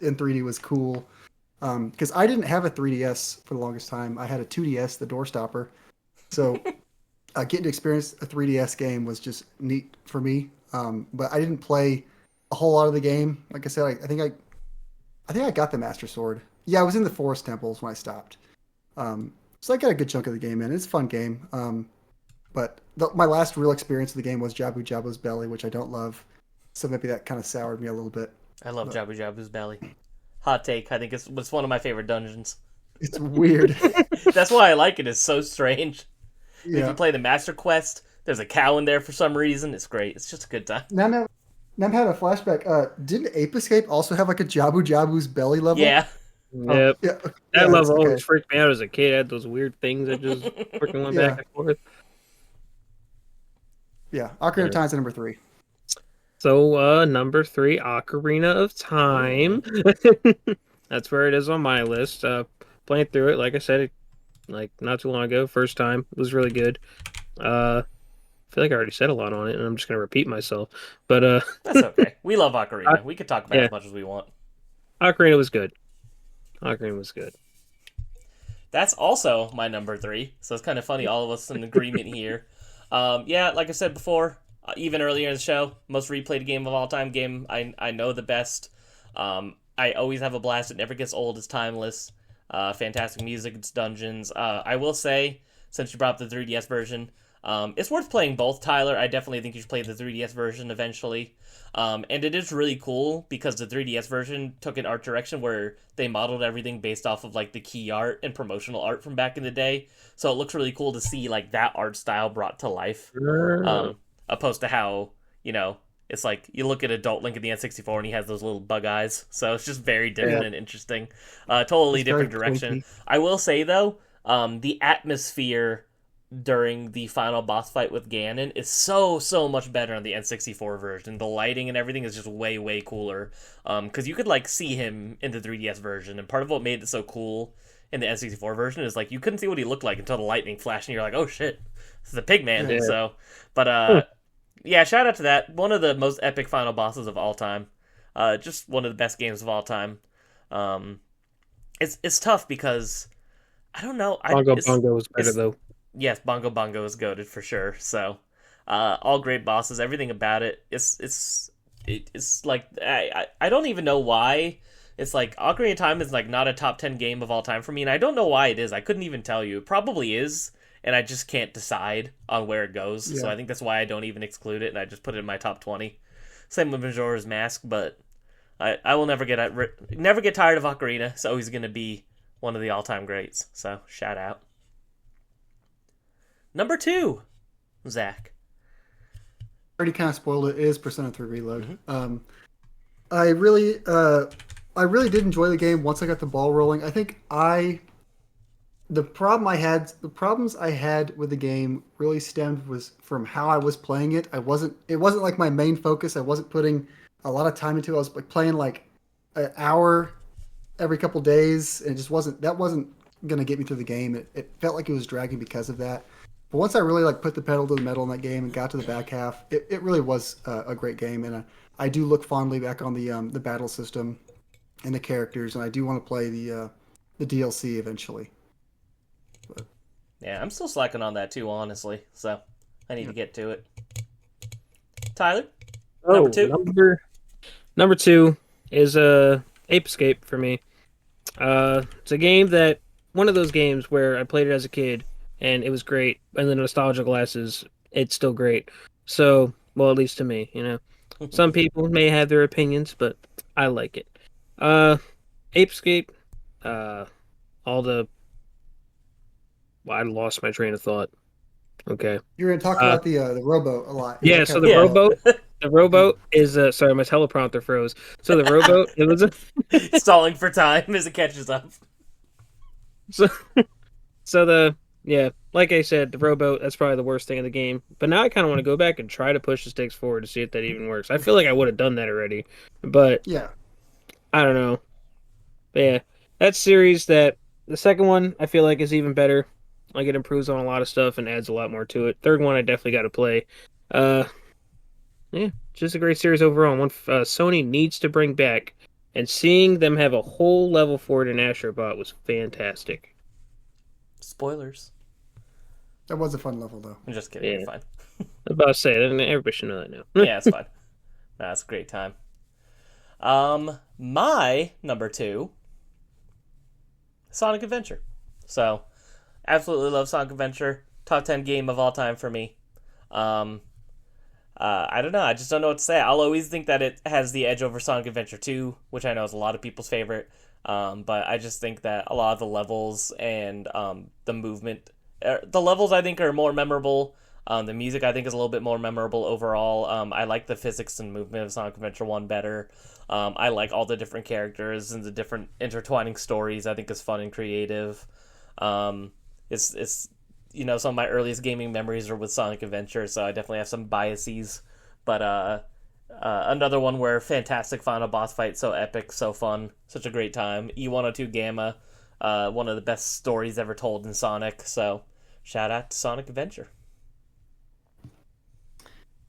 in 3D was cool. Because I didn't have a 3DS for the longest time. I had a 2DS, the Doorstopper. So getting to experience a 3DS game was just neat for me. But I didn't play a whole lot of the game. Like I said, I think I got the Master Sword. Yeah, I was in the Forest Temples when I stopped. So I got a good chunk of the game in. It's a fun game. But my last real experience of the game was Jabu Jabu's Belly, which I don't love. So maybe that kind of soured me a little bit. I love Jabu Jabu's Belly. Hot take. I think it's one of my favorite dungeons. It's weird. That's why I like it. It's so strange. Yeah. If you play the Master Quest, there's a cow in there for some reason. It's great. It's just a good time. Now I'm having a flashback. Didn't Ape Escape also have like a Jabu Jabu's Belly level? Yeah. Yep. Yeah. That level okay. always freaked me out as a kid. I had those weird things that just freaking went back and forth. Yeah, Ocarina of Time's at number 3. So, number 3, Ocarina of Time. That's where it is on my list. Playing through it, like I said, like not too long ago, first time, it was really good. I feel like I already said a lot on it, and I'm just gonna repeat myself. But That's okay. We love Ocarina. We could talk about it yeah. as much as we want. Ocarina was good. Ocarina was good. That's also my number 3. So it's kind of funny, all of us in agreement here. Yeah, like I said before, even earlier in the show, most replayed game of all time. Game I know the best. I always have a blast. It never gets old. It's timeless. Fantastic music. It's dungeons. I will say, since you brought up the 3DS version, it's worth playing both, Tyler. I definitely think you should play the 3DS version eventually. And it is really cool because the 3DS version took an art direction where they modeled everything based off of like the key art and promotional art from back in the day. So it looks really cool to see like that art style brought to life. Opposed to how, it's like you look at adult Link in the N64 and he has those little bug eyes. So it's just very different and interesting. Totally It's different very direction. funky. I will say though, the atmosphere during the final boss fight with Ganon is so much better on the N64 version. The lighting and everything is just way cooler. Because you could like see him in the 3DS version, and part of what made it so cool in the N64 version is like you couldn't see what he looked like until the lightning flashed, and you're like, oh shit, this is the Pigman. Yeah. So, but yeah, shout out to that. One of the most epic final bosses of all time. Just one of the best games of all time. It's tough because I don't know. Bongo was better though. Yes, Bongo Bongo is goated for sure. So, all great bosses, everything about it. It's like I don't even know why. It's like Ocarina of Time is like not a top 10 game of all time for me, and I don't know why it is. I couldn't even tell you. It probably is, and I just can't decide on where it goes. Yeah. So I think that's why I don't even exclude it, and I just put it in my top 20. Same with Majora's Mask, but I will never get tired of Ocarina. It's always going to be one of the all-time greats. So shout out. Number 2, Zach. Already kind of spoiled it. It is Persona 3 Reload. Mm-hmm. I really did enjoy the game once I got the ball rolling. I think the problems I had with the game really stemmed was from how I was playing it. It wasn't like my main focus. I wasn't putting a lot of time into it. I was like playing like an hour every couple days, and that wasn't going to get me through the game. It felt like it was dragging because of that. But once I really like put the pedal to the metal in that game and got to the back half, it really was a great game, and I do look fondly back on the battle system and the characters, and I do want to play the DLC eventually. But, Yeah, I'm still slacking on that too, honestly. So I need to get to it. Tyler, number 2. Number 2 is Ape Escape for me. It's a game that one of those games where I played it as a kid and it was great, and the nostalgia glasses, it's still great. So, well, at least to me, Some people may have their opinions, but I like it. Ape Escape, all the. Well, I lost my train of thought. Okay. you're going to talk about the rowboat a lot. Yeah, Like so how- the rowboat. The rowboat is sorry, my teleprompter froze. So the rowboat, it was Stalling for time as it catches up. like I said, the rowboat, that's probably the worst thing in the game. But now I kind of want to go back and try to push the sticks forward to see if that even works. I feel like I would have done that already, but Yeah. I don't know. But yeah, that series, the second one, I feel like is even better. Like it improves on a lot of stuff and adds a lot more to it. Third one, I definitely got to play. Yeah, just a great series overall. One Sony needs to bring back, and seeing them have a whole level for it in Astrobot was fantastic. Spoilers. That was a fun level, though. I'm just kidding. Yeah. You're fine. I was about to say, everybody should know that now. Yeah, it's fine. That's a great time. My number 2, Sonic Adventure. So, absolutely love Sonic Adventure. Top 10 game of all time for me. I don't know. I just don't know what to say. I'll always think that it has the edge over Sonic Adventure 2, which I know is a lot of people's favorite. But I just think that a lot of the levels and the movement, the levels I think are more memorable. The music I think is a little bit more memorable overall. I like the physics and movement of Sonic Adventure 1 better. I like all the different characters and the different intertwining stories. I think is fun and creative. It's some of my earliest gaming memories are with Sonic Adventure, so I definitely have some biases. But another one where fantastic final boss fight, so epic, so fun, such a great time. E102 Gamma, one of the best stories ever told in Sonic. So shout out to Sonic Adventure.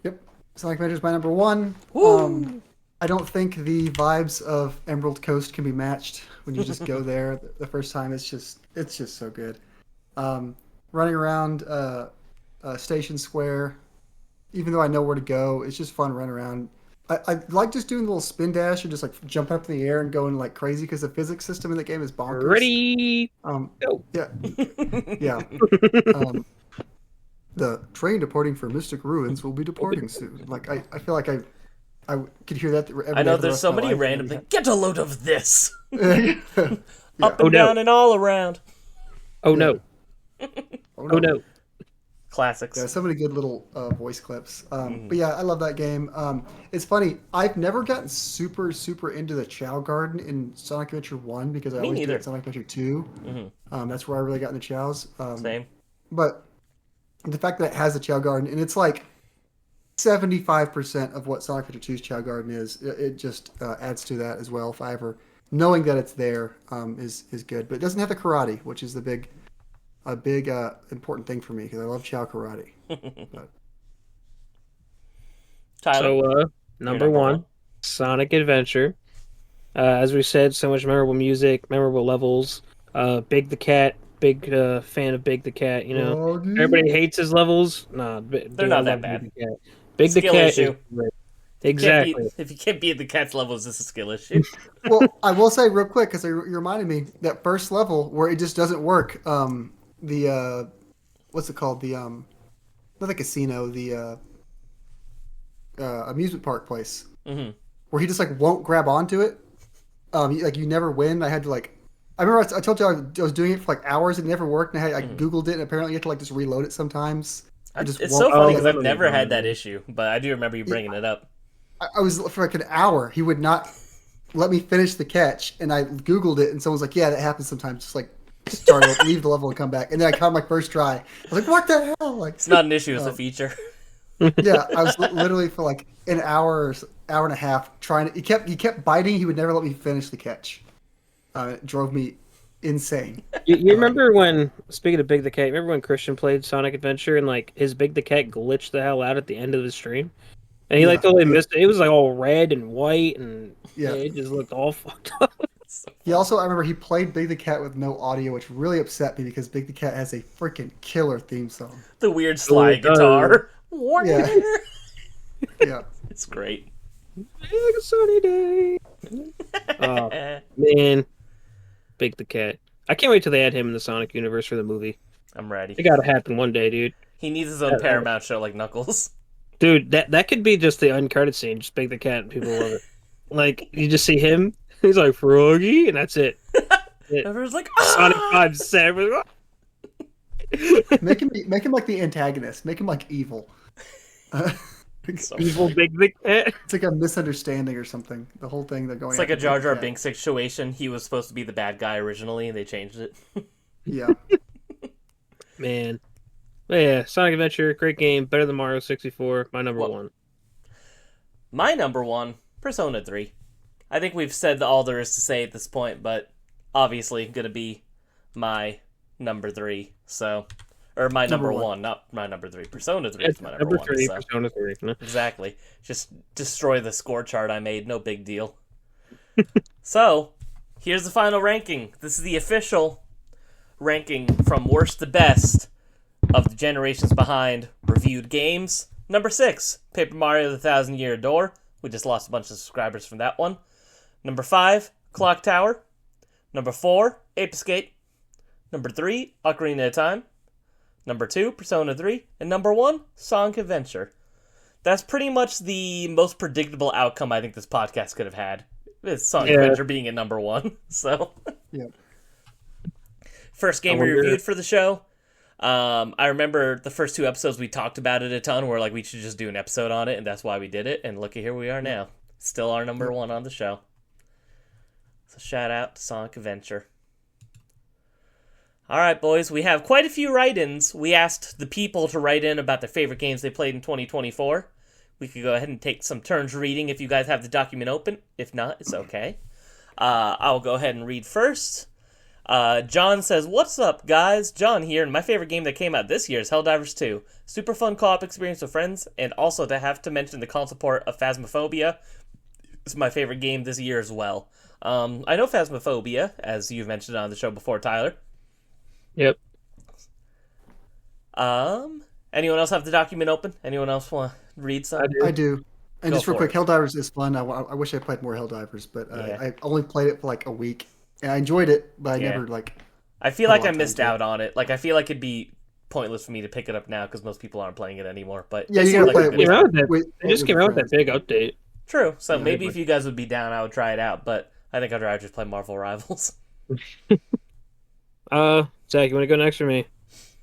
Yep, Sonic Adventure is my number one. Woo! I don't think the vibes of Emerald Coast can be matched when you just go there the first time. It's just so good. Running around Station Square, even though I know where to go, it's just fun to run around. I like just doing a little spin dash and just like jumping up in the air and going like crazy because the physics system in the game is bonkers. Ready? Go. Yeah. Yeah. The train departing for Mystic Ruins will be departing soon. Like I feel like I could hear that every day. I know for the there's rest so of my many life. random things. Get a load of this! Yeah. Up and down and all around. Oh no. Oh Oh no. Classics. Yeah, so many good little voice clips. But yeah, I love that game. It's funny. I've never gotten super into the Chow Garden in Sonic Adventure 1 because I Me always did neither. it in Sonic Adventure 2. That's where I really got into Chows. Same. But the fact that it has a Chow Garden, and it's like 75% of what Sonic Adventure 2's Chow Garden is, it just adds to that as well. If I ever knowing that it's there is good. But it doesn't have the karate, which is a big important thing for me because I love Chow karate. But, Tyler, So, number one, Sonic Adventure. As we said, so much memorable music, memorable levels. Big the Cat, big fan of Big the Cat. You know, Froggy. everybody hates his levels. Nah, They're not that bad. Big the Skill Cat issue. is great. Exactly. If you can't beat the cat's levels, it's a skill issue. Well, I will say real quick because you reminded me that first level where it just doesn't work. The what's it called? The not the casino, the amusement park place, where he just like won't grab onto it. Like you never win. I had to like. I remember I told you I was doing it for like hours. It never worked. And I Googled it, and apparently you have to like just reload it sometimes. It's so funny because I've never had that issue, but I do remember you bringing it up. I was for like an hour. He would not let me finish the catch, and I Googled it, and someone was like, "Yeah, that happens sometimes." Just like start leave the level and come back, and then I caught my first try. I was like, "What the hell?" Like it's not an issue; it's a feature. Yeah, I was literally for like an hour and a half trying to. He kept biting. He would never let me finish the catch. It drove me insane. You remember when, speaking of Big the Cat, remember when Christian played Sonic Adventure and like his Big the Cat glitched the hell out at the end of the stream? And he like totally missed it. It was like all red and white and it just looked all fucked up. He also, I remember he played Big the Cat with no audio, which really upset me because Big the Cat has a freaking killer theme song. The weird slide guitar. Yeah. Yeah. It's great. Like a sunny day. Oh, man. Big the Cat. I can't wait till they add him in the Sonic universe for the movie. I'm ready. It gotta happen one day, dude. He needs his own Paramount show like Knuckles. Dude, that could be just the uncredited scene. Just Big the Cat and people love it. Like, you just see him, he's like, Froggy, and that's it. Everyone's like, Sonic 5 7. Make him like the antagonist. Make him like evil. So Evil Big the Cat. It's like a misunderstanding or something. The whole thing they're going. It's like a after Jar Big the Jar Cat. Binks situation. He was supposed to be the bad guy originally, and they changed it. Yeah. Man. But yeah, Sonic Adventure, great game. Better than Mario 64. My number one. My number one, Persona 3. I think we've said all there is to say at this point, but obviously going to be my number 3. So, or my number one, not my number 3. Persona 3 is my number 1. 3, So. Persona 3. No? Exactly. Just destroy the score chart I made. No big deal. So, here's the final ranking. This is the official ranking from worst to best of the generations behind reviewed games. Number 6, Paper Mario The Thousand Year Door. We just lost a bunch of subscribers from that one. Number 5, Clock Tower. Number 4, Ape Escape. Number 3, Ocarina of Time. Number 2, Persona 3. And number 1, Sonic Adventure. That's pretty much the most predictable outcome I think this podcast could have had. With Sonic Adventure being at number 1. So, Yeah. first game we reviewed for the show. I remember the first 2 episodes we talked about it a ton. We're like, we should just do an episode on it, and that's why we did it. And look at here we are now. Still our number 1 on the show. So shout out to Sonic Adventure. All right, boys, we have quite a few write-ins. We asked the people to write in about their favorite games they played in 2024. We could go ahead and take some turns reading if you guys have the document open. If not, it's okay. I'll go ahead and read first. John says, "What's up, guys? John here, and my favorite game that came out this year is Helldivers 2. Super fun co-op experience with friends, and also to have to mention the console port of Phasmophobia. It's my favorite game this year as well. I know Phasmophobia, as you've mentioned on the show before, Tyler. Yep. Anyone else have the document open? Anyone else want to read something? I do. And Go just real for quick, Helldivers is fun. I wish I played more Helldivers, but Yeah. I only played it for like a week. And I enjoyed it, but I Yeah. never like... I feel Put a like lot I of missed time out on it. Like, I feel like it'd be pointless for me to pick it up now because most people aren't playing it anymore. But Yeah, it you seemed gotta like a play good it Came time. out with that, they just came out with that big update. True. So Yeah, maybe but- if you guys would be down, I would try it out. But I think I'd rather just play Marvel Rivals. Zach, you want to go next for me?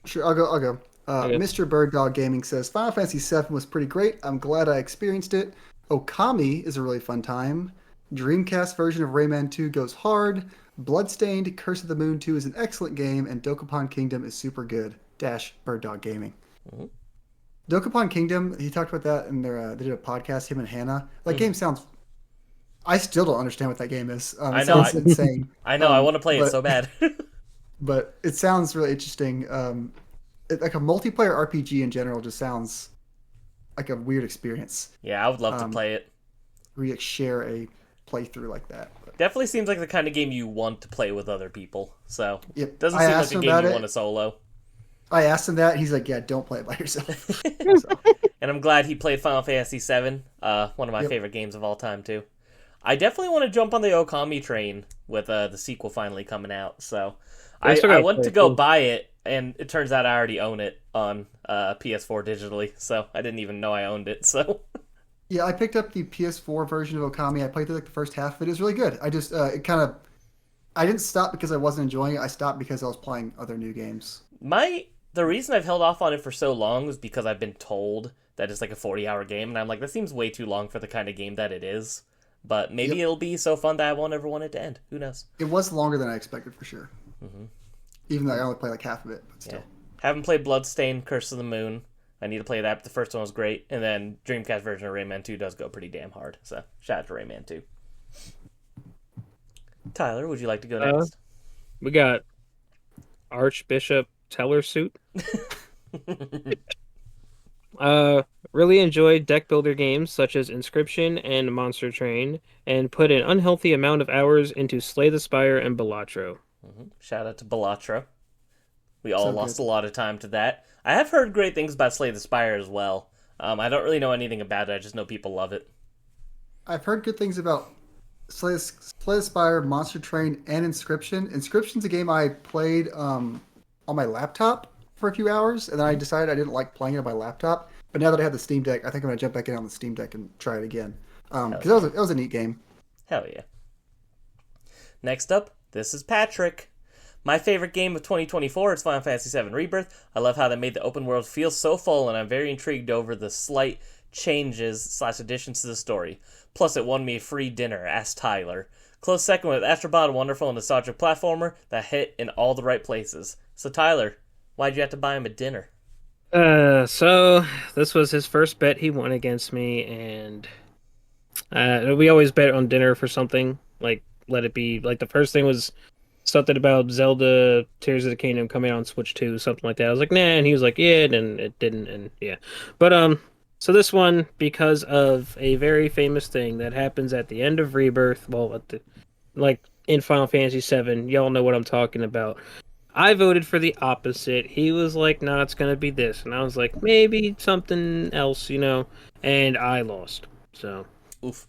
Sure, I'll go. Okay. Mr. Bird Dog Gaming says, Final Fantasy VII was pretty great. I'm glad I experienced it. Okami is a really fun time. Dreamcast version of Rayman 2 goes hard. Bloodstained Curse of the Moon 2 is an excellent game, and Dokapon Kingdom is super good. Bird Dog Gaming. Mhm. Dokapon Kingdom, he talked about that in their, they did a podcast, him and Hannah. That game sounds... I still don't understand what that game is. I It know, sounds insane. I know, I want to play it but- so bad. But it sounds really interesting. Like a multiplayer RPG in general just sounds like a weird experience. Yeah, I would love to Um, play it. where you like, share a playthrough like that. But, Definitely seems like the kind of game you want to play with other people. So, yep. doesn't I seem like asked a him game about you it. want to solo. I asked him that. And he's like, "Yeah, don't play it by yourself." So, And I'm glad he played Final Fantasy VII, one of my Yep. favorite games of all time, too. I definitely want to jump on the Okami train with the sequel finally coming out. So I still I gotta went play to it, go too. buy it, and it turns out I already own it on PS4 digitally. So I didn't even know I owned it. So yeah, I picked up the PS4 version of Okami. I played through like the first half of it. It was really good. I just it kind of I didn't stop because I wasn't enjoying it. I stopped because I was playing other new games. the reason I've held off on it for so long is because I've been told that it's like a 40-hour game, and I'm like, that seems way too long for the kind of game that it is. But maybe Yep. it'll be so fun that I won't ever want it to end. Who knows? It was longer than I expected for sure. Mhm. Even though I only played like half of it, but still. Yeah. Haven't played Bloodstained, Curse of the Moon. I need to play that, but the first one was great. And then Dreamcast version of Rayman 2 does go pretty damn hard. So shout out to Rayman 2. Tyler, would you like to go next? We got Archbishop Teller suit. Really enjoyed deck builder games such as Inscription and Monster Train, and put an unhealthy amount of hours into Slay the Spire and Balatro. Shout out to Balatro. We all So lost good. a lot of time to that. I have heard great things about Slay the Spire as well. I don't really know anything about it. I just know people love it. I've heard good things about Slay the Spire, Monster Train, and Inscription. Inscription's a game I played on my laptop for a few hours, and then I decided I didn't like playing it on my laptop. But now that I have the Steam Deck, I think I'm going to jump back in on the Steam Deck and try it again. Because that was a neat game. Hell yeah. Next up, this is Patrick. My favorite game of 2024 is Final Fantasy VII Rebirth. I love how they made the open world feel so full, and I'm very intrigued over the slight changes/additions to the story. Plus, it won me a free dinner, asked Tyler. Close second with Astrobot, a wonderful and nostalgic platformer that hit in all the right places. So, Tyler, why'd you have to buy him a dinner? So this was his first bet he won against me, and we always bet on dinner for something. Like, let it be. Like, the first thing was something about Zelda Tears of the Kingdom coming out on Switch 2, something like that. I was like, nah, and he was like, yeah, and it didn't, and yeah. But, so this one, because of a very famous thing that happens at the end of Rebirth, well, in Final Fantasy VII, y'all know what I'm talking about. I voted for the opposite. He was like, nah, it's gonna be this. And I was like, maybe something else, and I lost. So, Oof.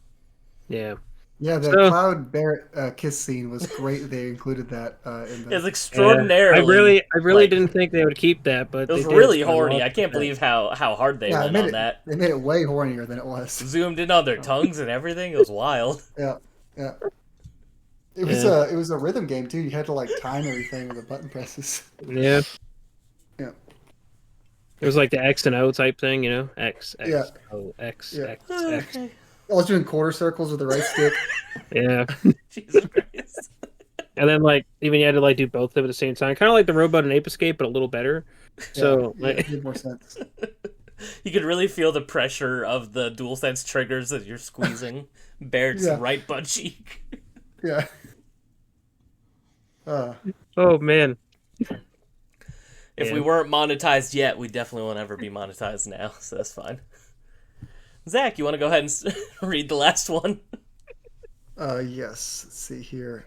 yeah. Yeah, the So- Cloud Barrett kiss scene was great. They included that in the... It's extraordinarily. I really like, didn't think they would keep that, but It was they did, really so I horny. lost I can't that. believe how hard they Yeah, went on that. they made it way hornier than it was. Zoomed in on their tongues and everything. It was wild. Yeah. It was a rhythm game too. You had to like time everything with the button presses. Yeah. Yeah. It was like the X and O type thing, X, X, Yeah. O, X, Yeah. X, X. I was doing quarter circles with the right stick. Yeah. Jesus Christ. And then like even you had to like do both of them at the same time, kind of like the Robot and Ape Escape, but a little better. So Yeah, like, it made more sense. You could really feel the pressure of the DualSense triggers as you're squeezing Barrett's Yeah. right butt cheek. Yeah. Uh, oh man, If we Yeah. weren't monetized yet, we definitely won't ever be monetized now, so that's fine. Zach, you want to go ahead and read the last one? yes. Let's see here.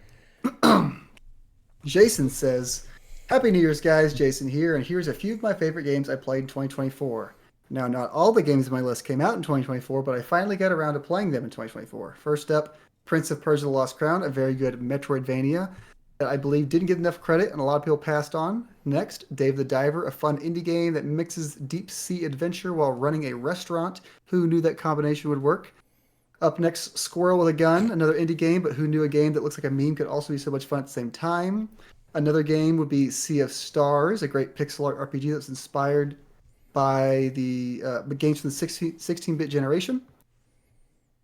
Jason says, Happy New Year's, guys. Jason here, and here's a few of my favorite games I played in 2024. Now, not all the games on my list came out in 2024, but I finally got around to playing them in 2024. First up, Prince of Persia: The Lost Crown, a very good Metroidvania that I believe didn't get enough credit and a lot of people passed on. Next, Dave the Diver, a fun indie game that mixes deep sea adventure while running a restaurant. Who knew that combination would work? Up next, Squirrel with a Gun, another indie game, but who knew a game that looks like a meme could also be so much fun at the same time? Another game would be Sea of Stars, a great pixel art RPG that's inspired by the games from the 16-bit generation.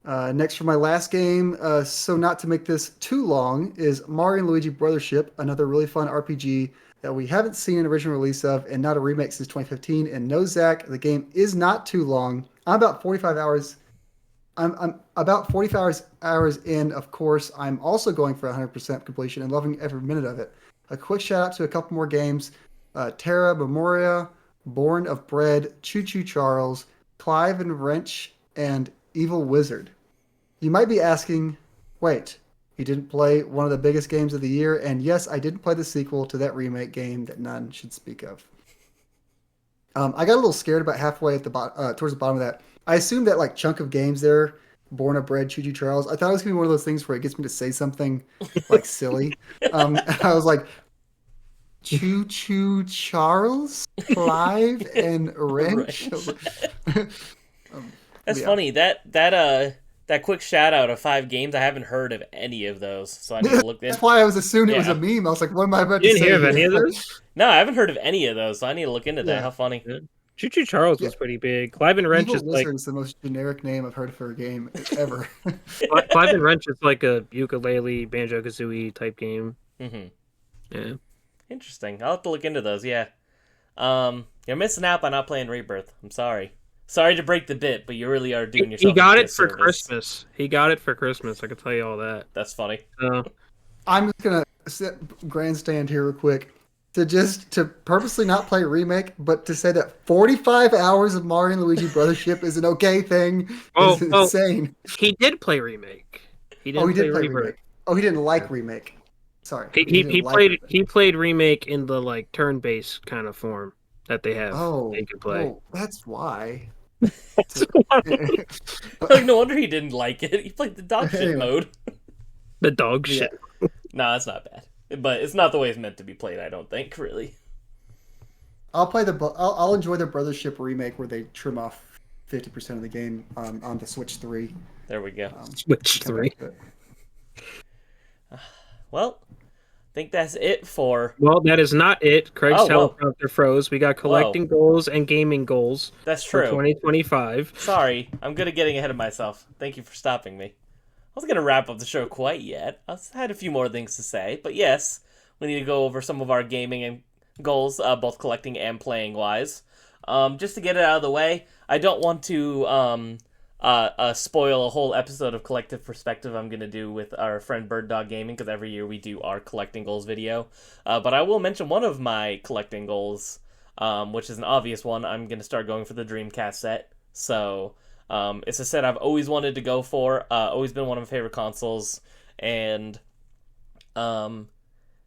Next, for my last game, so not to make this too long, is Mario and Luigi Brothership, another really fun RPG that we haven't seen an original release of and not a remake since 2015. And no, Zach, the game is not too long. I'm about 45 hours. I'm about 45 hours in. Of course, I'm also going for 100% completion and loving every minute of it. A quick shout out to a couple more games: Terra Memoria, Born of Bread, Choo Choo Charles, Clive and Wrench, and Evil Wizard. You might be asking, wait, you didn't play one of the biggest games of the year? And yes, I didn't play the sequel to that remake game that none should speak of. I got a little scared about halfway at the towards the bottom of that. I assumed that like chunk of games there, Born of Bread, Choo Choo Charles. I thought it was gonna be one of those things where it gets me to say something like silly. I was like, Choo Choo Charles, Clive, and Wrench. That's Yeah. funny. That quick shout out of 5 games, I haven't heard of any of those, so I need to look in. That's why I was assuming it was Yeah. a meme. I was like, what am I about you to didn't say? hear of any here? of those? No, I haven't heard of any of those, so I need to look into that. Yeah. How funny. Choo Choo Charles was Yeah. pretty big. Clive and Wrench Evil is like Wizard is the most generic name I've heard for a game ever. Clive and Wrench is like a ukulele Banjo Kazooie type game. Hmm. Yeah. Interesting. I'll have to look into those. Yeah. You're missing out by not playing Rebirth. I'm sorry. Sorry to break the bit, but you really are doing yourself. He got a it for disservice. Christmas. He got it for Christmas. I can tell you all that. That's funny. I'm just gonna grandstand here real quick to purposely not play remake, but to say that 45 hours of Mario and Luigi Brothership is an okay thing is insane. He did play remake. He didn't Oh, he did play Rebirth. remake. Oh, he didn't like remake. Sorry. He didn't like played remake. he played remake in the like turn based kind of form that they have. Oh, that you can play. oh, that's why. Like, no wonder he didn't like it. He played the dog shit Anyway. mode. The dog Yeah. shit. No, that's not bad. But it's not the way it's meant to be played, I don't think, really. I'll enjoy the Brothership remake where they trim off 50% of the game on the Switch 3. There we go. Switch Come 3. back to it. Well, I think that's it for... Well, that is not it. Craig's Oh, whoa. teleprompter froze. We got collecting goals and gaming goals That's for true. 2025. Sorry, I'm good at getting ahead of myself. Thank you for stopping me. I wasn't going to wrap up the show quite yet. I had a few more things to say. But yes, we need to go over some of our gaming and goals, both collecting and playing wise. Just to get it out of the way, I don't want to spoil a whole episode of Collective Perspective I'm going to do with our friend Bird Dog Gaming, because every year we do our collecting goals video. But I will mention one of my collecting goals, which is an obvious one. I'm going to start going for the Dreamcast set. So... it's a set I've always wanted to go for, always been one of my favorite consoles, and,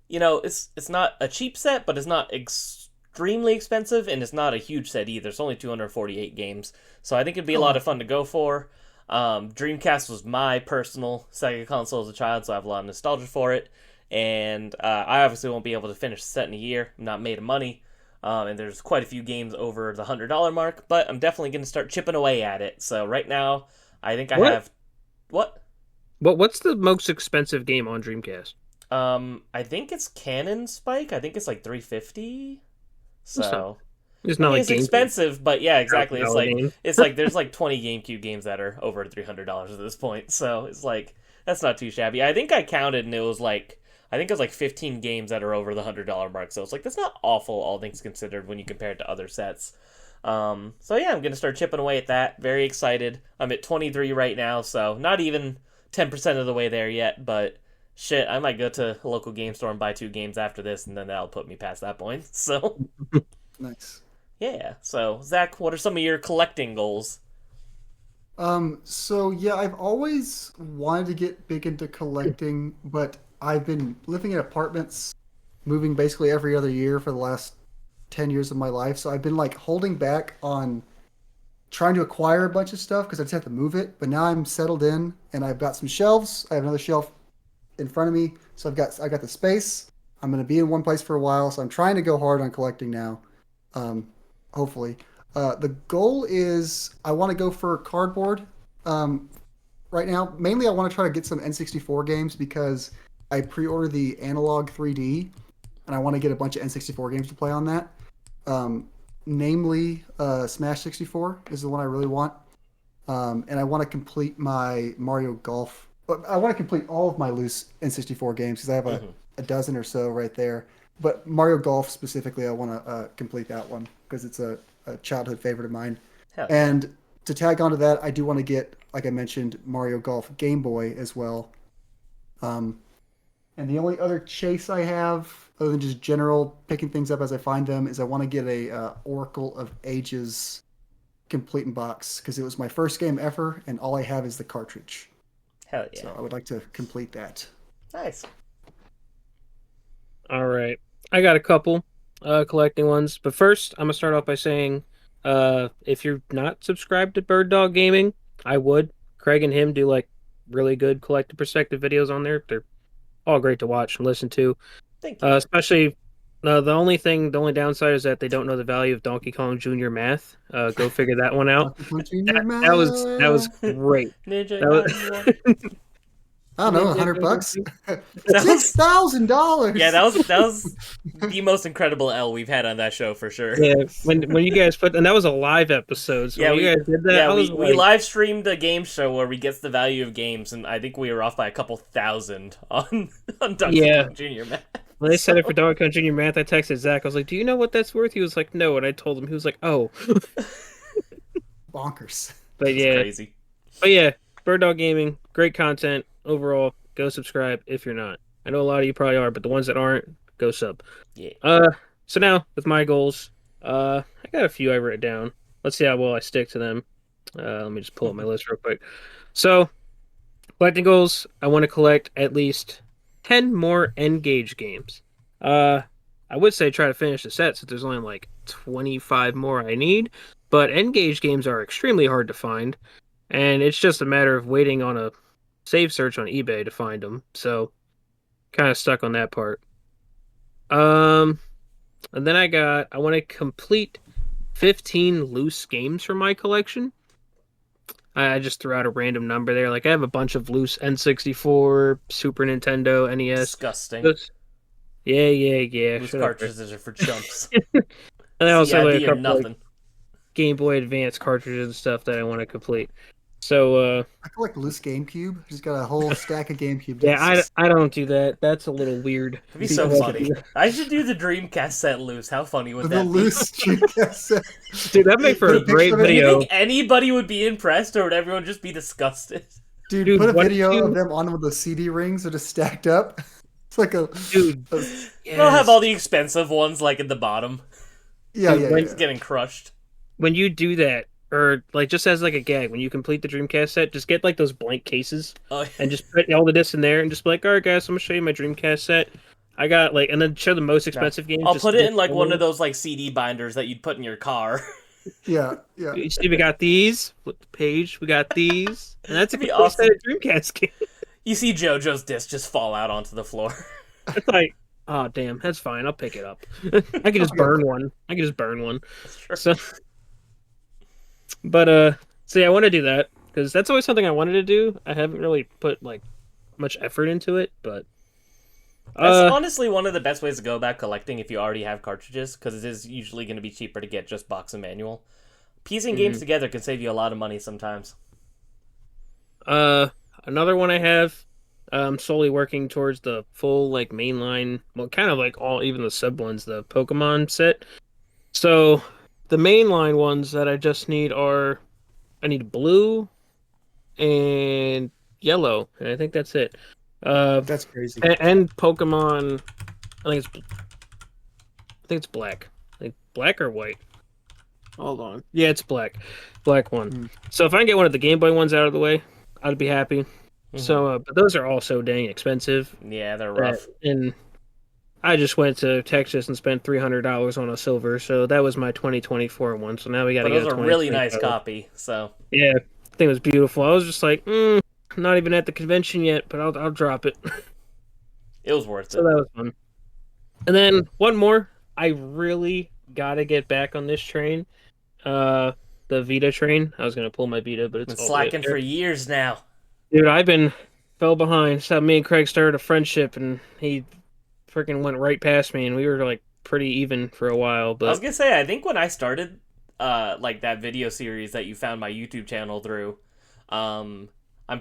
it's not a cheap set, but it's not extremely expensive, and it's not a huge set either. It's only 248 games, so I think it'd be a lot of fun to go for. Dreamcast was my personal Sega console as a child, so I have a lot of nostalgia for it, and I obviously won't be able to finish the set in a year. I'm not made of money. And there's quite a few games over the $100 mark, but I'm definitely going to start chipping away at it. So right now, I think I What? have... What? What's the most expensive game on Dreamcast? I think it's Cannon Spike. I think it's like $350. So It's not like it's GameCube. expensive, but yeah, exactly. It's like Game. there's like 20 GameCube games that are over $300 at this point. So it's like that's not too shabby. I think I counted and it was like I think it's like 15 games that are over the $100 mark. So it's like that's not awful, all things considered, when you compare it to other sets. So yeah, I'm gonna start chipping away at that. Very excited. I'm at 23 right now, so not even 10% of the way there yet. But shit, I might go to a local game store and buy 2 games after this, and then that'll put me past that point. So Nice. yeah. So Zach, what are some of your collecting goals? So yeah, I've always wanted to get big into collecting, but I've been living in apartments, moving basically every other year for the last 10 years of my life. So I've been like holding back on trying to acquire a bunch of stuff because I just have to move it. But now I'm settled in and I've got some shelves. I have another shelf in front of me. So I got the space. I'm going to be in one place for a while. So I'm trying to go hard on collecting now. Hopefully. The goal is I want to go for cardboard right now. Mainly, I want to try to get some N64 games because I pre-ordered the Analog 3D, and I want to get a bunch of N64 games to play on that. Namely, Smash 64 is the one I really want, and I want to complete my Mario Golf. I want to complete all of my loose N64 games because I have a dozen or so right there. But Mario Golf specifically, I want to complete that one because it's a childhood favorite of mine. Hell yeah. And to tag onto that, I do want to get, like I mentioned, Mario Golf Game Boy as well. And the only other chase I have, other than just general picking things up as I find them, is I want to get a Oracle of Ages complete in box because it was my first game ever, and all I have is the cartridge. Hell yeah. So I would like to complete that. Nice. All right. I got a couple collecting ones, but first I'm gonna start off by saying, if you're not subscribed to Bird Dog Gaming, I would. Craig and him do like really good collective perspective videos on there. They're all great to watch and listen to. Thank you. Especially the only downside is that they don't know the value of Donkey Kong Jr. math. Go figure that one out. That was great. Ninja That was- 91. I don't know, $100, $6,000. Yeah, that was the most incredible L we've had on that show for sure. Yeah, when you guys and that was a live episode. So Yeah, when you guys did that, Yeah, I was we live streamed a game show where we guess the value of games, and I think we were off by a couple thousand on Donkey Kong Jr. Math. When they said it for Donkey Kong Jr. Math, I texted Zach. I was like, "Do you know what that's worth?" He was like, "No," and I told him. He was like, "Oh." Bonkers. But It's yeah, crazy. Bird Dog Gaming, great content overall. Go subscribe if you're not. I know a lot of you probably are, but the ones that aren't, go sub. Yeah. So now with my goals, I got a few I wrote down. Let's see how well I stick to them. Let me just pull up my list real quick. So, collecting goals, I want to collect at least 10 more N-Gage games. I would say try to finish the set since there's only like 25 more I need, but N-Gage games are extremely hard to find, and it's just a matter of waiting on a save search on eBay to find them. So, kind of stuck on that part. And then I want to complete 15 loose games from my collection. I just threw out a random number there. Like I have a bunch of loose N64, Super Nintendo, NES. Disgusting. Yeah. Loose cartridges are for chumps. And I also have like a CID or couple nothing. like, Game Boy Advance cartridges and stuff that I want to complete. So I collect loose GameCube. Just got a whole stack of GameCube. yeah, discs. I don't do that. That's a little weird. It'd be so funny. I should do the Dreamcast set loose. How funny would With that the be? loose Dreamcast. Dude, that'd make for a Put a great picture of it. Do you video. think anybody would be impressed, or would everyone just be disgusted? Dude, put a what video if you- of them on with the CD rings that are just stacked up. It's like a Dude, a- They'll have all the expensive ones like at the bottom. yeah. It's getting crushed. when you do that, or like just as like a gag, when you complete the Dreamcast set, just get like those blank cases Oh, and just put all the discs in there and just be like, all right, guys, I'm gonna show you my Dreamcast set. I got like, and then show the most expensive games. I'll just put it in like disc one of only. those like CD binders that you'd put in your car. Yeah. You see, we got these. Flip the page. We got these, and that's a That'd be complete set awesome. of Dreamcast game. You see JoJo's disc just fall out onto the floor. It's like, oh damn, that's fine. I'll pick it up. I can just burn one. Sure. So, but so yeah, I want to do that because that's always something I wanted to do. I haven't really put like much effort into it, but That's honestly one of the best ways to go about collecting if you already have cartridges, because it is usually going to be cheaper to get just box and manual. Piecing games together can save you a lot of money sometimes. another one I have I'm slowly working towards the full like mainline, well, kind of like all even the sub ones, the Pokemon set. So the mainline ones that I just need are I need blue and yellow, and I think that's it. That's crazy. And Pokemon, I think it's black. Like black or white. Hold on. Yeah, it's black. Black one. Hmm. So if I can get one of the Game Boy ones out of the way, I'd be happy. Mhm. So, but those are all so dang expensive. Yeah, they're rough. And I just went to Texas and spent $300 on a silver, so that was my 2024 one. So now we got to But get it was a a really nice 2025. copy. So Yeah, I think it was beautiful. I was just like, not even at the convention yet, but I'll drop it. it was worth So it. that was fun. And then one more. I really gotta get back on this train. The Vita train. I was gonna pull my Vita, but it's Been all the way up slacking there. for years now. Dude, I've been fell behind. So me and Craig started a friendship, and he freaking went right past me, and we were like pretty even for a while. I was But gonna say, I think when I started, like that video series that you found my YouTube channel through, I'm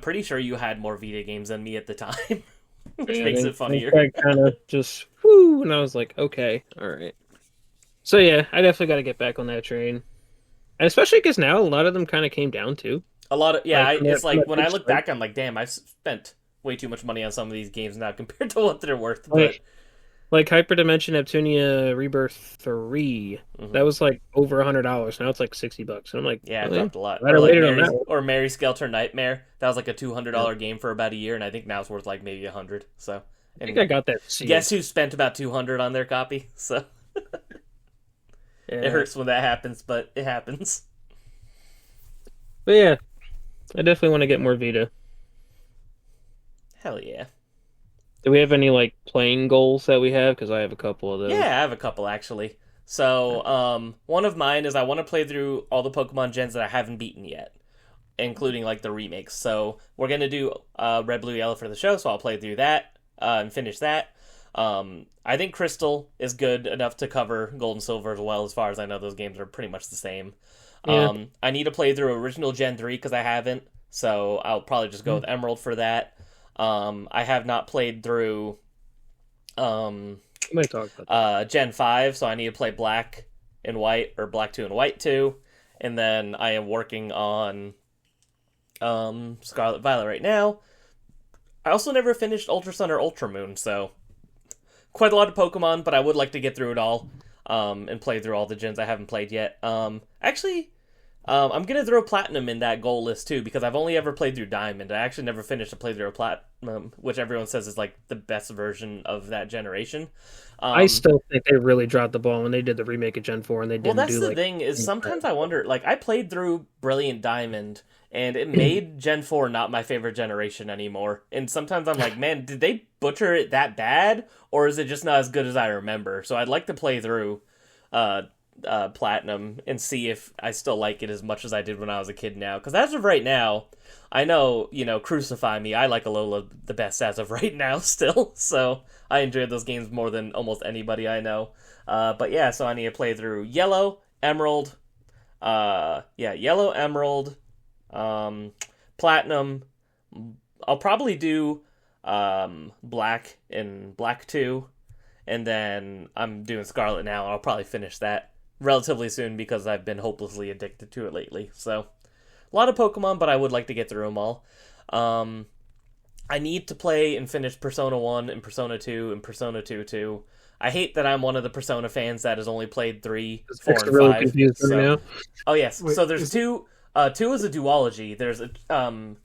pretty sure you had more Vita games than me at the time, which yeah, makes then it funnier. Craig kind of just whoo, and I was like, okay, all right. So yeah, I definitely got to get back on that train, and especially because now a lot of them kind of came down too. A lot of yeah, Like, from it's that- from like that when I big look spike. back, I'm like, damn, I've spent way too much money on some of these games now compared to what they're worth. But Like Hyperdimension Neptunia Rebirth 3, Mhm. that was like over $100. Now it's like $60. And I'm like, yeah, it really? dropped a lot. Glad I Or like waited on that one. Mary Skelter Nightmare. That was like a $200 game for about a year, and I think now it's worth like maybe 100. So, I think I got that sealed. guess who spent about 200 on their copy? So Yeah. it hurts when that happens, but it happens. But yeah, I definitely want to get more Vita. Hell yeah. Do we have any like playing goals that we have? Because I have a couple of those. Yeah, I have a couple actually. So, one of mine is I want to play through all the Pokemon gens that I haven't beaten yet, including like the remakes. So we're gonna do Red, Blue, Yellow for the show. So I'll play through that and finish that. I think Crystal is good enough to cover Gold and Silver as well. As far as I know, those games are pretty much the same. Yeah. I need to play through original Gen 3 because I haven't. So I'll probably just go with Emerald for that. I have not played through We might talk about that. Gen 5, so I need to play Black and White, or Black 2 and White 2. And then I am working on Scarlet Violet right now. I also never finished Ultra Sun or Ultra Moon, so quite a lot of Pokemon, but I would like to get through it all and play through all the gens I haven't played yet. Actually, I'm going to throw Platinum in that goal list too, because I've only ever played through Diamond. I actually never finished a playthrough of Platinum, which everyone says is like the best version of that generation. I still think they really dropped the ball when they did the remake of Gen 4 and they Well, didn't that's do the like. thing is sometimes I wonder, like I played through Brilliant Diamond and it made Gen 4 not my favorite generation anymore. And sometimes I'm like, man, did they butcher it that bad or is it just not as good as I remember? So I'd like to play through Platinum and see if I still like it as much as I did when I was a kid now. Because as of right now, I know, crucify me, I like Alola the best as of right now still. So I enjoyed those games more than almost anybody I know. But yeah, so I need to play through Yellow, Emerald, Yellow, Emerald, Platinum. I'll probably do Black and Black 2, and then I'm doing Scarlet now, and I'll probably finish that relatively soon because I've been hopelessly addicted to it lately. So, a lot of Pokemon, but I would like to get through them all. I need to play and finish Persona 1 and Persona 2 and Persona 2 too. I hate that I'm one of the Persona fans that has only played 3, 4, and really 5. confused So, right now. oh yes, Wait, so there's is- two. Two is a duology. There's Eternal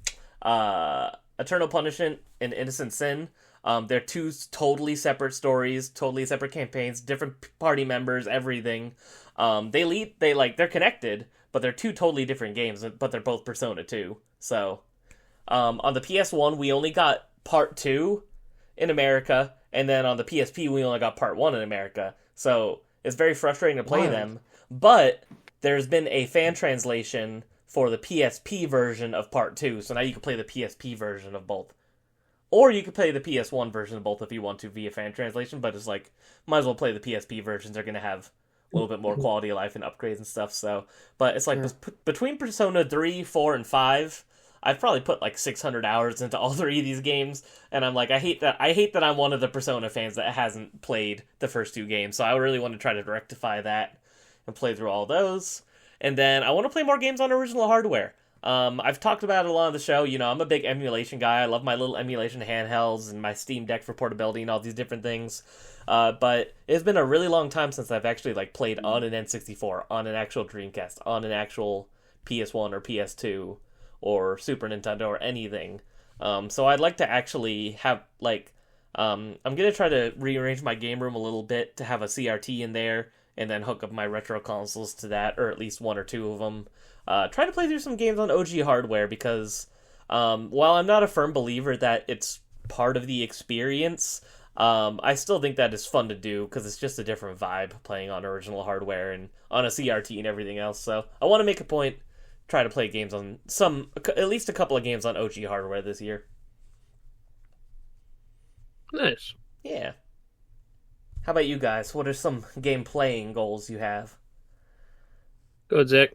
Punishment and Innocent Sin. They're two totally separate stories, totally separate campaigns, different party members, everything. They're connected, but they're two totally different games. But they're both Persona 2. So, on the PS1 we only got Part 2 in America, and then on the PSP we only got Part 1 in America. So it's very frustrating to play Wild. them. But there's been a fan translation for the PSP version of Part 2, so now you can play the PSP version of both. Or you could play the PS1 version of both if you want to via fan translation, but it's like, might as well play the PSP versions. They're going to have a little bit more quality of life and upgrades and stuff, so. But it's like, Sure. between Persona 3, 4, and 5, I've probably put like 600 hours into all three of these games, and I'm like, I hate that I'm one of the Persona fans that hasn't played the first two games, so I really want to try to rectify that and play through all those. And then I want to play more games on original hardware. I've talked about it a lot on the show. I'm a big emulation guy. I love my little emulation handhelds and my Steam Deck for portability and all these different things. But it's been a really long time since I've actually like played on an N64, on an actual Dreamcast, on an actual PS1 or PS2 or Super Nintendo or anything. So I'd like to actually have like I'm gonna try to rearrange my game room a little bit to have a CRT in there, and then hook up my retro consoles to that, or at least one or two of them. Try to play through some games on OG hardware because while I'm not a firm believer that it's part of the experience, I still think that is fun to do because it's just a different vibe playing on original hardware and on a CRT and everything else. So I want to make a point, try to play games on at least a couple of games on OG hardware this year. Nice. Yeah. How about you guys? What are some game playing goals you have? Go ahead, Zach.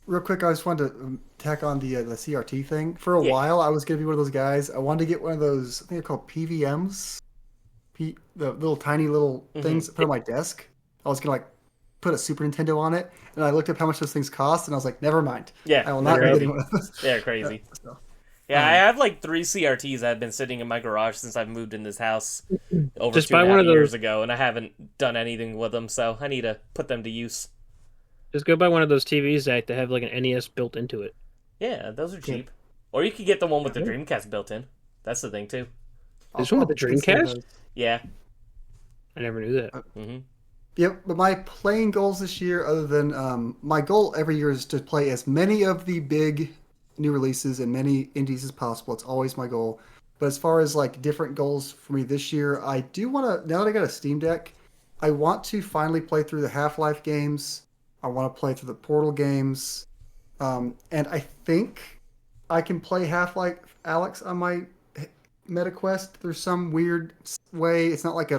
Real quick, I just wanted to tack on the CRT thing. For a Yeah. while, I was going to be one of those guys. I wanted to get one of those, I think they're called PVMs, the little tiny little things to put on my desk. I was going to like put a Super Nintendo on it, and I looked up how much those things cost, and I was like, never mind. Yeah, I will not be they're getting one of those. They're crazy. So, Yeah, I have like 3 CRTs that have been sitting in my garage since I've moved in this house over Just 2.5 buy one of those- years ago, and I haven't done anything with them, so I need to put them to use. Just go buy one of those TVs, Zach, that have like an NES built into it. Yeah, those are cheap. Or you could get the one with the Dreamcast built in. That's the thing, too. There's one with the consider Dreamcast? those. Yeah. I never knew that. hmm Yep, but my playing goals this year, other than my goal every year is to play as many of the big new releases and many indies as possible. It's always my goal. But as far as like different goals for me this year, I do want to, now that I got a Steam Deck, I want to finally play through the Half-Life games. I want to play through the Portal games. And I think I can play Half-Life Alex on my MetaQuest through some weird way. It's not like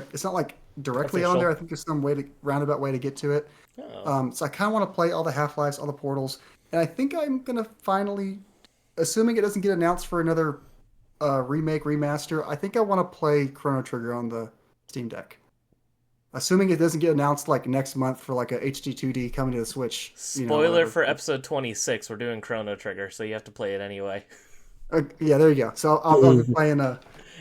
directly on Official. there. I think there's some roundabout way to get to it. Oh. So I kind of want to play all the Half-Lives, all the Portals, and I think I'm gonna finally, assuming it doesn't get announced for another remake, remaster, I think I want to play Chrono Trigger on the Steam Deck. Assuming it doesn't get announced like next month for like a HD 2D coming to the Switch. Spoiler whatever. for episode 26, we're doing Chrono Trigger, so you have to play it anyway. Yeah, there you go. So I'll be playing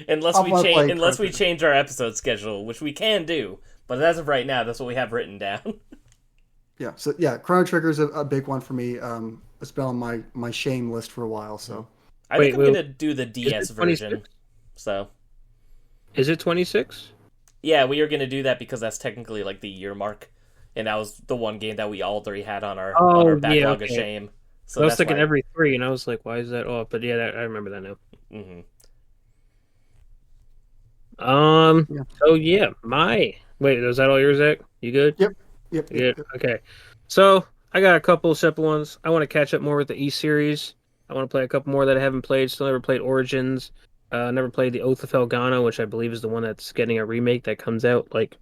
Unless I'll we wanna play unless we Chrono change our episode schedule, which we can do, but as of right now, that's what we have written down. yeah. So yeah, Chrono Trigger is a big one for me. It's been on my shame list for a while. So I Wait, think I'm wait, gonna do the DS it version. 26? So Is it 26? yeah, we are gonna do that because that's technically like the year mark, and that was the one game that we all three had on our backlog of okay. shame. So I was that's thinking why. every 3, and I was like, why is that off? But yeah, I remember that now. Mhm. Yeah. So yeah, wait, was that all yours, Zach? You good? Yep. Yeah. Okay. So I got a couple simple ones. I want to catch up more with the E series. I want to play a couple more that I haven't played. Still never played Origins. Never played the Oath of Felghana, which I believe is the one that's getting a remake that comes out like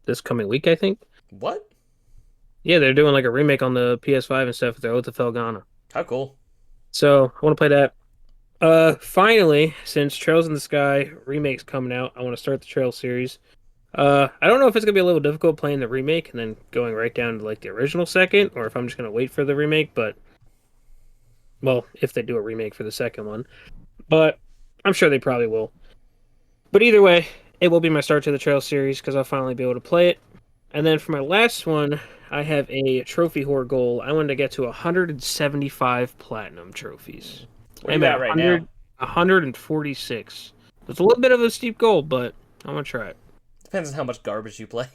this coming week, I think. What? Yeah, they're doing like a remake on the PS5 and stuff with their Oath of Felghana. How cool! So I want to play that. Finally, since Trails in the Sky remake's coming out, I want to start the Trail series. I don't know if it's gonna be a little difficult playing the remake and then going right down to like the original second, or if I'm just gonna wait for the remake. But well, if they do a remake for the second one, but I'm sure they probably will. But either way, it will be my start to the Trail series because I'll finally be able to play it. And then for my last one, I have a trophy whore goal. I wanted to get to 175 platinum trophies. Where you at right now? 146. It's a little bit of a steep goal, but I'm gonna try it. Depends on how much garbage you play.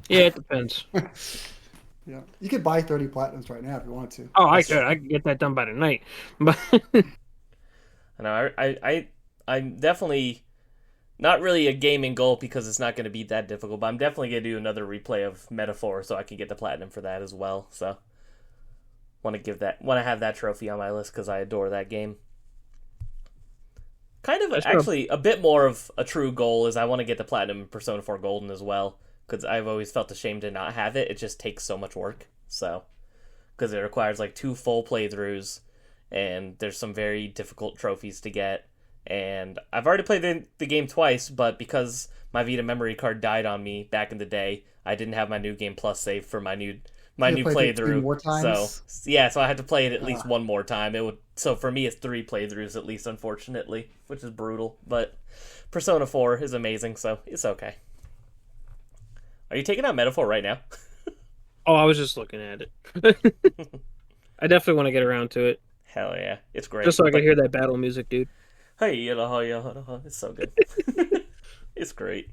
Yeah, it depends. yeah, you could buy 30 platinums right now if you wanted to. Oh, I could get that done by tonight. But I know. I'm definitely not really a gaming goal because it's not going to be that difficult. But I'm definitely going to do another replay of Metaphor so I can get the platinum for that as well. So want to have that trophy on my list because I adore that game. Kind of actually a bit more of a true goal is I want to get the platinum in Persona 4 Golden as well because I've always felt ashamed to not have it. It just takes so much work. So because it requires like 2 full playthroughs and there's some very difficult trophies to get. And I've already played the game twice, but because my Vita memory card died on me back in the day, I didn't have my New Game Plus saved for my new playthrough. More times? So yeah, so I had to play it at least one more time. So for me, it's 3 playthroughs at least, unfortunately, which is brutal. But Persona 4 is amazing, so it's okay. Are you taking out Metaphor right now? Oh, I was just looking at it. I definitely want to get around to it. Hell yeah, it's great. Just so I can hear that battle music, dude. Hey, it's so good. It's great.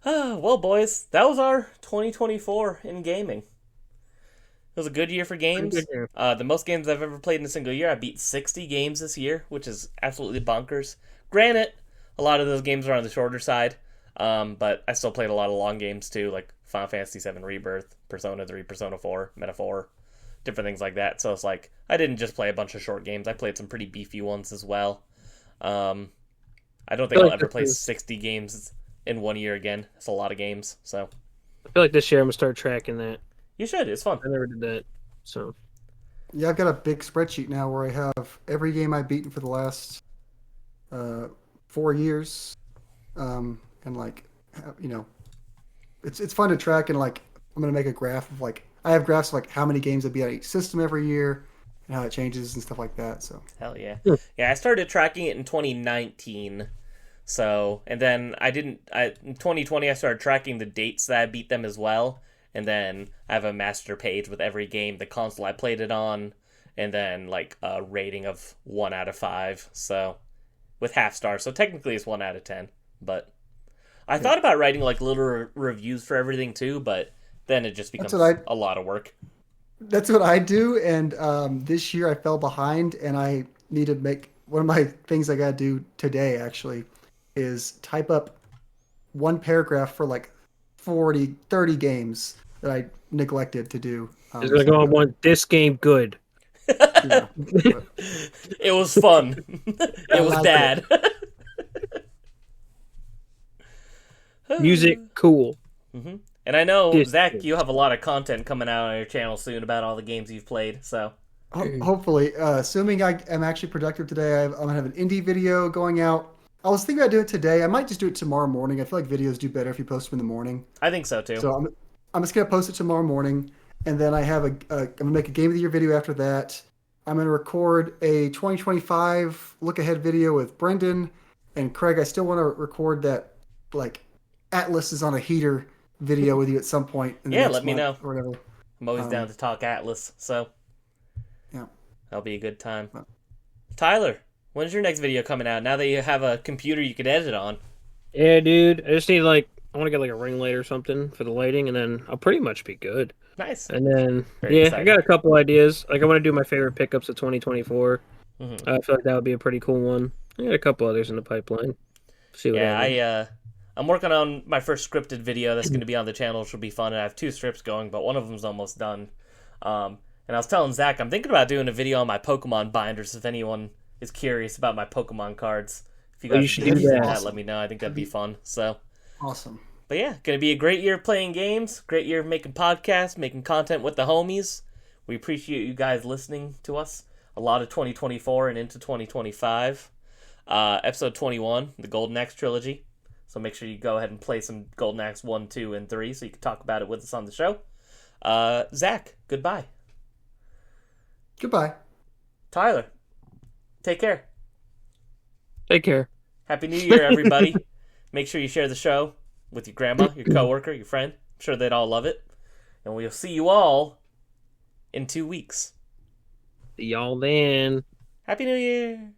Well, boys, that was our 2024 in gaming. It was a good year for games. The most games I've ever played in a single year. I beat 60 games this year, which is absolutely bonkers. Granted, a lot of those games are on the shorter side, but I still played a lot of long games too, like Final Fantasy VII Rebirth, Persona 3, Persona 4, Metaphor, different things like that. So it's like, I didn't just play a bunch of short games. I played some pretty beefy ones as well. I don't think I'll ever play 60 games in 1 year again. It's a lot of games, so. I feel like this year I'm going to start tracking that. You should. It's fun. I never did that, so. Yeah, I've got a big spreadsheet now where I have every game I've beaten for the last 4 years. And, like, you know, it's fun to track, and, like, I'm going to make a graph of, like, I have graphs of, like, how many games I beat on each system every year, and how it changes and stuff like that. So hell yeah. Yeah, I started tracking it in 2019. So, and then in 2020 I started tracking the dates that I beat them as well. And then I have a master page with every game, the console I played it on, and then like a rating of 1 out of 5. So with half stars. So technically it's 1 out of 10. But I thought about writing like little reviews for everything too, but then it just becomes a lot of work. That's what I do, and this year I fell behind, and I need to make one of my things I gotta do today actually is type up one paragraph for like 30 games that I neglected to do. It's gonna go on one. This game good. Yeah, it was fun. It was bad. Music cool. Mm-hmm. And I know, Zach, you have a lot of content coming out on your channel soon about all the games you've played, so. Hopefully. Assuming I am actually productive today, I'm going to have an indie video going out. I was thinking about doing it today. I might just do it tomorrow morning. I feel like videos do better if you post them in the morning. I think so, too. So I'm just going to post it tomorrow morning, and then I have I'm going to make a Game of the Year video after that. I'm going to record a 2025 look-ahead video with Brendan and Craig. I still want to record that, like, Atlas is on a heater video with you at some point. Yeah, let me know. Or whatever. I'm always down to talk Atlas, so yeah, that'll be a good time. Tyler, when's your next video coming out? Now that you have a computer you could edit on. Yeah, dude. I just need I want to get like a ring light or something for the lighting, and then I'll pretty much be good. Nice. And then Very exciting. I got a couple ideas. Like I want to do my favorite pickups of 2024. Mm-hmm. I feel like that would be a pretty cool one. I got a couple others in the pipeline. See what happens. I'm working on my first scripted video that's going to be on the channel, which will be fun. And I have 2 strips going, but one of them's almost done. And I was telling Zach, I'm thinking about doing a video on my Pokemon binders if anyone is curious about my Pokemon cards. If you guys should do do that. that, let me know. I think that'd be fun. So awesome. But yeah, going to be a great year playing games, great year making podcasts, making content with the homies. We appreciate you guys listening to us. A lot of 2024 and into 2025. Episode 21, the Golden Axe trilogy. So make sure you go ahead and play some Golden Axe 1, 2, and 3 so you can talk about it with us on the show. Zach, goodbye. Goodbye. Tyler, take care. Take care. Happy New Year, everybody. Make sure you share the show with your grandma, your coworker, your friend. I'm sure they'd all love it. And we'll see you all in 2 weeks. See y'all then. Happy New Year.